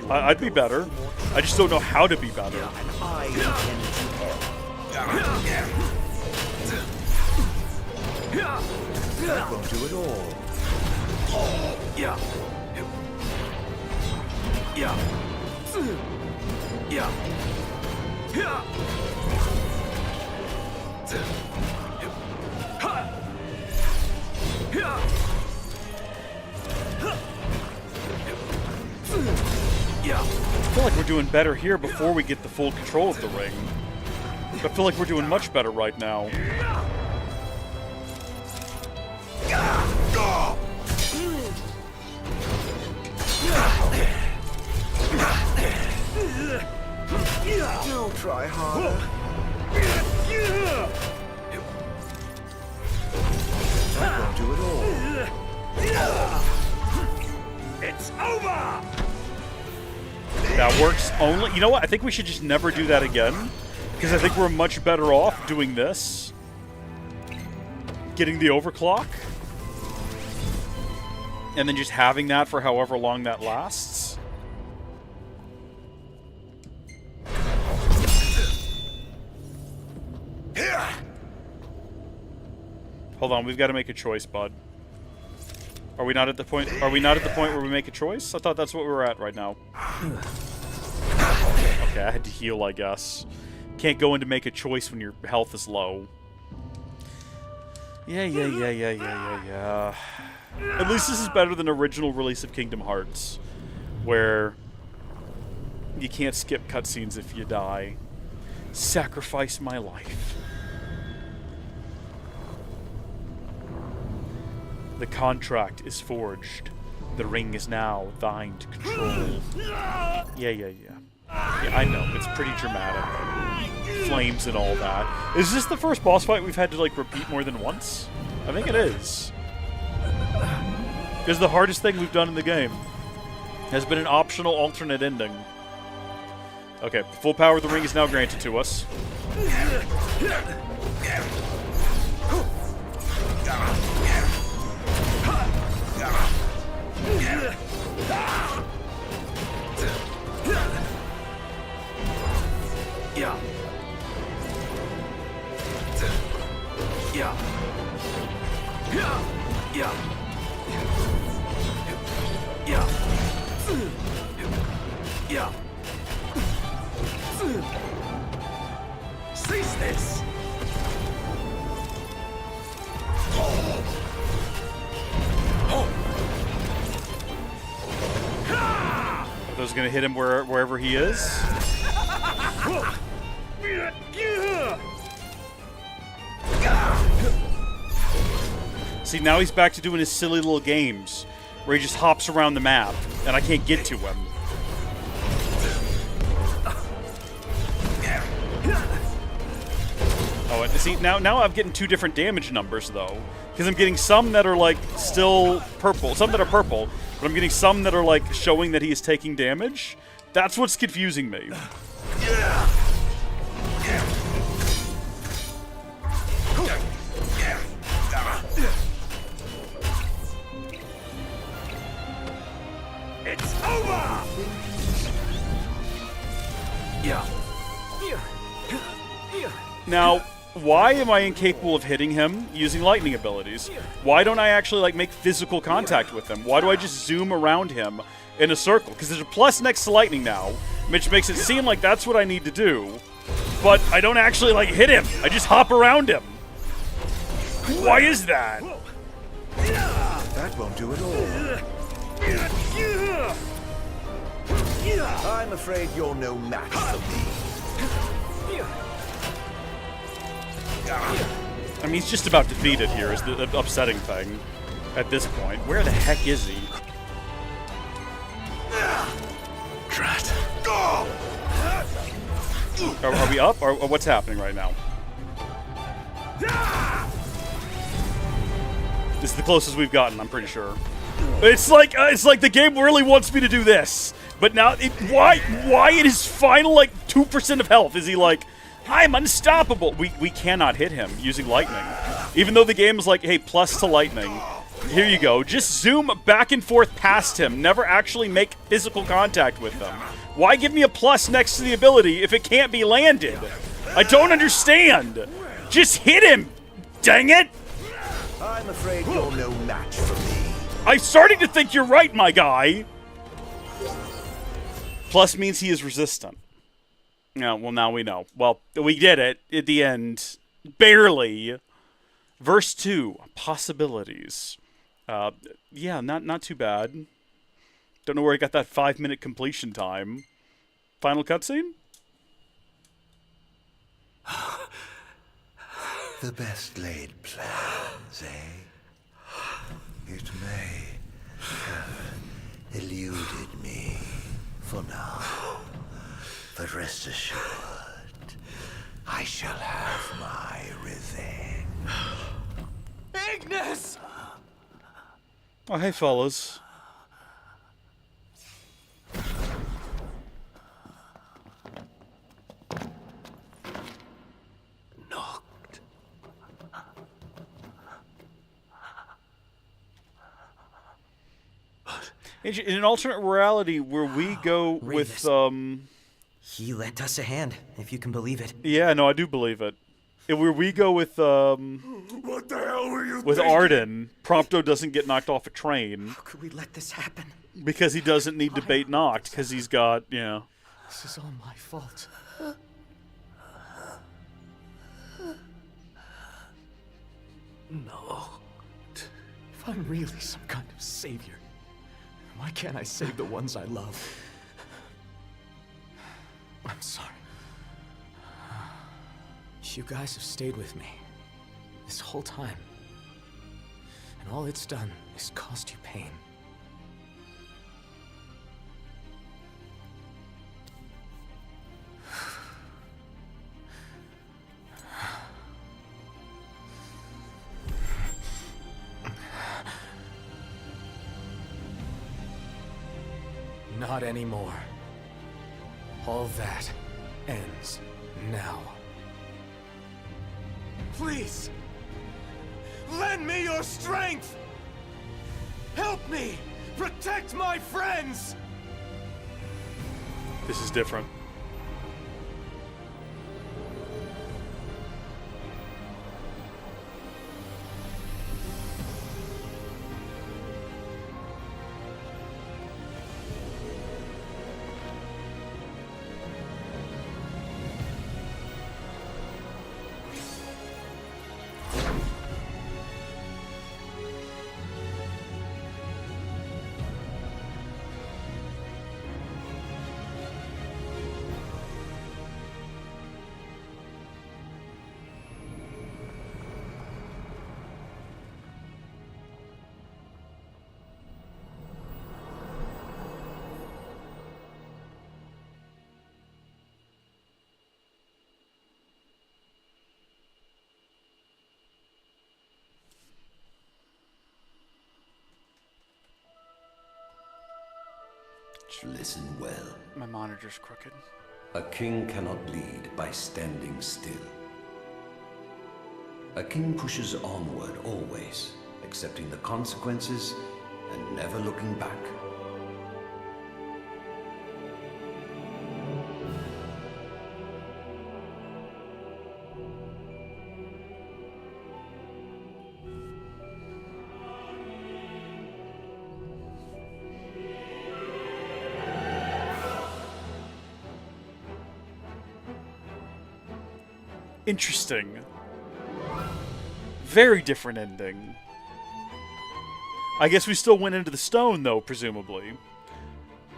I'd be better. I just don't know how to be better. That won't do it all. Yeah. Yeah. Yeah. Yeah. I feel like we're doing better here before we get the full control of the ring. I feel like we're doing much better right now. Do try harder. That won't do it all. It's over. That works only... You know what? I think we should just never do that again. Because I think we're much better off doing this. Getting the overclock. And then just having that for however long that lasts. Hold on, we've got to make a choice, bud. Are we not at the point? Are we not at the point where we make a choice? I thought that's what we were at right now. Okay, I had to heal, I guess. Can't go in to make a choice when your health is low. Yeah. At least this is better than original release of Kingdom Hearts, where you can't skip cutscenes if you die. Sacrifice my life. The contract is forged. The ring is now thine to control. Yeah, I know, it's pretty dramatic. Flames and all that. Is this the first boss fight we've had to, like, repeat more than once? I think it is. Because the hardest thing we've done in the game has been an optional alternate ending. Okay, full power of the ring is now granted to us. Cease this! Are those gonna hit him wherever he is? See, now he's back to doing his silly little games, where he just hops around the map, and I can't get to him. Oh, and see, now I'm getting two different damage numbers, though. Because I'm getting some that are, like, still purple. Some that are purple, but I'm getting some that are, like, showing that he is taking damage. That's what's confusing me. It's over! Now, why am I incapable of hitting him using lightning abilities? Why don't I actually, like, make physical contact with him? Why do I just zoom around him in a circle? Because there's a plus next to lightning now, which makes it seem like that's what I need to do. But I don't actually, like, hit him. I just hop around him. Why is that? That won't do at all. I'm afraid you're no match for me. I mean, he's just about defeated here is the upsetting thing at this point. Where the heck is he? Drat. Are we up? Or what's happening right now? This is the closest we've gotten, I'm pretty sure. It's like the game really wants me to do this. But now, why in his final, like, 2% of health is he like, I'm unstoppable? We cannot hit him using lightning. Even though the game is like, hey, plus to lightning. Here you go. Just zoom back and forth past him. Never actually make physical contact with him. Why give me a plus next to the ability if it can't be landed? I don't understand. Just hit him. Dang it. I'm afraid you're no match for me. I'm starting to think you're right, my guy. Plus means he is resistant. Yeah, well, now we know. Well, we did it at the end. Barely. Verse 2, possibilities. Yeah, not too bad. Don't know where I got that 5-minute completion time. Final cutscene? The best laid plans, eh? It may have eluded me for now, but rest assured, I shall have my revenge. Ignis! Oh, hey, fellas. Knocked. In an alternate reality where we go with, He lent us a hand, if you can believe it. Yeah, no, I do believe it. where we go with What the hell were you with thinking? Arden, Prompto doesn't get knocked off a train How could we let this happen? because he doesn't need to bait knocked because he's got, you know. This is all my fault. No. If I'm really some kind of savior, why can't I save the ones I love? I'm sorry. You guys have stayed with me this whole time. And all it's done is cost you pain. Not anymore. All that ends now. Please! Lend me your strength! Help me! Protect my friends! This is different. Listen well. My monitor's crooked. A king cannot lead by standing still. A king pushes onward always, accepting the consequences and never looking back. Interesting. Very different ending. I guess we still went into the stone, though, presumably.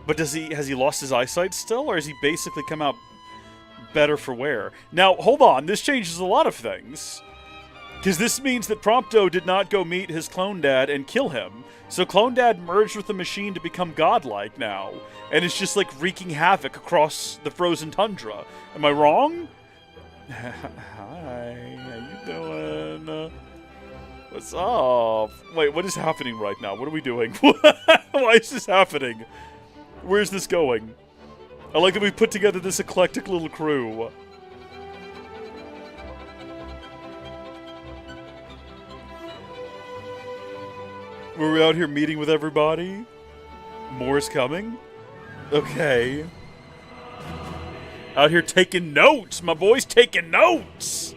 But has he lost his eyesight still, or has he basically come out better for wear? Now, hold on, this changes a lot of things. Because this means that Prompto did not go meet his clone dad and kill him. So Clone Dad merged with the machine to become godlike now. And it's just like wreaking havoc across the frozen tundra. Am I wrong? Hi, how you doing? What's up? Wait, what is happening right now? What are we doing? Why is this happening? Where's this going? I like that we put together this eclectic little crew. Were we out here meeting with everybody? More is coming? Okay. Out here taking notes. My boy's taking notes.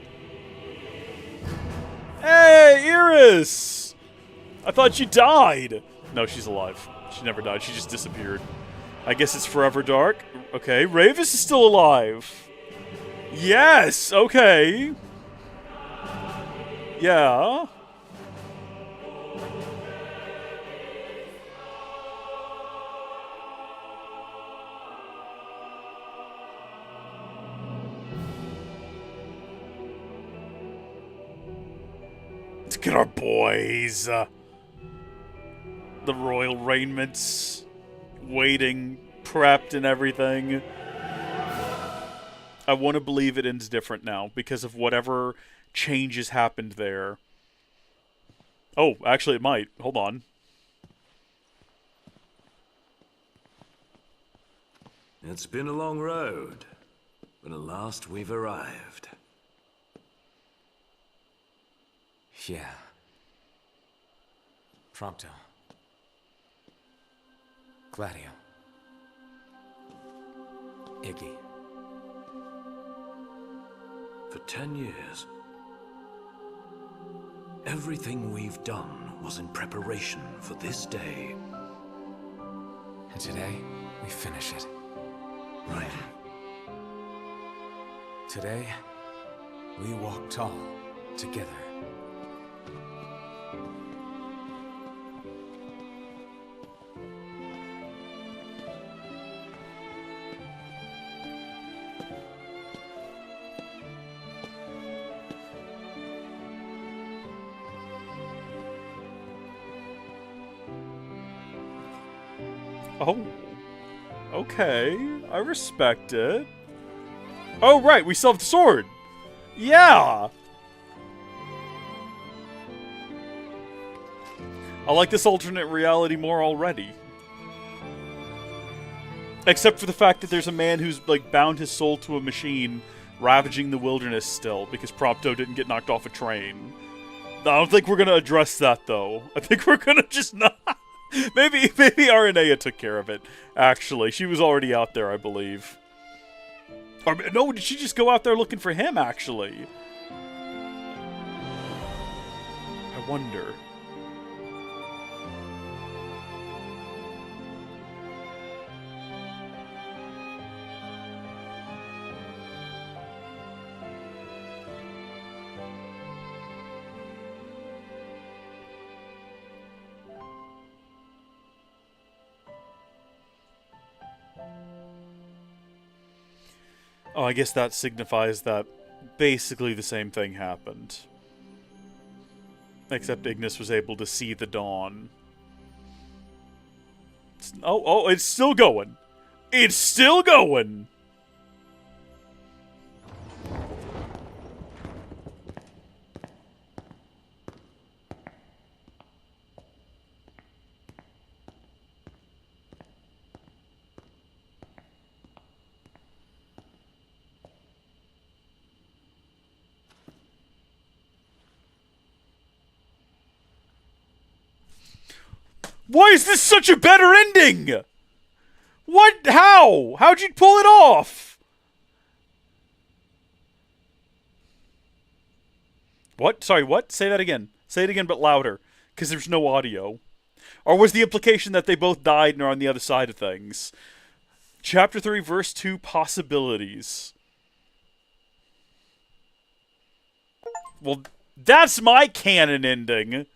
Hey, Iris! I thought you died. No, she's alive. She never died. She just disappeared. I guess it's forever dark. Okay, Ravis is still alive. Yes, okay. Yeah. Let's get our boys. The royal raiments. Waiting. Prepped and everything. I want to believe it ends different now because of whatever changes happened there. Oh, actually it might. Hold on. It's been a long road, but at last we've arrived. Yeah. Prompto. Gladio. Iggy. For 10 years, Everything we've done was in preparation for this day. And today, we finish it. Right. Today, we walk tall, together. Oh, okay. I respect it. Oh, right, we still have the sword. Yeah. I like this alternate reality more already. Except for the fact that there's a man who's, like, bound his soul to a machine, ravaging the wilderness still, because Prompto didn't get knocked off a train. I don't think we're gonna address that, though. I think we're gonna just not... Maybe Aranea took care of it, actually. She was already out there, I believe. Or, no, did she just go out there looking for him, actually? I wonder. Oh, I guess that signifies that basically the same thing happened. Except Ignis was able to see the dawn. Oh, it's still going. It's still going! Why is this such a better ending? What? How? How'd you pull it off? What? Sorry, what? Say that again. Say it again, but louder. Because there's no audio. Or was the implication that they both died and are on the other side of things? Chapter 3, verse 2, possibilities. Well, that's my canon ending.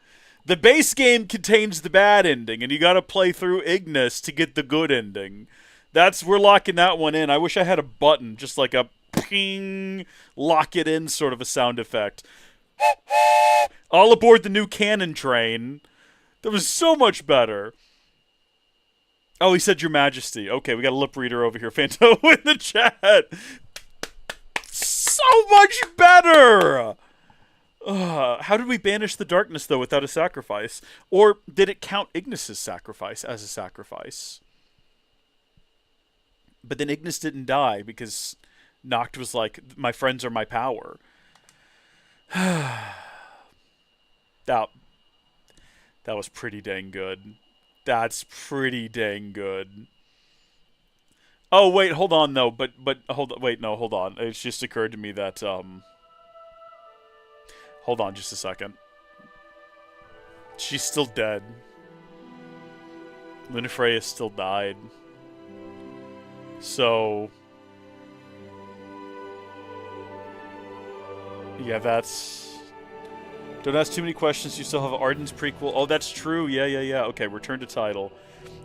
The base game contains the bad ending, and you gotta play through Ignis to get the good ending. We're locking that one in. I wish I had a button, just like a ping, lock it in sort of a sound effect. All aboard the new cannon train. That was so much better. Oh, he said Your Majesty. Okay, we got a lip reader over here. Fanto in the chat. So much better! How did we banish the darkness, though, without a sacrifice? Or did it count Ignis' sacrifice as a sacrifice? But then Ignis didn't die because Noct was like, my friends are my power. That was pretty dang good. That's pretty dang good. Oh, wait, hold on, though. But hold on. It's just occurred to me that, hold on just a second. She's still dead. Lunafreya still died. So... yeah, that's... Don't ask too many questions. You still have Arden's prequel. Oh, that's true. Yeah. Okay, return to title.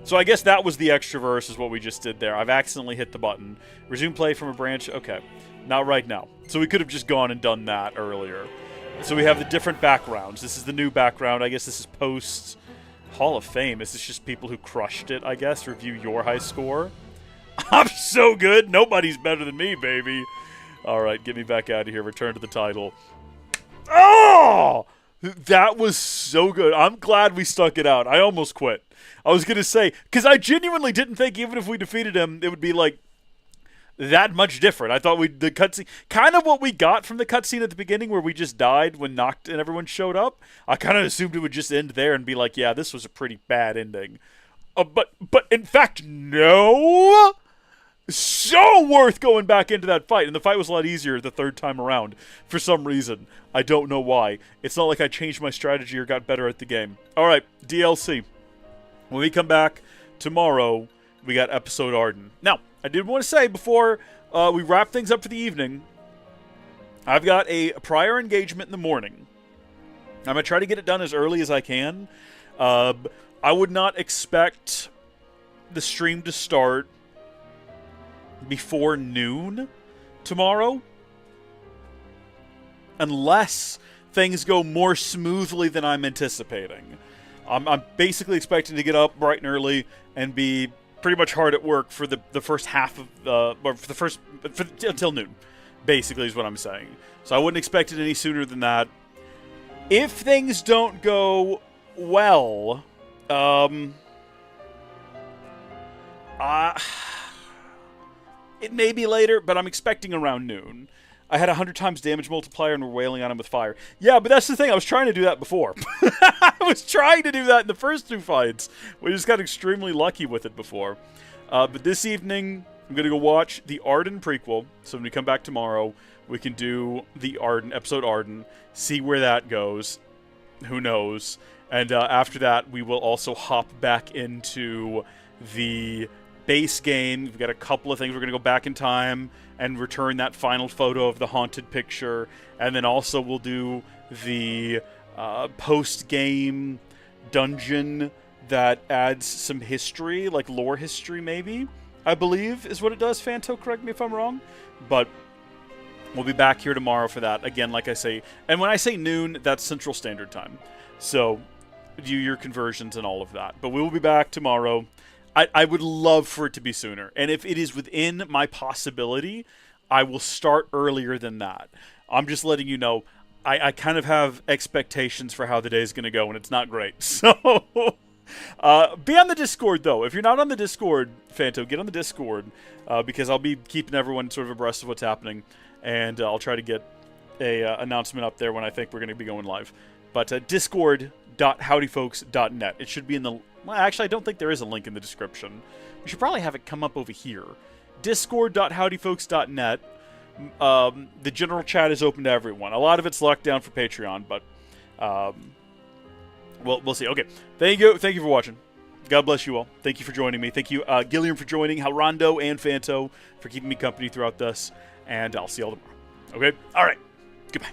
So I guess that was the extra verse is what we just did there. I've accidentally hit the button. Resume play from a branch. Okay. Not right now. So we could have just gone and done that earlier. So we have the different backgrounds. This is the new background. I guess this is post Hall of Fame. This is just people who crushed it, I guess. Review your high score. I'm so good. Nobody's better than me, baby. All right, get me back out of here. Return to the title. Oh! That was so good. I'm glad we stuck it out. I almost quit. I was going to say, because I genuinely didn't think even if we defeated him, it would be like that much different. I thought the cutscene, kind of what we got from the cutscene at the beginning where we just died when Noct and everyone showed up. I kind of assumed it would just end there and be like, yeah, this was a pretty bad ending. But in fact, no. So well worth going back into that fight. And the fight was a lot easier the third time around for some reason. I don't know why. It's not like I changed my strategy or got better at the game. All right, DLC. When we come back tomorrow, we got episode Arden. Now, I did want to say before we wrap things up for the evening, I've got a prior engagement in the morning. I'm going to try to get it done as early as I can. I would not expect the stream to start before noon tomorrow, unless things go more smoothly than I'm anticipating. I'm basically expecting to get up bright and early and be pretty much hard at work for the first half of or for the first until noon. Basically, is what I'm saying. So I wouldn't expect it any sooner than that. If things don't go well, it may be later, but I'm expecting around noon. I had 100 times damage multiplier and we're wailing on him with fire. Yeah, but that's the thing. I was trying to do that before. I was trying to do that in the first 2 fights. We just got extremely lucky with it before. But this evening, I'm going to go watch the Arden prequel. So when we come back tomorrow, we can do the Arden, episode Arden, see where that goes. Who knows? And after that, we will also hop back into the base game. We've got a couple of things. We're going to go back in time and return that final photo of the haunted picture. And then also we'll do the post-game dungeon that adds some history, like lore history maybe, I believe is what it does. Fanto, correct me if I'm wrong. But we'll be back here tomorrow for that. Again, like I say, and when I say noon, that's Central Standard Time. So do your conversions and all of that. But we will be back tomorrow. I would love for it to be sooner. And if it is within my possibility, I will start earlier than that. I'm just letting you know, I kind of have expectations for how the day is going to go, and it's not great. So, be on the Discord, though. If you're not on the Discord, Fanto, get on the Discord, because I'll be keeping everyone sort of abreast of what's happening, and I'll try to get a announcement up there when I think we're going to be going live. But discord.howdyfolks.net. It should be in the... Well, actually, I don't think there is a link in the description. We should probably have it come up over here. Discord.howdyfolks.net. The general chat is open to everyone. A lot of it's locked down for Patreon, but we'll see. Okay, thank you for watching. God bless you all. Thank you for joining me. Thank you, Gilliam, for joining. Halrondo and Fanto for keeping me company throughout this. And I'll see you all tomorrow. Okay? All right. Goodbye.